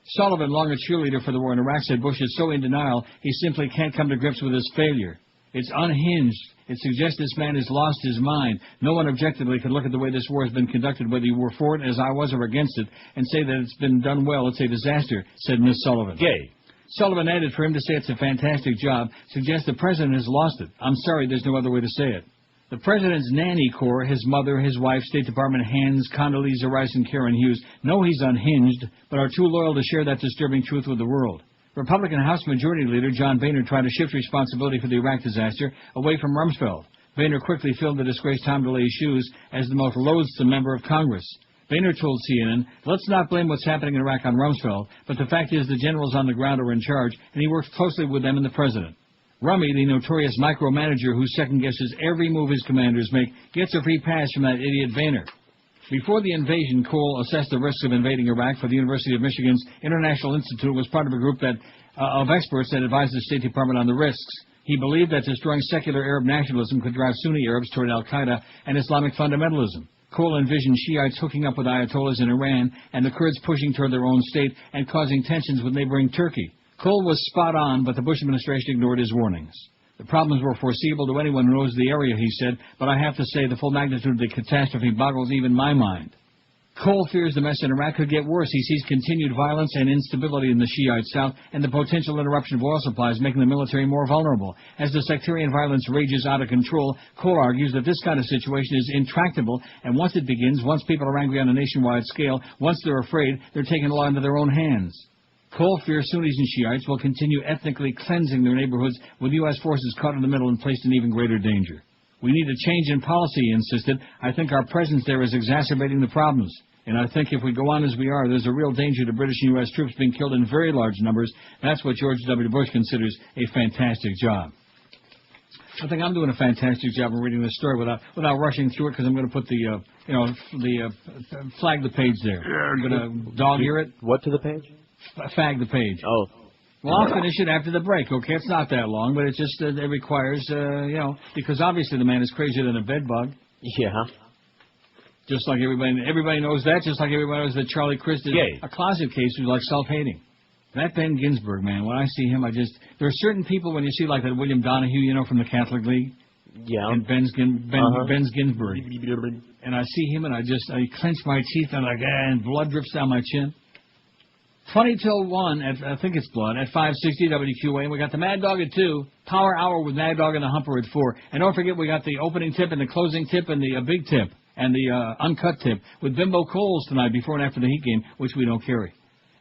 Sullivan, long a cheerleader for the war in Iraq, said Bush is so in denial he simply can't come to grips with his failure. It's unhinged. It suggests this man has lost his mind. No one objectively could look at the way this war has been conducted, whether you were for it as I was or against it, and say that it's been done well. It's a disaster, said Miss Sullivan. Gay. Sullivan added, for him to say it's a fantastic job suggests the president has lost it. I'm sorry, there's no other way to say it. The president's nanny corps, his mother, his wife, State Department hands, Condoleezza Rice and Karen Hughes, know he's unhinged, but are too loyal to share that disturbing truth with the world. Republican House Majority Leader John Boehner tried to shift responsibility for the Iraq disaster away from Rumsfeld. Boehner quickly filled the disgraced Tom DeLay's shoes as the most loathsome member of Congress. Boehner told CNN, let's not blame what's happening in Iraq on Rumsfeld, but the fact is the generals on the ground are in charge, and he works closely with them and the president. Rummy, the notorious micromanager who second-guesses every move his commanders make, gets a free pass from that idiot Boehner. Before the invasion, Cole assessed the risks of invading Iraq for the University of Michigan's International Institute, was part of a group of experts that advised the State Department on the risks. He believed that destroying secular Arab nationalism could drive Sunni Arabs toward al-Qaeda and Islamic fundamentalism. Cole envisioned Shiites hooking up with Ayatollahs in Iran and the Kurds pushing toward their own state and causing tensions with neighboring Turkey. Cole was spot on, but the Bush administration ignored his warnings. The problems were foreseeable to anyone who knows the area, he said, but I have to say the full magnitude of the catastrophe boggles even my mind. Cole fears the mess in Iraq could get worse. He sees continued violence and instability in the Shiite south and the potential interruption of oil supplies, making the military more vulnerable. As the sectarian violence rages out of control, Cole argues that this kind of situation is intractable, and once it begins, once people are angry on a nationwide scale, once they're afraid, they're taking the law into their own hands. Cole fears Sunnis and Shiites will continue ethnically cleansing their neighborhoods with U.S. forces caught in the middle and placed in even greater danger. We need a change in policy, he insisted. I think our presence there is exacerbating the problems. And I think if we go on as we are, there's a real danger to British and U.S. troops being killed in very large numbers. That's what George W. Bush considers a fantastic job. I think I'm doing a fantastic job of reading this story without rushing through it because I'm going to put flag the page there. I'm going to dog-ear it. What to the page? Fag the page. Oh. Well, I'll finish it after the break, okay? It's not that long, but it's just, it requires, because obviously the man is crazier than a bedbug. Yeah. Just like everybody knows that, just like everybody knows that Charlie Crist is a closet case who's like self-hating. That Ben Ginsburg, man, when I see him, there are certain people when you see like that William Donahue, from the Catholic League. Yeah. And Ben Ginsburg. And I see him and I clench my teeth and and blood drips down my chin. 20 till 1, I think it's blood, at 560 WQAM. We got the Mad Dog at 2, Power Hour with Mad Dog and the Humper at 4. And don't forget, we got the opening tip and the closing tip and the big tip and the uncut tip with Bimbo Coles tonight before and after the Heat game, which we don't carry.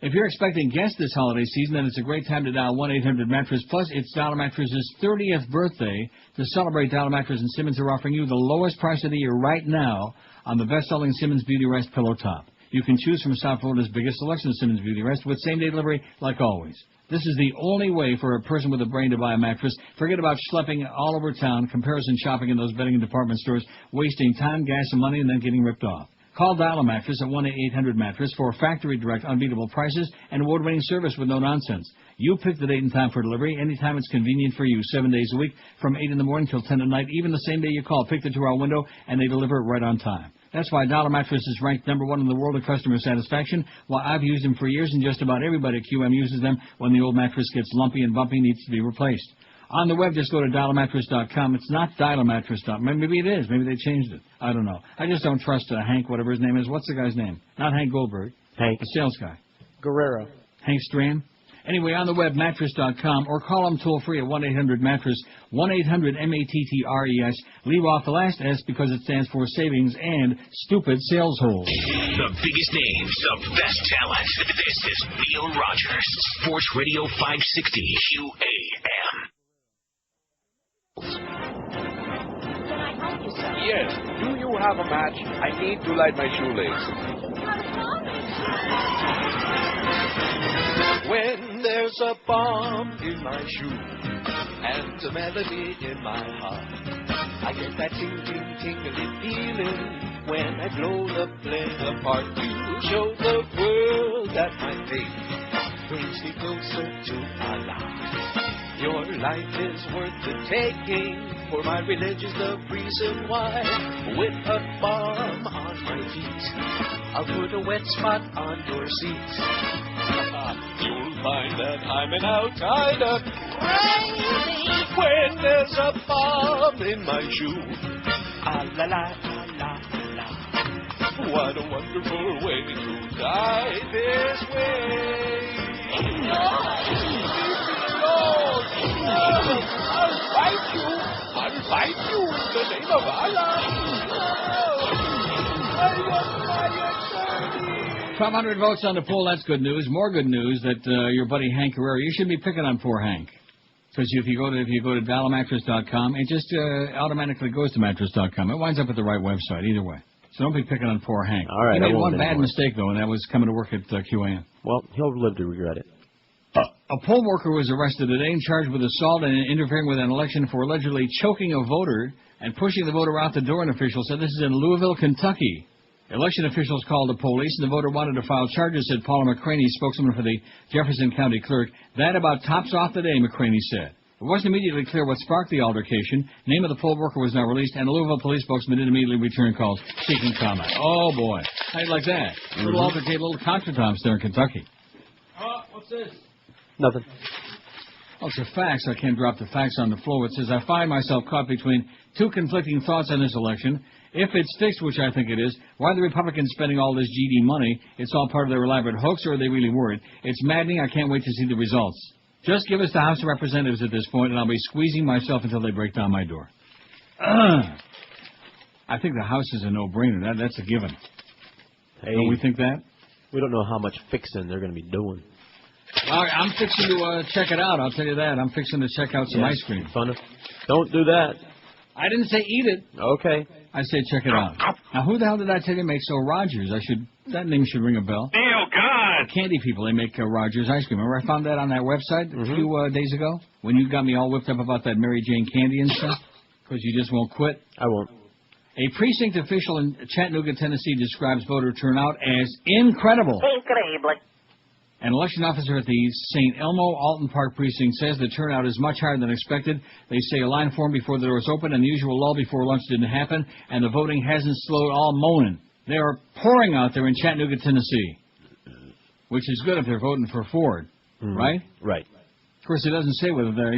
If you're expecting guests this holiday season, then it's a great time to dial 1-800-MATTRESS. Plus, it's Dollar Mattress's 30th birthday. To celebrate, Dollar Mattress and Simmons are offering you the lowest price of the year right now on the best-selling Simmons Beauty Rest Pillow Top. You can choose from South Florida's biggest selection of Simmons Beauty Rest with same-day delivery like always. This is the only way for a person with a brain to buy a mattress. Forget about schlepping all over town, comparison shopping in those bedding and department stores, wasting time, gas, and money, and then getting ripped off. Call Dial a Mattress at 1-800-MATTRESS for factory direct unbeatable prices and award-winning service with no nonsense. You pick the date and time for delivery anytime it's convenient for you, 7 days a week, from 8 in the morning till 10 at night, even the same day you call. Pick the 2-hour window, and they deliver it right on time. That's why Dollar Mattress is ranked #1 in the world of customer satisfaction. While I've used them for years, and just about everybody at QM uses them when the old mattress gets lumpy and bumpy and needs to be replaced. On the web, just go to dialamattress.com. It's not dialamattress.com. Maybe it is. Maybe they changed it. I don't know. I just don't trust Hank, whatever his name is. What's the guy's name? Not Hank Goldberg. Hank. The sales guy. Guerrero. Hank Strand. Anyway, on the web, mattress.com, or call them toll-free at 1-800-MATTRESS, 1-800-MATTRES. Leave off the last S because it stands for savings and stupid sales holes. The biggest names, the best talent. This is Neil Rogers, Sports Radio 560 QAM. Yes. Do you have a match? I need to light my shoelace. When there's a bomb in my shoe and a melody in my heart, I get that tingling, tingling feeling when I blow the plane apart. You show the world that my faith brings me closer to Allah. Your life is worth the taking, for my religion's the reason why. With a bomb on my feet, I'll put a wet spot on your seat. You'll find that I'm an outsider, crazy when there's a bomb in my shoe. Ah la la la la. What a wonderful way to die this way. I'll fight you in the name of Allah. 1,200 votes on the poll. That's good news. More good news that your buddy Hank Guerrero. You shouldn't be picking on poor Hank, because if you go to dialamattress.com, it just automatically goes to mattress.com. It winds up at the right website either way. So don't be picking on poor Hank. All right. He made one bad mistake though, and that was coming to work at QAM. Well, he'll live to regret it. A poll worker was arrested today and charged with assault and interfering with an election for allegedly choking a voter and pushing the voter out the door, an official said. This is in Louisville, Kentucky. Election officials called the police, and the voter wanted to file charges, said Paula McCraney, spokesman for the Jefferson County clerk. That about tops off the day, McCraney said. It wasn't immediately clear what sparked the altercation. Name of the poll worker was now released, and a Louisville police spokesman didn't immediately return calls seeking comment. Oh, boy. How'd you like that? Little altercation, little contretemps there in Kentucky. What's this? Nothing. Oh, it's a fax. I can't drop the fax on the floor. It says, I find myself caught between two conflicting thoughts on this election. If it's fixed, which I think it is, why are the Republicans spending all this GD money? It's all part of their elaborate hoax, or are they really worried? It's maddening. I can't wait to see the results. Just give us the House of Representatives at this point, and I'll be squeezing myself until they break down my door. I think the House is a no-brainer. That's a given. Hey, don't we think that? We don't know how much fixing they're going to be doing. I'm fixing to check it out, I'll tell you that. I'm fixing to check out some ice cream. Don't do that. I didn't say eat it. Okay. I said check it out. Now, who the hell did I tell you makes Rogers? That name should ring a bell. Oh, God. Candy people, they make Rogers ice cream. Remember I found that on that website a few days ago? When you got me all whipped up about that Mary Jane candy and stuff? Because you just won't quit? I won't. A precinct official in Chattanooga, Tennessee describes voter turnout as incredible. Incredible. An election officer at the St. Elmo Alton Park precinct says the turnout is much higher than expected. They say a line formed before the doors opened and the usual lull before lunch didn't happen, and the voting hasn't slowed all moaning. They are pouring out there in Chattanooga, Tennessee, which is good if they're voting for Ford, right? Right. Of course, it doesn't say whether they're,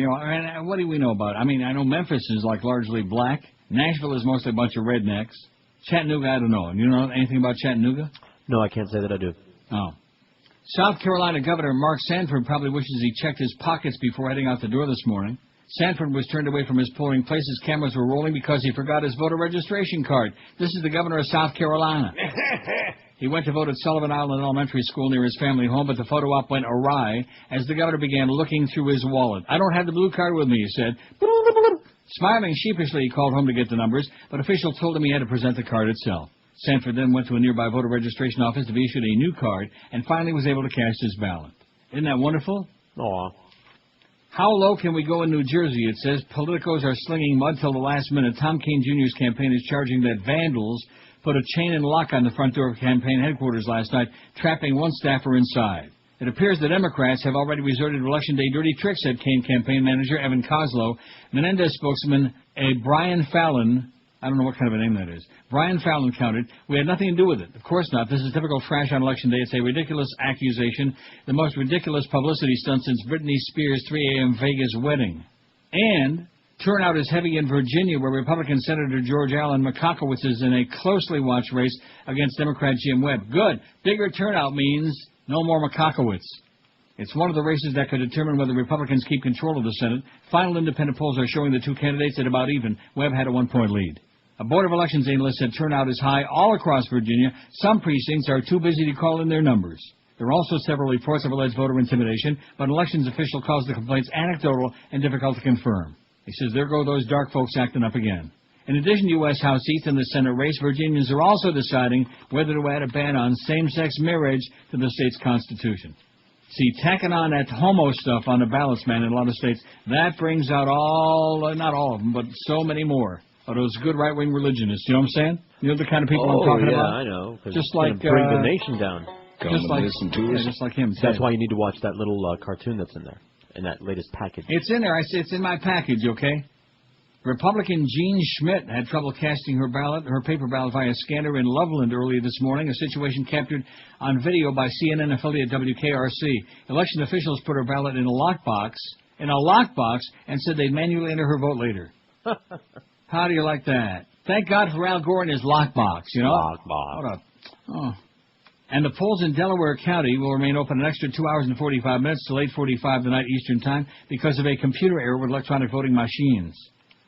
what do we know about it? I mean, I know Memphis is largely black. Nashville is mostly a bunch of rednecks. Chattanooga, I don't know. You know anything about Chattanooga? No, I can't say that I do. Oh. South Carolina Governor Mark Sanford probably wishes he checked his pockets before heading out the door this morning. Sanford was turned away from his polling place as cameras were rolling because he forgot his voter registration card. This is the governor of South Carolina. He went to vote at Sullivan Island Elementary School near his family home, but the photo op went awry as the governor began looking through his wallet. I don't have the blue card with me, he said. Smiling sheepishly, he called home to get the numbers, but officials told him he had to present the card itself. Sanford then went to a nearby voter registration office to be issued a new card and finally was able to cast his ballot. Isn't that wonderful? Aw. How low can we go in New Jersey? It says politicos are slinging mud till the last minute. Tom Kean Jr.'s campaign is charging that vandals put a chain and lock on the front door of campaign headquarters last night, trapping one staffer inside. It appears the Democrats have already resorted to Election Day dirty tricks, said Kean campaign manager Evan Koslow. Menendez spokesman Brian Fallon, I don't know what kind of a name that is, Brian Fallon countered, "We had nothing to do with it. Of course not. This is typical trash on Election Day. It's a ridiculous accusation, the most ridiculous publicity stunt since Britney Spears' 3 a.m. Vegas wedding." And turnout is heavy in Virginia, where Republican Senator George Allen Makakowicz is in a closely watched race against Democrat Jim Webb. Good. Bigger turnout means no more Makakowicz. It's one of the races that could determine whether Republicans keep control of the Senate. Final independent polls are showing the two candidates at about even. Webb had a 1-point lead. A Board of Elections analyst said turnout is high all across Virginia. Some precincts are too busy to call in their numbers. There are also several reports of alleged voter intimidation, but an elections official calls the complaints anecdotal and difficult to confirm. He says, there go those dark folks acting up again. In addition to U.S. House seats in the Senate race, Virginians are also deciding whether to add a ban on same-sex marriage to the state's constitution. See, tacking on that homo stuff on the ballots, man, in a lot of states, that brings out not all of them, but so many more of those good right-wing religionists. You know what I'm saying? You know the kind of people I'm talking about? I know. Just like bring the nation down. Just like him. That's why you need to watch that little cartoon that's in there, in that latest package. It's in there. I say it's in my package, okay? Republican Jean Schmidt had trouble casting her paper ballot via scanner in Loveland earlier this morning, a situation captured on video by CNN affiliate WKRC. Election officials put her ballot in a lockbox, and said they'd manually enter her vote later. How do you like that? Thank God for Al Gore and his lockbox, you know? Lockbox. And the polls in Delaware County will remain open an extra 2 hours and 45 minutes till 8:45 tonight Eastern Time because of a computer error with electronic voting machines.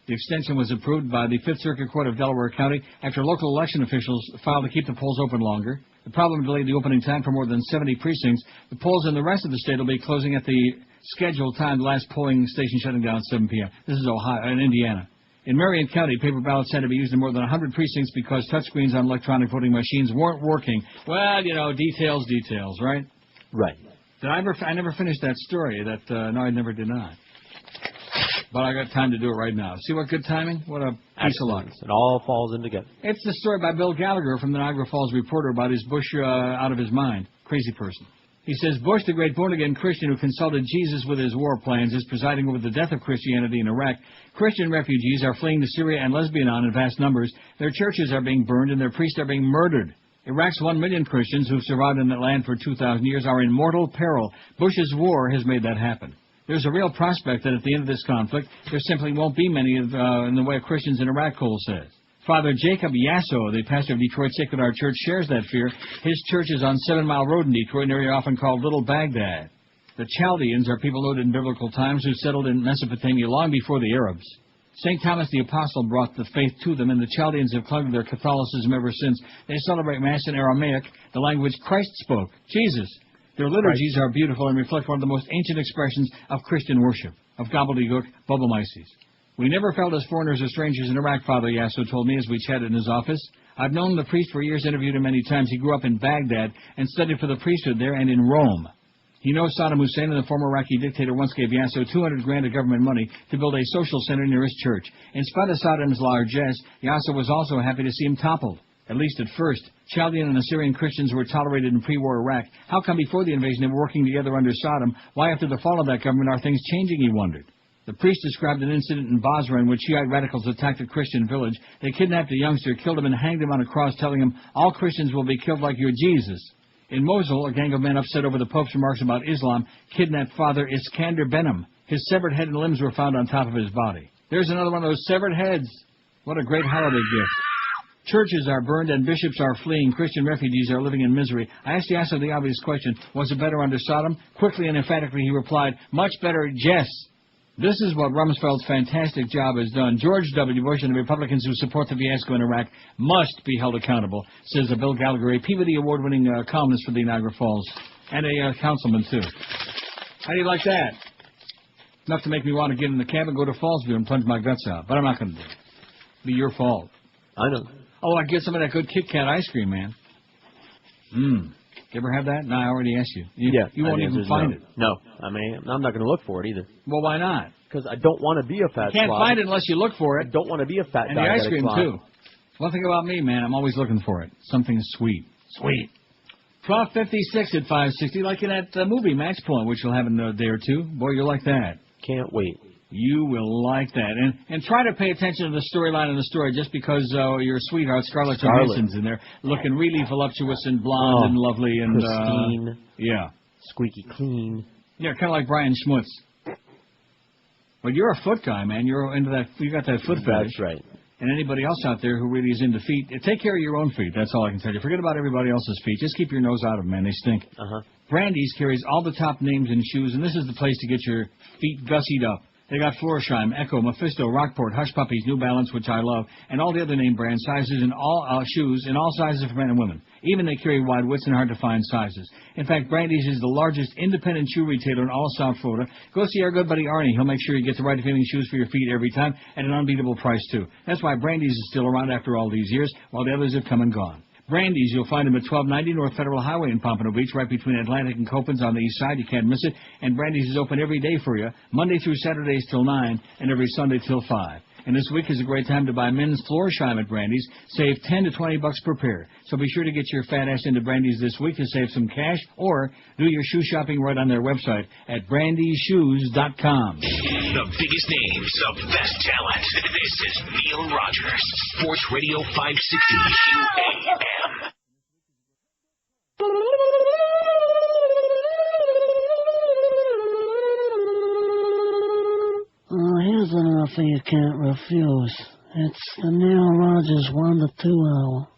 The extension was approved by the Fifth Circuit Court of Delaware County after local election officials filed to keep the polls open longer. The problem delayed the opening time for more than 70 precincts. The polls in the rest of the state will be closing at the scheduled time, the last polling station shutting down at 7 p.m. This is Ohio, in Indiana. In Marion County, paper ballots had to be used in more than 100 precincts because touchscreens on electronic voting machines weren't working. Well, you know, details, right? Right. I never finished that story. No, I never did not. But I got time to do it right now. See what good timing? What a piece of luck. It all falls in together. It's the story by Bill Gallagher from the Niagara Falls Reporter about his Bush out of his mind. Crazy person. He says, Bush, the great born-again Christian who consulted Jesus with his war plans, is presiding over the death of Christianity in Iraq. Christian refugees are fleeing to Syria and Lebanon in vast numbers. Their churches are being burned and their priests are being murdered. Iraq's 1 million Christians who've survived in that land for 2,000 years are in mortal peril. Bush's war has made that happen. There's a real prospect that at the end of this conflict, there simply won't be many in the way of Christians in Iraq, Cole says. Father Jacob Yasso, the pastor of Detroit's Sacred Heart Church, shares that fear. His church is on 7 Mile Road in Detroit, an area often called Little Baghdad. The Chaldeans are people noted in biblical times who settled in Mesopotamia long before the Arabs. St. Thomas the Apostle brought the faith to them, and the Chaldeans have clung to their Catholicism ever since. They celebrate Mass in Aramaic, the language Christ spoke, Jesus. Their liturgies are beautiful and reflect one of the most ancient expressions of Christian worship, of gobbledygook, bubble-mices. We never felt as foreigners or strangers in Iraq, Father Yasso told me as we chatted in his office. I've known the priest for years, interviewed him many times. He grew up in Baghdad and studied for the priesthood there and in Rome. He knows Saddam Hussein, and the former Iraqi dictator once gave Yasso $200,000 of government money to build a social center near his church. In spite of Saddam's largesse, Yasso was also happy to see him toppled. At least at first. Chaldean and Assyrian Christians were tolerated in pre-war Iraq. How come before the invasion they were working together under Saddam? Why after the fall of that government are things changing, he wondered. The priest described an incident in Basra in which Shiite radicals attacked a Christian village. They kidnapped a youngster, killed him, and hanged him on a cross, telling him, all Christians will be killed like your Jesus. In Mosul, a gang of men upset over the Pope's remarks about Islam kidnapped Father Iskander Benim. His severed head and limbs were found on top of his body. There's another one of those severed heads. What a great holiday gift. Churches are burned and bishops are fleeing. Christian refugees are living in misery. I asked Yasso the obvious question, was it better under Saddam? Quickly and emphatically he replied, much better, yes. This is what Rumsfeld's fantastic job has done. George W. Bush and the Republicans who support the fiasco in Iraq must be held accountable, says Bill Gallagher, a Peabody Award-winning columnist for the Niagara Falls, and a councilman, too. How do you like that? Enough to make me want to get in the cab and go to Fallsview and plunge my guts out, but I'm not going to do it. It'll be your fault. I know. Oh, I get some of that good Kit Kat ice cream, man. You ever have that? No, I already asked you. You won't even find it. No. I mean, I'm not going to look for it either. Well, why not? Because I don't want to be a fat You can't slob. find it unless you look for it. I don't want to be a fat And the ice cream, too. One thing about me, man, I'm always looking for it. Something sweet. Sweet. 12:56 at 560, like in that movie, Match Point, which you'll have in a day or two. Boy, you'll like that. Can't wait. You will like that. And try to pay attention to the storyline of the story just because your sweetheart, Scarlett Johansson's in there, looking really voluptuous and blonde and lovely. And pristine. Yeah. Squeaky clean. Yeah, kind of like Brian Schmutz. But you're a foot guy, man. You're into that. You got that foot fetish. That's right. And anybody else out there who really is into feet, take care of your own feet. That's all I can tell you. Forget about everybody else's feet. Just keep your nose out of them, man. They stink. Brandy's carries all the top names in shoes, and this is the place to get your feet gussied up. They got Florsheim, Echo, Mephisto, Rockport, Hush Puppies, New Balance, which I love, and all the other name brand sizes in all shoes in all sizes for men and women. Even they carry wide widths and hard-to-find sizes. In fact, Brandy's is the largest independent shoe retailer in all South Florida. Go see our good buddy Arnie. He'll make sure you get the right fitting shoes for your feet every time at an unbeatable price, too. That's why Brandy's is still around after all these years, while the others have come and gone. Brandy's, you'll find them at 1290 North Federal Highway in Pompano Beach, right between Atlantic and Copans on the east side. You can't miss it. And Brandy's is open every day for you, Monday through Saturdays till 9 and every Sunday till 5. And this week is a great time to buy men's Florsheim at Brandy's. Save $10 to $20 per pair. So be sure to get your fat ass into Brandy's this week to save some cash, or do your shoe shopping right on their website at brandyshoes.com. The biggest names, the best talent. This is Neil Rogers, Sports Radio 560 QAM. Here's another you can't refuse. It's the Neil Rogers 1 to 2 hour.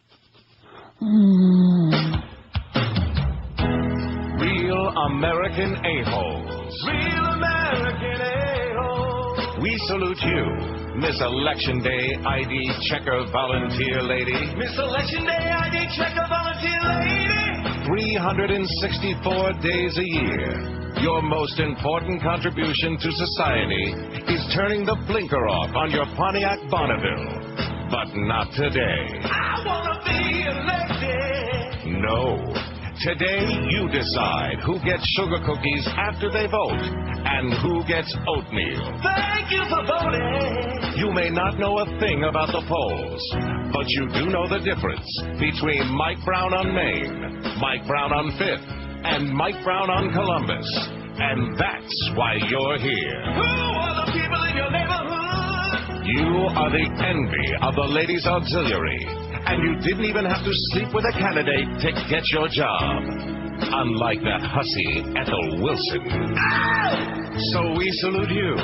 Real American a-holes. Real American a-holes. We salute you, Miss Election Day ID Checker Volunteer Lady. Miss Election Day ID Checker Volunteer Lady. 364 days a year. Your most important contribution to society is turning the blinker off on your Pontiac Bonneville. But not today. I want to be elected. No. Today you decide who gets sugar cookies after they vote and who gets oatmeal. Thank you for voting. You may not know a thing about the polls, but you do know the difference between Mike Brown on Main, Mike Brown on 5th, and Mike Brown on Columbus. And that's why you're here. Who are the people in your neighborhood? You are the envy of the Ladies Auxiliary. And you didn't even have to sleep with a candidate to get your job. Unlike that hussy, Ethel Wilson. Ow! So we salute you,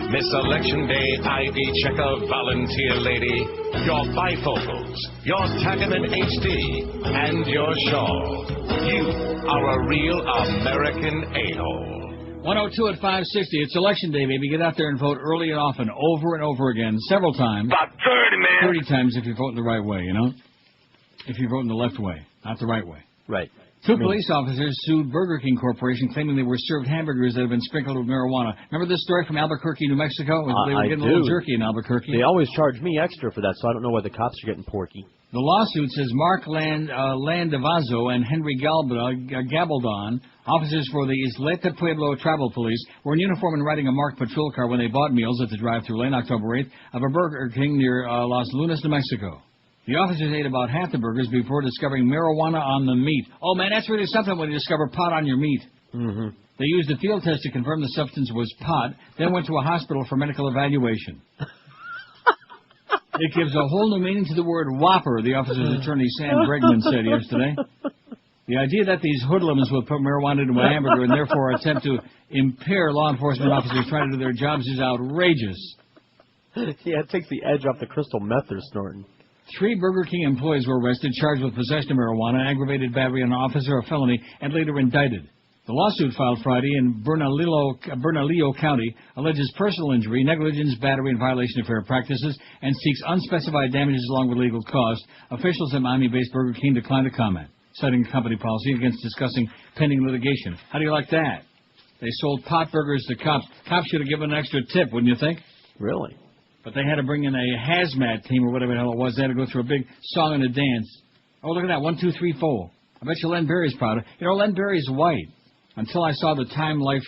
Miss Election Day ID Checker Volunteer Lady, your bifocals, your Tagaman HD, and your shawl. You are a real American a-hole. 102 at 560. It's Election Day, baby. Get out there and vote early and often, over and over again, several times. About 30, man. 30 times if you're voting the right way, you know? If you're voting the left way, not the right way. Right. Two police officers sued Burger King Corporation, claiming they were served hamburgers that had been sprinkled with marijuana. Remember this story from Albuquerque, New Mexico? They were getting a little jerky in Albuquerque. They always charge me extra for that, so I don't know why the cops are getting porky. The lawsuit says Mark Landavazo and Henry Gabaldon, officers for the Isleta Pueblo Tribal Police, were in uniform and riding a marked patrol car when they bought meals at the drive-thru lane October 8th of a Burger King near Los Lunas, New Mexico. The officers ate about half the burgers before discovering marijuana on the meat. Oh, man, that's really something when you discover pot on your meat. Mm-hmm. They used a field test to confirm the substance was pot, then went to a hospital for medical evaluation. It gives a whole new meaning to the word whopper, the officer's attorney Sam Bregman said yesterday. The idea that these hoodlums will put marijuana into a hamburger and therefore attempt to impair law enforcement officers trying to do their jobs is outrageous. Yeah, it takes the edge off the crystal meth they're snorting. 3 Burger King employees were arrested, charged with possession of marijuana, aggravated battery on an officer, a felony, and later indicted. The lawsuit filed Friday in Bernalillo County alleges personal injury, negligence, battery, and violation of fair practices, and seeks unspecified damages along with legal costs. Officials at Miami-based Burger King declined to comment, citing company policy against discussing pending litigation. How do you like that? They sold pot burgers to cops. Cops should have given an extra tip, wouldn't you think? Really? But they had to bring in a hazmat team or whatever the hell it was. They had to go through a big song and a dance. Oh, look at that. 1, 2, 3, 4. I bet you Len Berry's proud of it. You know, Len Berry's white. Until I saw the Time Life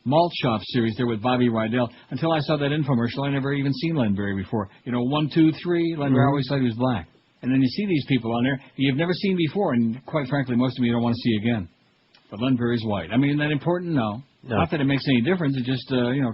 Malt Shop series there with Bobby Rydell. Until I saw that infomercial, I never even seen Len Berry before. You know, 1, 2, 3. Len Berry always thought he was black. And then you see these people on there you've never seen before, and quite frankly, most of you don't want to see again. But Len Berry's white. I mean, isn't that important? No. Not that it makes any difference. It's just,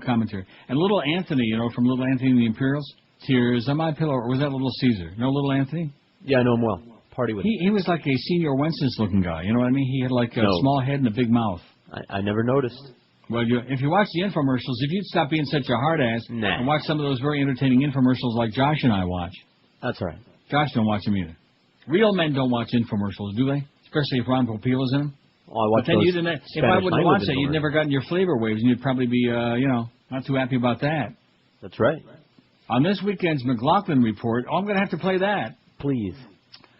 commentary. And Little Anthony, from Little Anthony and the Imperials, Tears on My Pillow, or was that Little Caesar? No, Little Anthony? Yeah, I know him well. Party with him. He was like a Senior Wences-looking guy. You know what I mean? He had like a small head and a big mouth. I never noticed. Well, if you watch the infomercials, if you'd stop being such a hard-ass and watch some of those very entertaining infomercials like Josh and I watch. That's right. Josh don't watch them either. Real men don't watch infomercials, do they? Especially if Ron Popeil is in them. Oh, I watch but then those if I wouldn't watch that, you'd never gotten your flavor waves, and you'd probably be, not too happy about that. That's right. On this weekend's McLaughlin Report, I'm going to have to play that. Please.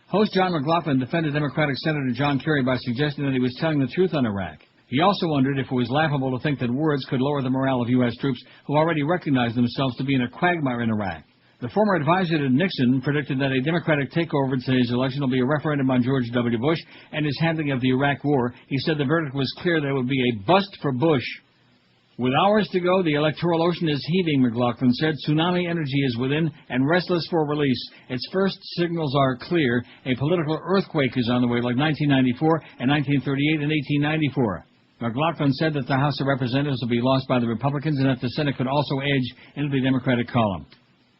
Host John McLaughlin defended Democratic Senator John Kerry by suggesting that he was telling the truth on Iraq. He also wondered if it was laughable to think that words could lower the morale of U.S. troops who already recognized themselves to be in a quagmire in Iraq. The former advisor to Nixon predicted that a Democratic takeover to his election will be a referendum on George W. Bush and his handling of the Iraq War. He said the verdict was clear that it would be a bust for Bush. With hours to go, the electoral ocean is heaving, McLaughlin said. Tsunami energy is within and restless for release. Its first signals are clear. A political earthquake is on the way, like 1994 and 1938 and 1894. McLaughlin said that the House of Representatives will be lost by the Republicans and that the Senate could also edge into the Democratic column.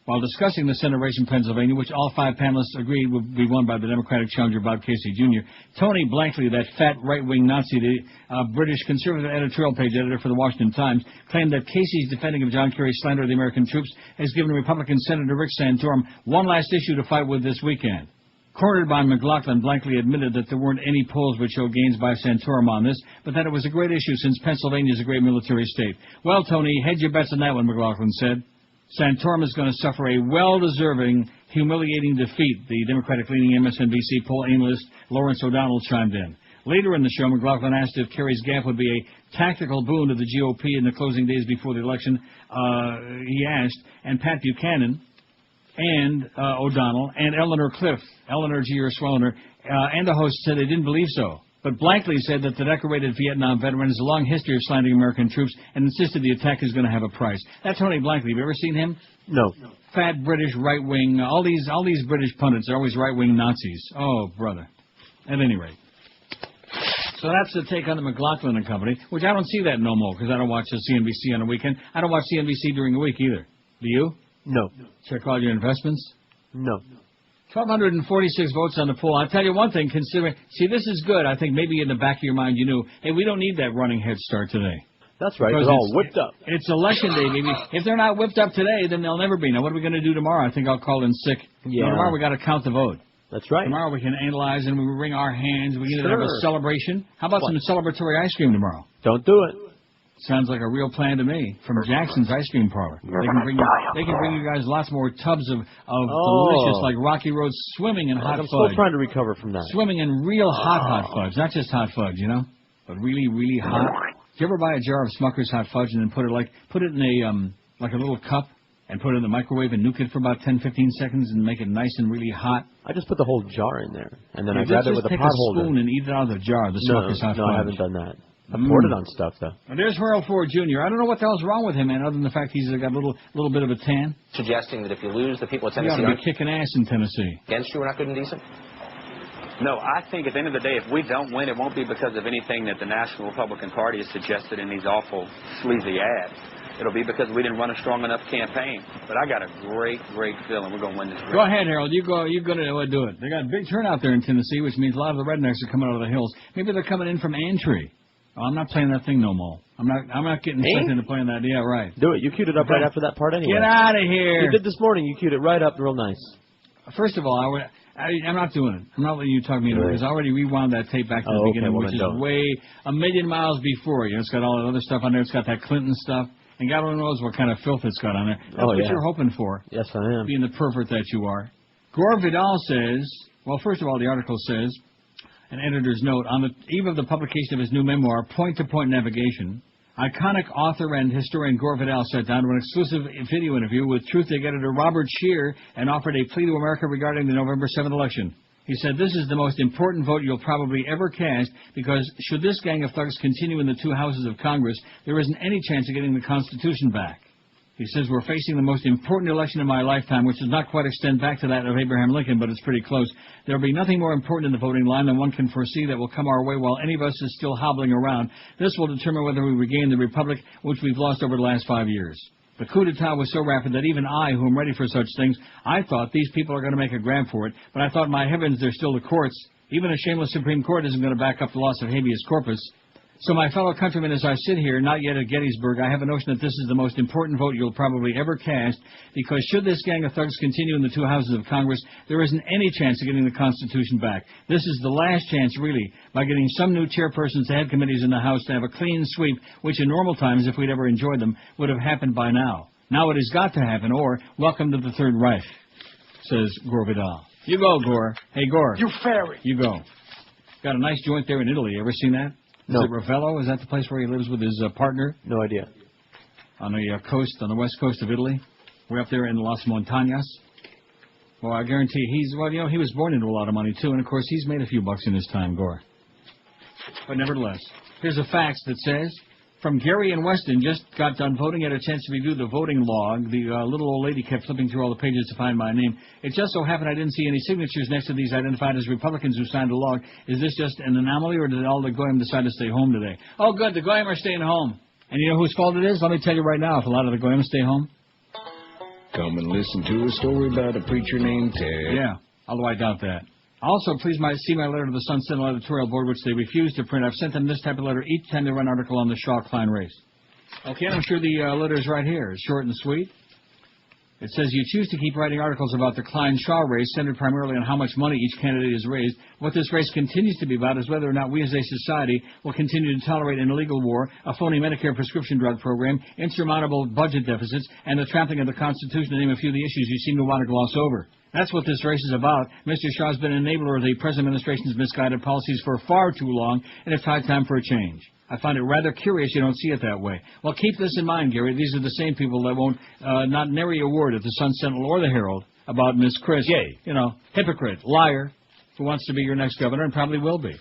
While discussing the Senate race in Pennsylvania, which all 5 panelists agreed would be won by the Democratic challenger Bob Casey Jr., Tony Blankley, that fat right-wing Nazi, the British conservative editorial page editor for the Washington Times, claimed that Casey's defending of John Kerry's slander of the American troops has given Republican Senator Rick Santorum one last issue to fight with this weekend. Cornered by McLaughlin, Blankley admitted that there weren't any polls which showed gains by Santorum on this, but that it was a great issue since Pennsylvania is a great military state. Well, Tony, hedge your bets on that one, McLaughlin said. Santorum is going to suffer a well-deserving, humiliating defeat, the Democratic-leaning MSNBC poll analyst Lawrence O'Donnell chimed in. Later in the show, McLaughlin asked if Kerry's gaffe would be a tactical boon to the GOP in the closing days before the election. He asked, and Pat Buchanan and O'Donnell and Eleanor Cliff, Eleanor G. Swellner, and the host said they didn't believe so. But Blankley said that the decorated Vietnam veteran has a long history of slandering American troops and insisted the attack is going to have a price. That's Tony Blankley. Have you ever seen him? No. Fat British right-wing. All these British pundits are always right-wing Nazis. Oh, brother. At any rate. So that's the take on the McLaughlin and Company, which I don't see that no more because I don't watch the CNBC on the weekend. I don't watch CNBC during the week either. Do you? No. Check all your investments? No. 1,246 votes on the poll. I'll tell you one thing, considering, see, this is good. I think maybe in the back of your mind you knew, hey, we don't need that running head start today. That's right. They're all whipped up. It's election day, baby. If they're not whipped up today, then they'll never be. Now, what are we going to do tomorrow? I think I'll call in sick. Yeah. Tomorrow we got to count the vote. That's right. Tomorrow we can analyze and we wring our hands. We can have a celebration. How about some celebratory ice cream tomorrow? Don't do it. Sounds like a real plan to me. From Jackson's Ice Cream Parlor. They can bring you guys lots more tubs of delicious, like Rocky Road, swimming in hot fudge. I'm still trying to recover from that. Swimming in real hot fudge. Not just hot fudge, but really, really hot. Did you ever buy a jar of Smucker's hot fudge and then put it in a like a little cup and put it in the microwave and nuke it for about 10, 15 seconds and make it nice and really hot? I just put the whole jar in there and then I grab it with a pot holder. Take a spoon and eat it out of the jar. The Smucker's hot fudge. No, I haven't done that. I poured it on stuff, though. And there's Harold Ford Jr. I don't know what the hell's wrong with him, man, other than the fact he's got a little bit of a tan. Suggesting that if you lose, the people of Tennessee you ought to be kicking ass in Tennessee. Against you, we're not good and decent? No, I think at the end of the day, if we don't win, it won't be because of anything that the National Republican Party has suggested in these awful, sleazy ads. It'll be because we didn't run a strong enough campaign. But I got a great feeling we're going to win this race. Go ahead, Harold. You're going to do it. They got a big turnout there in Tennessee, which means a lot of the rednecks are coming out of the hills. Maybe they're coming in from Antry. Oh, I'm not playing that thing no more. I'm not getting sucked into playing that. Yeah, right. Do it. You queued it up right after that part anyway. Get out of here. You did this morning. You queued it right up real nice. First of all, I'm not doing it. I'm not letting you talk me into it because I already rewound that tape back to the beginning, which is way a million miles before. It's got all that other stuff on there. It's got that Clinton stuff. And God only knows what kind of filth it's got on there. That's what you're hoping for. Yes, I am. Being the pervert that you are. Gore Vidal says, well, first of all, the article says, an editor's note, on the eve of the publication of his new memoir, Point-to-Point Navigation, Iconic author and historian Gore Vidal sat down to an exclusive video interview with Truth editor Robert Scheer and offered a plea to America regarding the November 7th election. He said, "This is the most important vote you'll probably ever cast because should this gang of thugs continue in the two houses of Congress, there isn't any chance of getting the Constitution back." He says, "We're facing the most important election in my lifetime, which does not quite extend back to that of Abraham Lincoln, but it's pretty close. There will be nothing more important in the voting line than one can foresee that will come our way while any of us is still hobbling around. This will determine whether we regain the republic which we've lost over the last 5 years." The coup d'etat was so rapid that even I, who am ready for such things, I thought these people are going to make a grab for it, but I thought, my heavens, they're still the courts. Even a shameless Supreme Court isn't going to back up the loss of habeas corpus. So my fellow countrymen, as I sit here, not yet at Gettysburg, I have a notion that this is the most important vote you'll probably ever cast, because should this gang of thugs continue in the two houses of Congress, there isn't any chance of getting the Constitution back. This is the last chance, really, by getting some new chairpersons to head committees in the House to have a clean sweep, which in normal times, if we'd ever enjoyed them, would have happened by now. Now it has got to happen, or welcome to the Third Reich, says Gore Vidal. You go, Gore. Hey, Gore. You fairy. You go. Got a nice joint there in Italy. Ever seen that? No. Is it Ravello? Is that the place where he lives with his partner? No idea. On the coast, on the west coast of Italy? We're up there in Las Montañas. Well, I guarantee he was born into a lot of money, too, and, of course, he's made a few bucks in his time, Gore. But nevertheless, here's a fax that says, from Gary and Weston, just got done voting, had a chance to review the voting log. The little old lady kept flipping through all the pages to find my name. It just so happened I didn't see any signatures next to these identified as Republicans who signed the log. Is this just an anomaly, or did all the Goyim decide to stay home today? Oh, good, the Goyim are staying home. And you know whose fault it is? Let me tell you right now, if a lot of the Goyim stay home. Come and listen to a story about a preacher named Ted. Yeah, although I doubt that. Also, please see my letter to the Sun Sentinel editorial board, which they refuse to print. I've sent them this type of letter each time they run an article on the Shaw-Klein race. Okay, and I'm sure the letter is right here. It's short and sweet. It says, you choose to keep writing articles about the Klein-Shaw race, centered primarily on how much money each candidate has raised. What this race continues to be about is whether or not we as a society will continue to tolerate an illegal war, a phony Medicare prescription drug program, insurmountable budget deficits, and the trampling of the Constitution, to name a few of the issues you seem to want to gloss over. That's what this race is about. Mr. Shaw's been an enabler of the present administration's misguided policies for far too long, and it's high time for a change. I find it rather curious you don't see it that way. Well, keep this in mind, Gary. These are the same people that won't not nary a word at the Sun Sentinel or the Herald about Miss Crist. Yay. You know, hypocrite, liar, who wants to be your next governor and probably will be.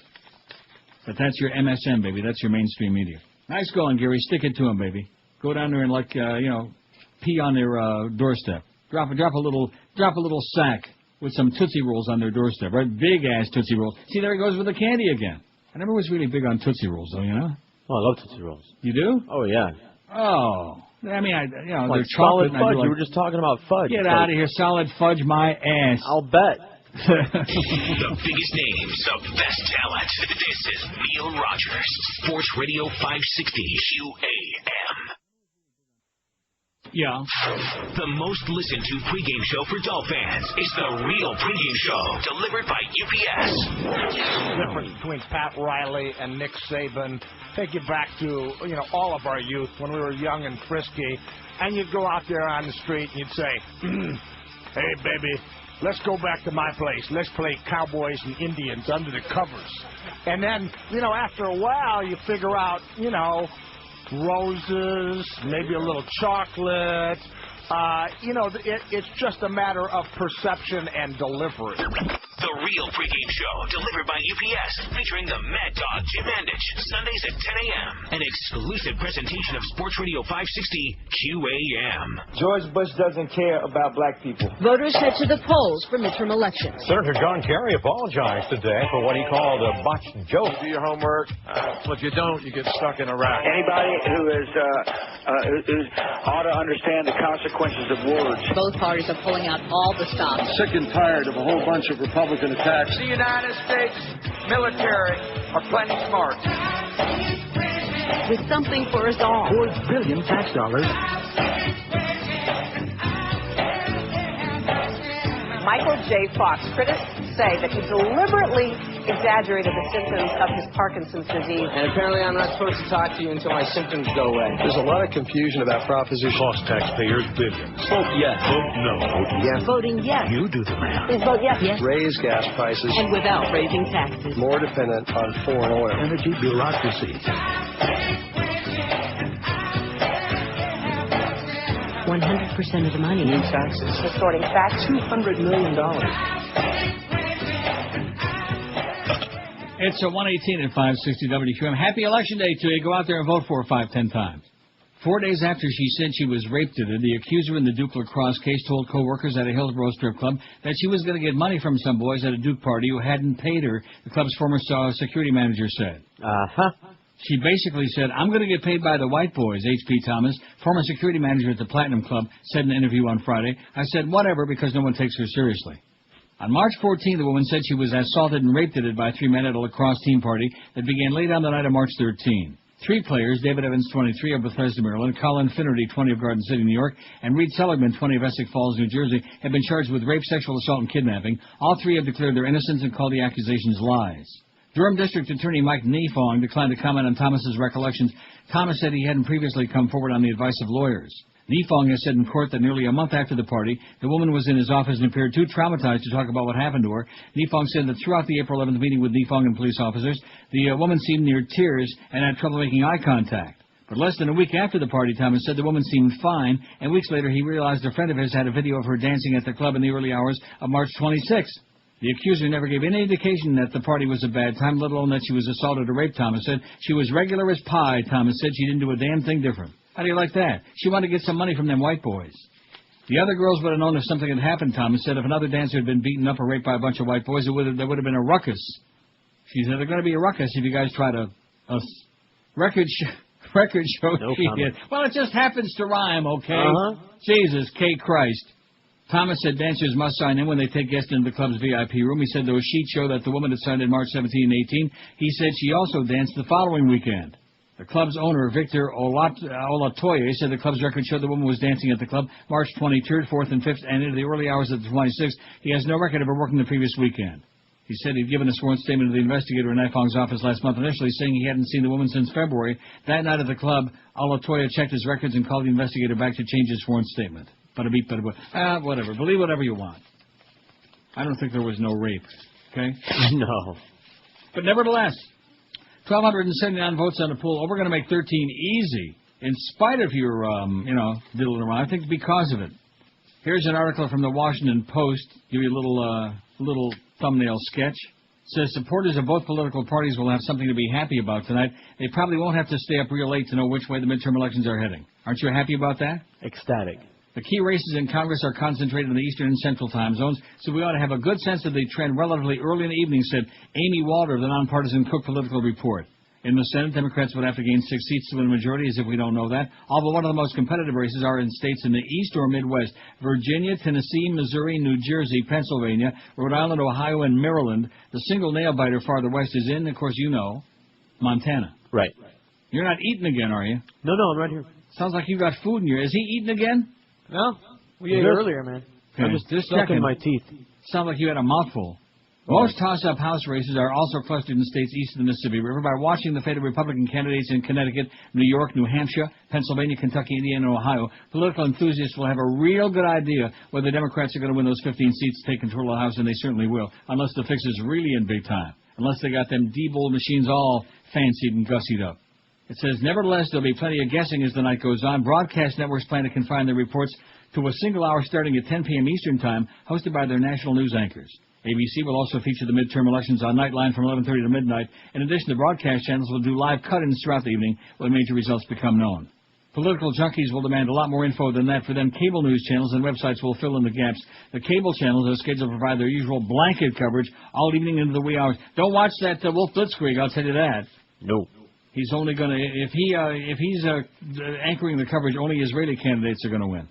But that's your MSM, baby. That's your mainstream media. Nice going, Gary. Stick it to them, baby. Go down there and, pee on their doorstep. Drop a little sack with some Tootsie Rolls on their doorstep, right? Big-ass Tootsie Rolls. See, there he goes with the candy again. I never was really big on Tootsie Rolls, though, you know? Oh, I love Tootsie Rolls. You do? Oh, yeah. Oh. I mean, like they're chocolate. Solid fudge. You were just talking about fudge. Get out of here. Solid fudge my ass. I'll bet. The biggest names, the best talent. This is Neil Rogers, Sports Radio 560 QAM. Yeah. The most listened to pregame show for Dolph fans is the real pregame show, delivered by UPS. The difference between Pat Riley and Nick Saban, take you back to, all of our youth when we were young and frisky, and you'd go out there on the street and you'd say, hey, baby, let's go back to my place. Let's play cowboys and Indians under the covers. And then, after a while, you figure out, roses, maybe a little chocolate. It's just a matter of perception and delivery. The real pregame show, delivered by UPS, featuring the Mad Dog Jim Andich, Sundays at 10 a.m. An exclusive presentation of Sports Radio 560 QAM. George Bush doesn't care about black people. Voters head to the polls for midterm elections. Senator John Kerry apologized today for what he called a botched joke. Do your homework. If you don't, you get stuck in a rat. Anybody who ought to understand the consequences of words. Both parties are pulling out all the stops. Sick and tired of a whole bunch of Republican attacks. The United States military are plenty smart. With something for us all. 4 billion tax dollars. Michael J. Fox. Critics say that he deliberately exaggerated the symptoms of his Parkinson's disease. And apparently I'm not supposed to talk to you until my symptoms go away. There's a lot of confusion about proposition. Cost taxpayers billions. Vote yes. Vote no. Vote yes. Voting yes. You do the math. Please vote yes. Yes. Raise gas prices. And without raising taxes. More dependent on foreign oil. Energy bureaucracy. 5% of the money. New taxes. Distorting facts. $200 million. It's a 118 at 560 WQAM. Happy Election Day to you. Go out there and vote for her 5, 10 times. 4 days after she said she was raped today, the accuser in the Duke lacrosse case told co-workers at a Hillsborough strip club that she was going to get money from some boys at a Duke party who hadn't paid her, the club's former security manager said. She basically said, I'm going to get paid by the white boys, H.P. Thomas, former security manager at the Platinum Club, said in an interview on Friday. I said, whatever, because no one takes her seriously. On March 14, the woman said she was assaulted and raped by 3 men at a lacrosse team party that began late on the night of March 13. 3 players, David Evans, 23, of Bethesda, Maryland, Colin Finnerty, 20, of Garden City, New York, and Reed Seligman, 20, of Essex Falls, New Jersey, have been charged with rape, sexual assault, and kidnapping. All 3 have declared their innocence and called the accusations lies. Durham District Attorney Mike Nefong declined to comment on Thomas's recollections. Thomas said he hadn't previously come forward on the advice of lawyers. Nefong has said in court that nearly a month after the party, the woman was in his office and appeared too traumatized to talk about what happened to her. Nefong said that throughout the April 11th meeting with Nefong and police officers, the woman seemed near tears and had trouble making eye contact. But less than a week after the party, Thomas said the woman seemed fine, and weeks later he realized a friend of his had a video of her dancing at the club in the early hours of March 26th. The accuser never gave any indication that the party was a bad time, let alone that she was assaulted or raped, Thomas said. She was regular as pie, Thomas said. She didn't do a damn thing different. How do you like that? She wanted to get some money from them white boys. The other girls would have known if something had happened, Thomas said. If another dancer had been beaten up or raped by a bunch of white boys, there would have been a ruckus. She said, there's going to be a ruckus if you guys try to... record show No she comment. did. Well, it just happens to rhyme, okay? Jesus, K. Christ. Thomas said dancers must sign in when they take guests into the club's VIP room. He said those sheets show that the woman had signed in March 17 and 18. He said she also danced the following weekend. The club's owner, Victor Olatoye, said the club's record showed the woman was dancing at the club March 23rd, 4th, and 5th, and into the early hours of the 26th. He has no record of her working the previous weekend. He said he'd given a sworn statement to the investigator in Nifong's office last month, initially saying he hadn't seen the woman since February. That night at the club, Olatoye checked his records and called the investigator back to change his sworn statement. Bada-beep, bada-boop. Whatever. Believe whatever you want. I don't think there was no rape. Okay? No. But nevertheless... 1,279 votes on the poll. Oh, we're going to make 13 easy, in spite of your, diddling around. I think because of it. Here's an article from the Washington Post. Give you a little thumbnail sketch. It says supporters of both political parties will have something to be happy about tonight. They probably won't have to stay up real late to know which way the midterm elections are heading. Aren't you happy about that? Ecstatic. The key races in Congress are concentrated in the Eastern and Central time zones, so we ought to have a good sense of the trend relatively early in the evening, said Amy Walter of the nonpartisan Cook Political Report. In the Senate, Democrats would have to gain 6 seats to win a majority, as if we don't know that. Although one of the most competitive races are in states in the East or Midwest. Virginia, Tennessee, Missouri, New Jersey, Pennsylvania, Rhode Island, Ohio, and Maryland. The single nail-biter farther west is in, of course, Montana. Right. You're not eating again, are you? No, I'm right here. Sounds like you got food in your... Is he eating again? No. We ate earlier, man. Okay. I'm just checking my teeth. Sounds like you had a mouthful. Most toss-up House races are also clustered in states east of the Mississippi River. By watching the fate of Republican candidates in Connecticut, New York, New Hampshire, Pennsylvania, Kentucky, Indiana, and Ohio, political enthusiasts will have a real good idea whether the Democrats are going to win those 15 seats to take control of the House, and they certainly will, unless the fix is really in big time, unless they got them D-Bowl machines all fancied and gussied up. It says, nevertheless, there'll be plenty of guessing as the night goes on. Broadcast networks plan to confine their reports to a single hour starting at 10 p.m. Eastern Time, hosted by their national news anchors. ABC will also feature the midterm elections on Nightline from 11:30 to midnight. In addition, the broadcast channels will do live cut-ins throughout the evening when major results become known. Political junkies will demand a lot more info than that. For them, cable news channels and websites will fill in the gaps. The cable channels are scheduled to provide their usual blanket coverage all evening into the wee hours. Don't watch that Wolf Blitzkrieg, I'll tell you that. No. He's only going to, if he's anchoring the coverage, only Israeli candidates are going to win.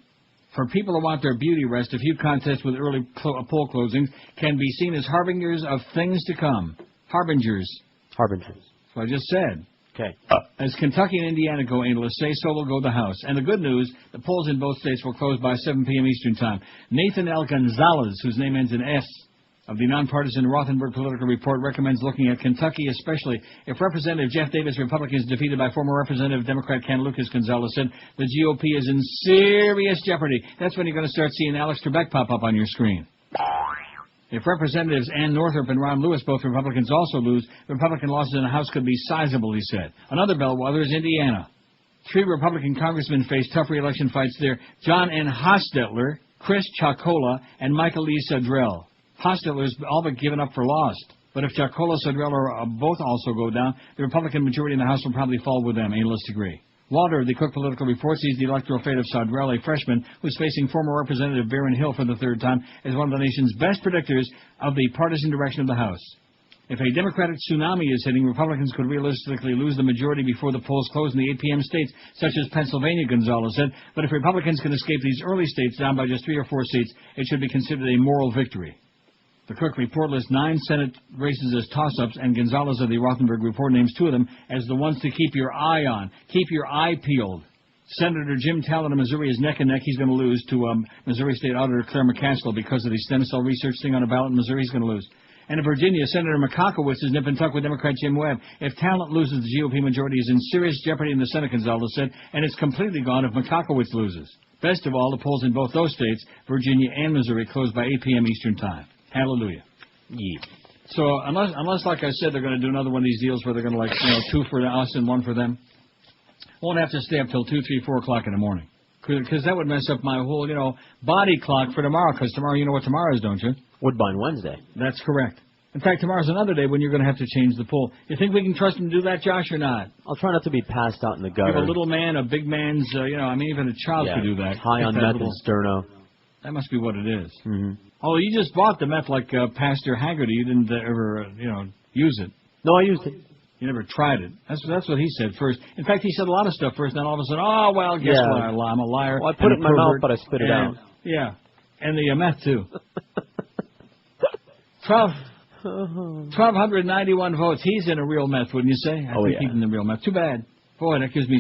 For people who want their beauty rest, a few contests with early poll closings can be seen as harbingers of things to come. Harbingers. Harbingers. That's what I just said. Okay. As Kentucky and Indiana go aimless, say so will go the House. And the good news, the polls in both states will close by 7 p.m. Eastern Time. Nathan L. Gonzalez, whose name ends in S, of the nonpartisan Rothenberg Political Report, recommends looking at Kentucky especially. If Representative Jeff Davis, Republican, is defeated by former Representative Democrat Ken Lucas, Gonzalez said, the GOP is in serious jeopardy. That's when you're going to start seeing Alex Trebek pop up on your screen. If Representatives Ann Northrop and Ron Lewis, both Republicans, also lose, Republican losses in the House could be sizable, he said. Another bellwether is Indiana. 3 Republican congressmen face tough re-election fights there. John N. Hostetler, Chris Chocola, and Michael E. Sudrell. Hostetler's all but given up for lost. But if Chocola, Sudrell, or both also go down, the Republican majority in the House will probably fall with them, analysts agree. Walter of the Cook Political Report sees the electoral fate of Sudrell, a freshman who's facing former Representative Baron Hill for the third time, as one of the nation's best predictors of the partisan direction of the House. If a Democratic tsunami is hitting, Republicans could realistically lose the majority before the polls close in the 8 p.m. states, such as Pennsylvania, Gonzalez said. But if Republicans can escape these early states down by just 3 or 4 seats, it should be considered a moral victory. The Cook Report lists 9 Senate races as toss-ups, and Gonzalez of the Rothenberg Report names 2 of them as the ones to keep your eye on. Keep your eye peeled. Senator Jim Talent of Missouri is neck and neck. He's going to lose to Missouri State Auditor Claire McCaskill because of the stem cell research thing on a ballot in Missouri. He's going to lose. And in Virginia, Senator McCockowitz is nip and tuck with Democrat Jim Webb. If Talent loses, the GOP majority is in serious jeopardy in the Senate, Gonzalez said, and it's completely gone if McCockowitz loses. Best of all, the polls in both those states, Virginia and Missouri, close by 8 p.m. Eastern Time. Hallelujah. Yeah. So unless, like I said, they're going to do another one of these deals where they're going to, 2 for us and 1 for them, won't have to stay up till 2, 3, 4 o'clock in the morning. Because that would mess up my whole, body clock for tomorrow. Because tomorrow, you know what tomorrow is, don't you? Woodbine Wednesday. That's correct. In fact, tomorrow's another day when you're going to have to change the poll. You think we can trust him to do that, Josh, or not? I'll try not to be passed out in the gutter. Give a little man, a big man's, even a child could do that. High on meth and sterno. That must be what it is. Mm-hmm. Oh, you just bought the meth like Pastor Haggerty. You didn't ever, use it. No, I used it. You never tried it. That's what he said first. In fact, he said a lot of stuff first, then all of a sudden, oh, well, guess what? I'm a liar. Well, I put it in my mouth, but I spit it out. Yeah. And the meth, too. 1,291 votes. He's in a real meth, wouldn't you say? I think he's in the real meth. Too bad. Boy, that gives me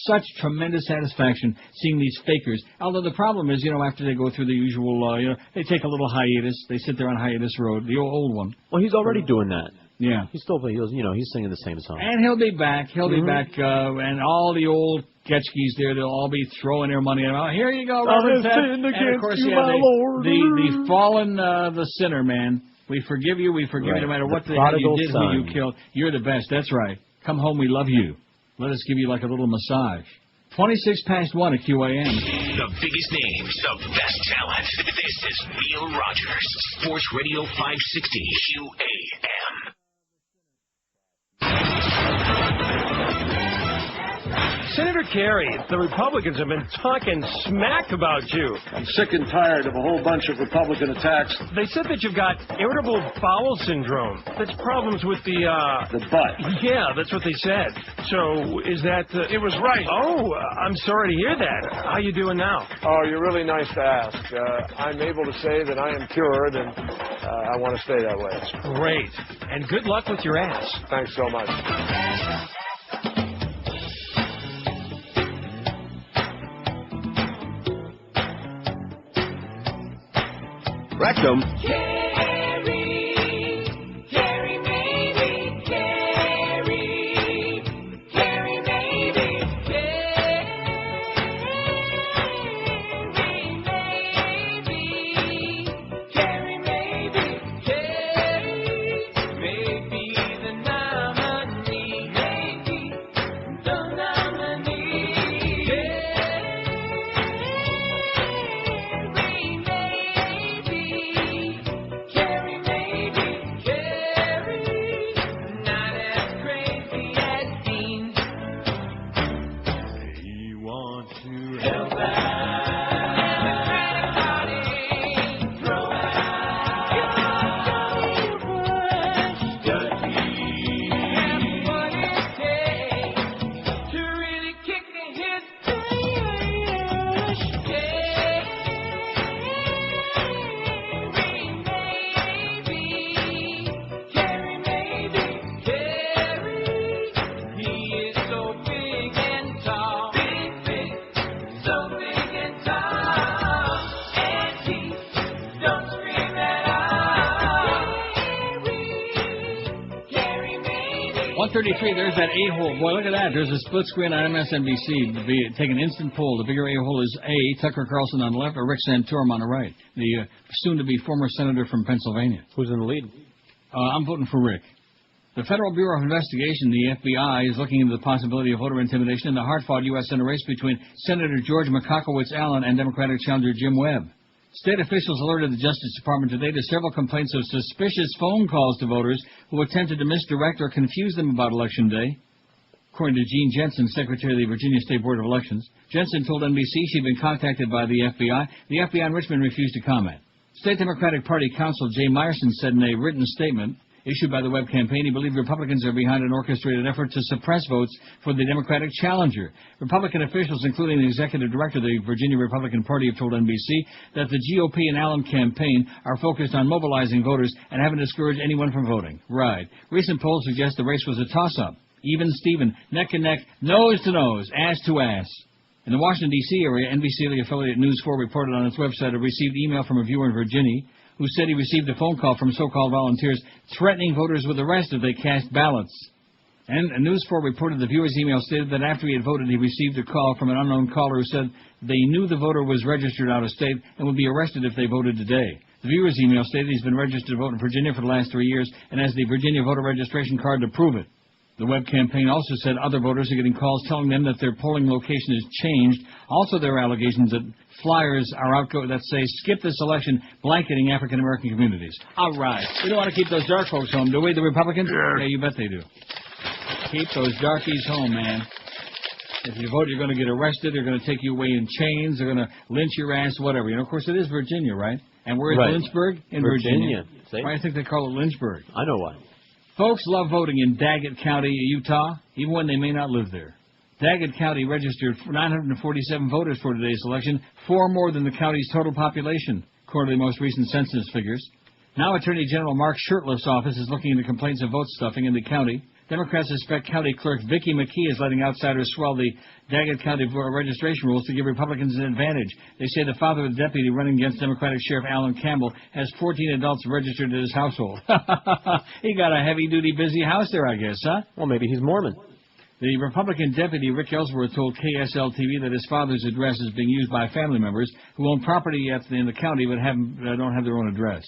such tremendous satisfaction seeing these fakers. Although the problem is, after they go through the usual, they take a little hiatus. They sit there on hiatus road, the old one. Well, he's already doing that. Yeah. He's singing the same song. And he'll be back. He'll be back, and all the old Getchkis there, they'll all be throwing their money out. Here you go, Reverend Ted. And of course, the fallen, the sinner, man. We forgive you. We forgive you no matter what the hell you did, who you killed. You're the best. That's right. Come home. We love you. Let us give you like a little massage. 26 past 1 at QAM. The biggest names, the best talent. This is Neil Rogers, Sports Radio 560 QAM. Senator Kerry, the Republicans have been talking smack about you. I'm sick and tired of a whole bunch of Republican attacks. They said that you've got irritable bowel syndrome. That's problems with the butt. Yeah, that's what they said. So is that... It was right. Oh, I'm sorry to hear that. How you doing now? Oh, you're really nice to ask. I'm able to say that I am cured, and I want to stay that way. Great. And good luck with your ass. Thanks so much. Rectum. There's that a-hole. Boy, look at that. There's a split screen on MSNBC. Take an instant poll. The bigger a-hole is A, Tucker Carlson on the left, or Rick Santorum on the right, the soon-to-be former senator from Pennsylvania. Who's in the lead? I'm voting for Rick. The Federal Bureau of Investigation, the FBI, is looking into the possibility of voter intimidation in the hard-fought U.S. Senate race between Senator George McCockowitz-Allen and Democratic challenger Jim Webb. State officials alerted the Justice Department today to several complaints of suspicious phone calls to voters who attempted to misdirect or confuse them about Election Day. According to Gene Jensen, Secretary of the Virginia State Board of Elections, Jensen told NBC she'd been contacted by the FBI. The FBI in Richmond refused to comment. State Democratic Party counsel Jay Myerson said in a written statement issued by the Webb campaign he believed Republicans are behind an orchestrated effort to suppress votes for the Democratic challenger. Republican officials, including the executive director of the Virginia Republican Party, have told NBC that the GOP and Allen campaign are focused on mobilizing voters and haven't discouraged anyone from voting. Right. Recent polls suggest the race was a toss-up. Even Steven, neck and neck, nose to nose, ass to ass. In the Washington, D.C. area, NBC affiliate News 4 reported on its website it received email from a viewer in Virginia who said he received a phone call from so-called volunteers threatening voters with arrest if they cast ballots. And News 4 reported the viewer's email stated that after he had voted, he received a call from an unknown caller who said they knew the voter was registered out of state and would be arrested if they voted today. The viewer's email stated he's been registered to vote in Virginia for the last 3 years and has the Virginia voter registration card to prove it. The Webb campaign also said other voters are getting calls telling them that their polling location has changed. Also, there are allegations that flyers are out that say, skip this election, blanketing African-American communities. All right. We don't want to keep those dark folks home, do we, the Republicans? Yeah, you bet they do. Keep those darkies home, man. If you vote, you're going to get arrested. They're going to take you away in chains. They're going to lynch your ass, whatever. You know, of course, it is Virginia, right? And where is Lynchburg? In Virginia. Why do you think they call it Lynchburg? I know why. Folks love voting in Daggett County, Utah, even when they may not live there. Daggett County registered 947 voters for today's election, 4 more than the county's total population, according to the most recent census figures. Now Attorney General Mark Shurtleff's office is looking into complaints of vote stuffing in the county. Democrats suspect County Clerk Vicki McKee is letting outsiders swell the Daggett County registration rules to give Republicans an advantage. They say the father of the deputy running against Democratic Sheriff Alan Campbell has 14 adults registered in his household. He got a heavy-duty, busy house there, I guess, huh? Well, maybe he's Mormon. The Republican deputy, Rick Ellsworth, told KSL-TV that his father's address is being used by family members who own property in the county but don't have their own address.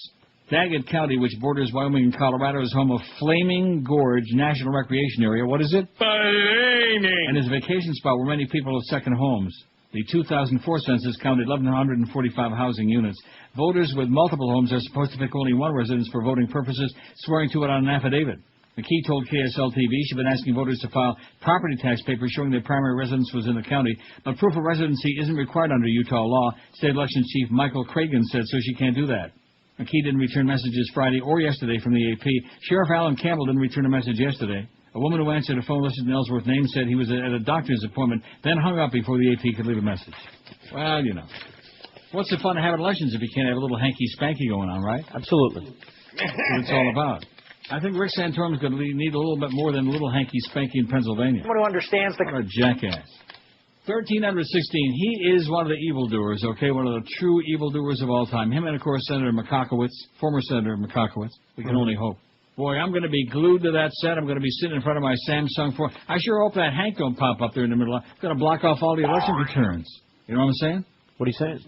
Daggett County, which borders Wyoming and Colorado, is home of Flaming Gorge National Recreation Area. What is it? Flaming! And is a vacation spot where many people have second homes. The 2004 census counted 1,145 housing units. Voters with multiple homes are supposed to pick only one residence for voting purposes, swearing to it on an affidavit. McKee told KSL-TV she'd been asking voters to file property tax papers showing their primary residence was in the county, but proof of residency isn't required under Utah law. State Election Chief Michael Cragen said so she can't do that. McKee didn't return messages Friday or yesterday from the AP. Sheriff Alan Campbell didn't return a message yesterday. A woman who answered a phone listed in Ellsworth's name said he was at a doctor's appointment, then hung up before the AP could leave a message. Well, you know. What's the fun of having elections if you can't have a little hanky-spanky going on, right? Absolutely. That's what it's all about. I think Rick Santorum's going to need a little bit more than a little hanky-spanky in Pennsylvania. Someone who understands the... What a jackass. 1316, he is one of the evildoers, okay, one of the true evildoers of all time. Him and, of course, Senator McCockowitz, former Senator McCockowitz. We can only hope. Boy, I'm going to be glued to that set. I'm going to be sitting in front of my Samsung 4. I sure hope that Hank don't pop up there in the middle. I'm going to block off all the election returns. You know what I'm saying? What are you saying?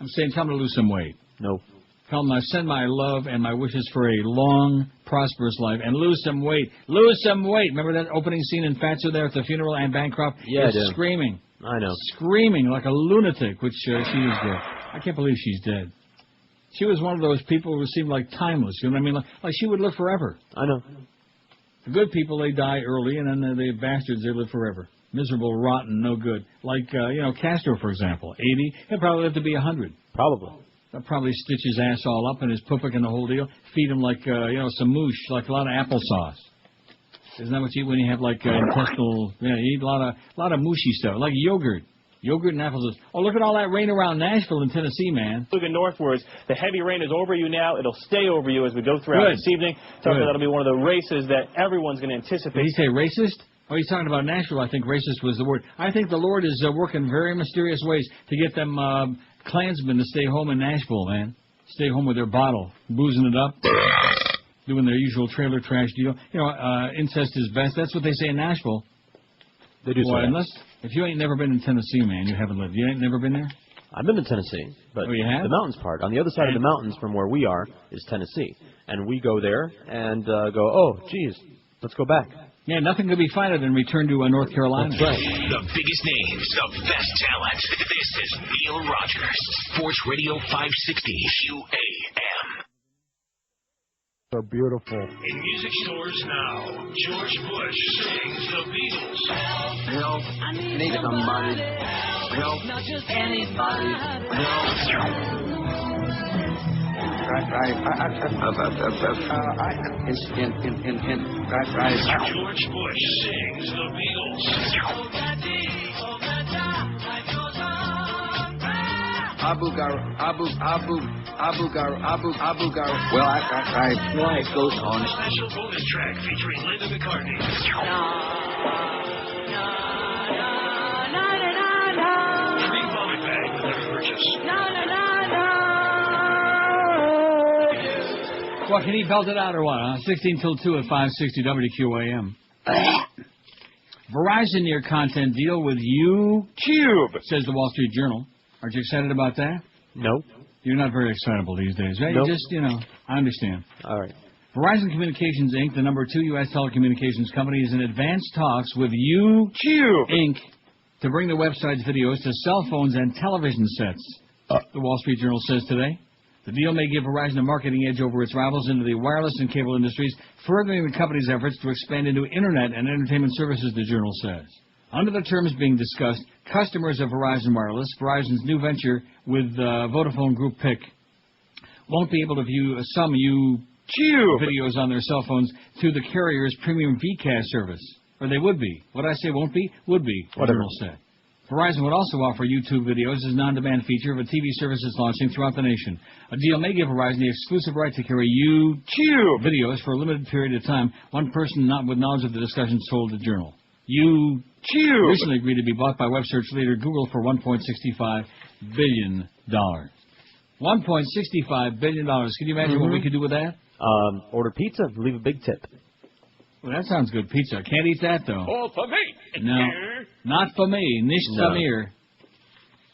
I'm saying tell him to lose some weight. No. Tell him I send my love and my wishes for a long, prosperous life. And lose some weight. Lose some weight. Remember that opening scene in Fatso there at the funeral? Anne Bancroft? Yeah, He's screaming. I know. Screaming like a lunatic, which she is dead. I can't believe she's dead. She was one of those people who seemed like timeless. You know what I mean? Like she would live forever. I know. The good people, they die early, and then the bastards, they live forever. Miserable, rotten, no good. Like, Castro, for example. 80. He'll probably live to be 100. Probably. They'll probably stitch his ass all up and his pupik and the whole deal. Feed him like, some moosh, like a lot of applesauce. Isn't that what you eat when you have, intestinal... Yeah, you eat a lot of mushy stuff, like yogurt. Yogurt and apples. Oh, look at all that rain around Nashville and Tennessee, man. Looking northwards, the heavy rain is over you now. It'll stay over you as we go throughout this evening. Talking that'll be one of the races that everyone's going to anticipate. Did he say racist? Oh, he's talking about Nashville. I think racist was the word. I think the Lord is working very mysterious ways to get them Klansmen to stay home in Nashville, man. Stay home with their bottle, boozing it up, doing their usual trailer trash deal. Incest is best. That's what they say in Nashville. They do say if you ain't never been in Tennessee, man, you haven't lived. You ain't never been there? I've been to Tennessee, but you have? The mountains part. On the other side of the mountains from where we are is Tennessee. And we go there and go, oh, geez, Let's go back. Yeah, nothing could be finer than return to North Carolina. That's right. The biggest names, the best talent. This is Neil Rogers, Sports Radio 560 QAM. So beautiful. In music stores now, George Bush sings The Beatles. Help. I need somebody. Help. Not just anybody. Help. Right. George Bush sings The Beatles. Abu Gar. Well, life goes on. A special bonus track featuring Linda McCartney. Free vomit bag with every purchase. What, can he belt it out or what, huh? 16 till 2 at 560 WQAM. Verizon near content deal with YouTube, says the Wall Street Journal. Aren't you excited about that? Nope. You're not very excitable these days, right? Nope. You just, I understand. All right. Verizon Communications, Inc., the number 2 U.S. telecommunications company, is in advanced talks with YouTube, Inc. to bring the website's videos to cell phones and television sets, the Wall Street Journal says today. The deal may give Verizon a marketing edge over its rivals into the wireless and cable industries, furthering the company's efforts to expand into Internet and entertainment services, the Journal says. Under the terms being discussed, customers of Verizon Wireless, Verizon's new venture with Vodafone Group PIC, won't be able to view some YouTube videos on their cell phones through the carrier's premium VCast service. Or they would be. What I say won't be, would be, the Journal said. Verizon would also offer YouTube videos as an on-demand feature of a TV service it's launching throughout the nation. A deal may give Verizon the exclusive right to carry YouTube videos for a limited period of time. One person not with knowledge of the discussions told the Journal. YouTube recently agreed to be bought by web search leader Google for $1.65 billion. $1.65 billion. Can you imagine what we could do with that? Order pizza, leave a big tip. Well, that sounds good, pizza. Can't eat that, though. All for me. No, not for me. Nicht Samir.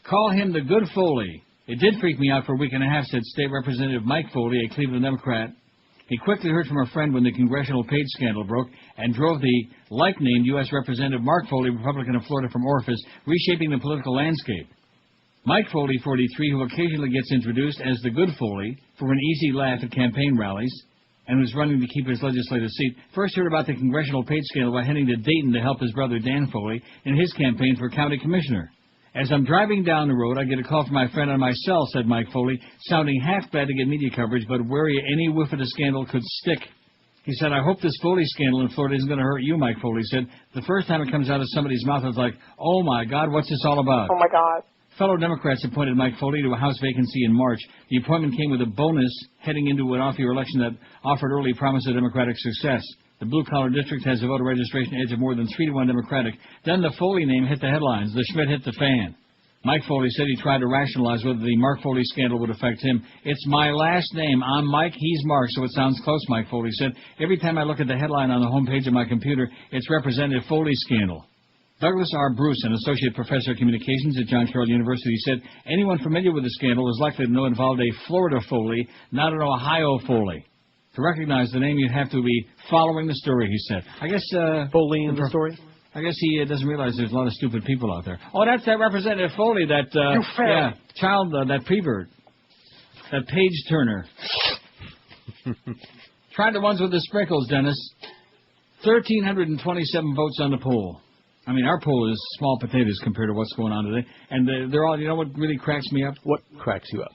Call him the Good Foley. It did freak me out for a week and a half, said State Representative Mike Foley, a Cleveland Democrat. He quickly heard from a friend when the congressional page scandal broke and drove the like-named U.S. Representative Mark Foley, Republican of Florida, from office, reshaping the political landscape. Mike Foley, 43, who occasionally gets introduced as the Good Foley for an easy laugh at campaign rallies, and who's running to keep his legislative seat, first heard about the congressional page scandal by heading to Dayton to help his brother Dan Foley in his campaign for county commissioner. As I'm driving down the road, I get a call from my friend on my cell, said Mike Foley, sounding half bad to get media coverage, but wary any whiff of the scandal could stick. He said, I hope this Foley scandal in Florida isn't going to hurt you, Mike Foley said. The first time it comes out of somebody's mouth, it's like, oh, my God, what's this all about? Oh, my God. Fellow Democrats appointed Mike Foley to a House vacancy in March. The appointment came with a bonus heading into an off-year election that offered early promise of Democratic success. The blue-collar district has a voter registration edge of more than 3-1 Democratic. Then the Foley name hit the headlines. The Schmidt hit the fan. Mike Foley said he tried to rationalize whether the Mark Foley scandal would affect him. It's my last name. I'm Mike, he's Mark, so it sounds close, Mike Foley said. Every time I look at the headline on the homepage of my computer, it's Representative Foley scandal. Douglas R. Bruce, an associate professor of communications at John Carroll University, said anyone familiar with the scandal is likely to know it involved a Florida Foley, not an Ohio Foley. To recognize the name, you'd have to be following the story, he said. I guess Foley in the story? I guess he doesn't realize there's a lot of stupid people out there. Oh, that's that Representative Foley, that child, that prevert, that page turner. Try the ones with the sprinkles, Dennis. 1,327 votes on the poll. I mean, our poll is small potatoes compared to what's going on today. And they're all, you know what really cracks me up? What cracks you up?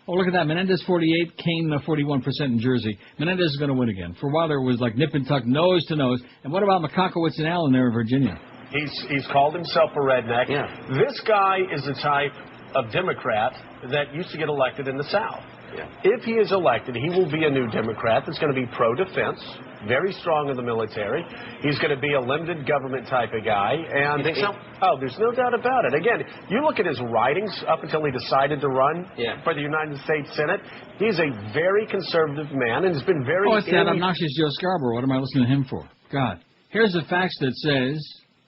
Oh, look at that. Menendez 48, Kane 41% in Jersey. Menendez is going to win again. For a while there was like nip and tuck, nose to nose. And what about McConkowitz and Allen there in Virginia? He's called himself a redneck. Yeah. This guy is the type of Democrat that used to get elected in the South. Yeah. If he is elected, he will be a new Democrat that's going to be pro-defense, very strong in the military. He's going to be a limited government type of guy. And you think so? Oh, there's no doubt about it. Again, you look at his writings up until he decided to run for the United States Senate. He's a very conservative man and has been very... Oh, it's that obnoxious Joe Scarborough. What am I listening to him for? God. Here's a fax that says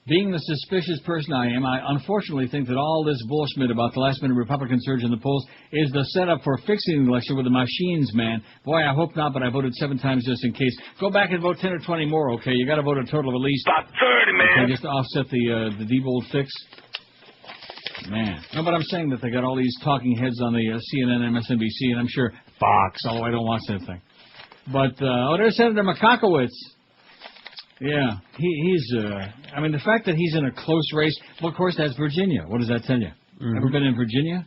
Being the suspicious person I am, I unfortunately think that all this bullshit about the last-minute Republican surge in the polls is the setup for fixing the election with the machines, man. Boy, I hope not, but I voted 7 times just in case. Go back and vote 10 or 20 more, okay? You got to vote a total of at least... About 30, man. Okay, just to offset the Diebold fix. Man. No, but I'm saying that they got all these talking heads on the CNN, MSNBC, and I'm sure Fox, although I don't watch that thing. But, there's Senator Makakowicz. Yeah, he's, I mean, the fact that he's in a close race, well, of course, that's Virginia. What does that tell you? Mm-hmm. Ever been in Virginia?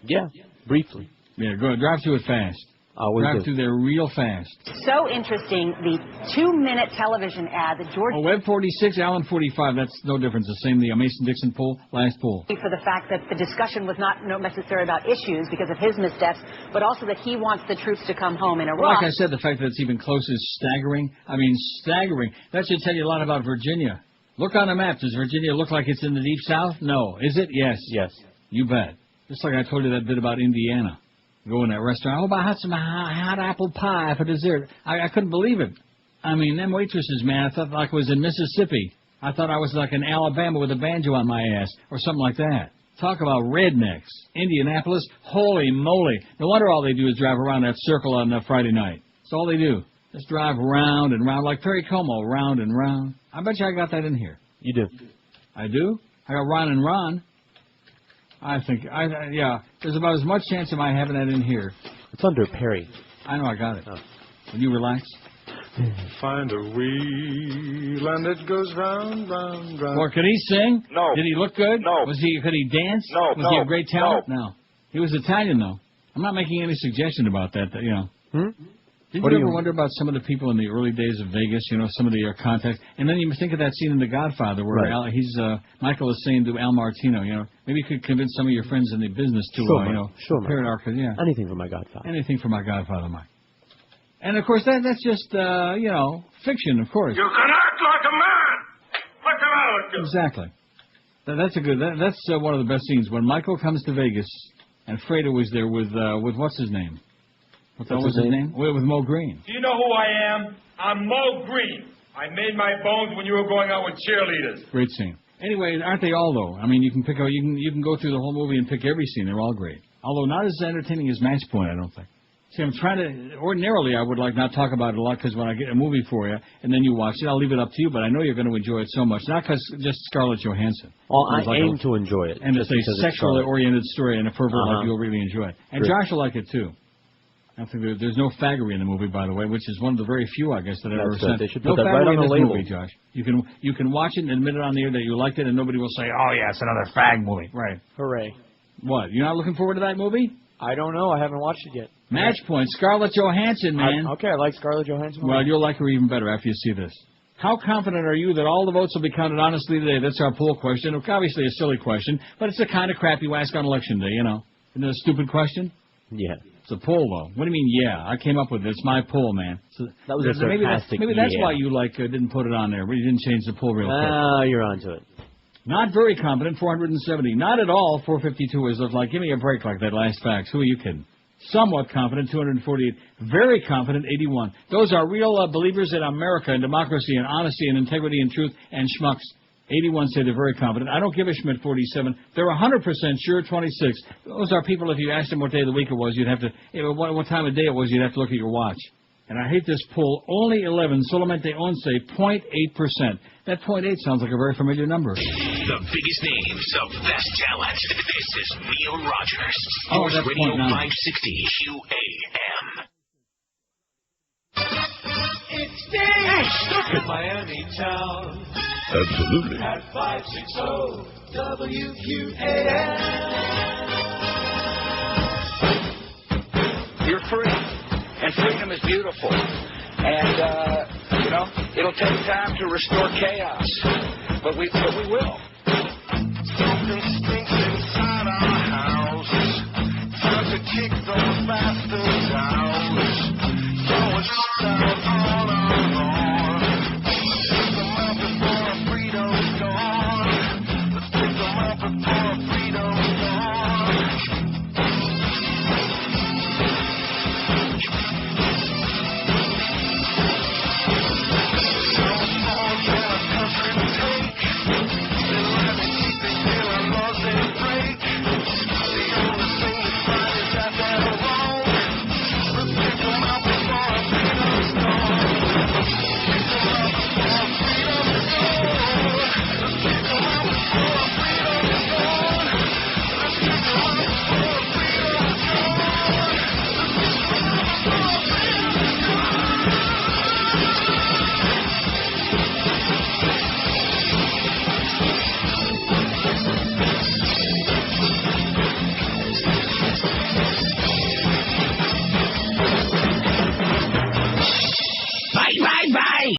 Yeah, briefly. Yeah, go drive through it fast. Drive through there real fast. So interesting, the 2-minute television ad that George... Oh, Webb 46, Allen 45, that's no difference. The same, the Mason-Dixon poll, last poll. For the fact that the discussion was not necessarily about issues because of his missteps, but also that he wants the troops to come home in Iraq. Well, like I said, the fact that it's even close is staggering. I mean, staggering. That should tell you a lot about Virginia. Look on a map. Does Virginia look like it's in the Deep South? No. Is it? Yes. Yes. You bet. Just like I told you that bit about Indiana. Go in that restaurant. Oh, but I had some hot apple pie for dessert. I couldn't believe it. I mean, them waitresses, man, I thought like I was in Mississippi. I thought I was like in Alabama with a banjo on my ass or something like that. Talk about rednecks. Indianapolis, holy moly. No wonder all they do is drive around that circle on Friday night. That's all they do. Just drive round and round like Perry Como, round and round. I bet you I got that in here. You do. I do? I got Ron and Ron. I think, yeah, there's about as much chance of my having that in here. It's under Perry. I know, I got it. Will you relax? Find a wheel and it goes round, round, round. Or could he sing? No. Did he look good? No. Could he dance? No. Was he a great talent? No. He was Italian, though. I'm not making any suggestion about that, you know. Did you ever wonder about some of the people in the early days of Vegas, you know, some of the contacts? And then you think of that scene in The Godfather where Michael is saying to Al Martino, you know, maybe you could convince some of your friends in the business to, prepare anything for my Godfather. Anything for my Godfather, Mike. And, of course, that's just, fiction, of course. You can act like a man. What can I do? Exactly. That's one of the best scenes. When Michael comes to Vegas and Fredo was there with what's his name? What was his name? With Mo Green. Do you know who I am? I'm Mo Green. I made my bones when you were going out with cheerleaders. Great scene. Anyway, aren't they all though? I mean, you can pick out, you can go through the whole movie and pick every scene. They're all great. Although not as entertaining as Match Point, I don't think. See, I'm trying to. Ordinarily, I would not talk about it a lot because when I get a movie for you and then you watch it, I'll leave it up to you. But I know you're going to enjoy it so much, not because just Scarlett Johansson. Well, I aim to enjoy it. And it's a sexually oriented story and a pervert like you'll really enjoy it. And Josh will like it too. I think there's no faggery in the movie, by the way, which is one of the very few, I guess, that I've ever sent. They should put that right on the label. Movie, Josh. You can watch it and admit it on the air that you liked it, and nobody will say, "Oh yeah, it's another fag movie." Right? Hooray! What? You're not looking forward to that movie? I don't know. I haven't watched it yet. Match Point, Scarlett Johansson, man. I like Scarlett Johansson. Well, you'll like her even better after you see this. How confident are you that all the votes will be counted honestly today? That's our poll question. Obviously a silly question, but it's the kind of crap you ask on Election Day, you know. Isn't it a stupid question? Yeah. It's a poll, though. What do you mean, yeah? I came up with it. It's my poll, man. So that was a sarcastic maybe that's why you didn't put it on there. You didn't change the poll real quick. Ah, you're onto it. Not very confident, 470. Not at all, 452 is like, give me a break like that last fax. Who are you kidding? Somewhat confident, 248. Very confident, 81. Those are real believers in America and democracy and honesty and integrity and truth and schmucks. 81 say they're very confident. I don't give a Schmidt, 47. They're 100% sure, 26. Those are people, if you asked them what day of the week it was, you'd have to, what time of day it was, you'd have to look at your watch. And I hate this poll. Only 11, solamente 11, 0.8%. That 0.8 sounds like a very familiar number. The biggest names of best talent. This is Neil Rogers. Oh, that's Radio 0.9. 560 QAM. It's Dave. Stuck in Miami town. Absolutely. At 560 WQAM. You're free. And freedom is beautiful. And, it'll take time to restore chaos. But we will. Something stinks inside our house. Time to kick those bastards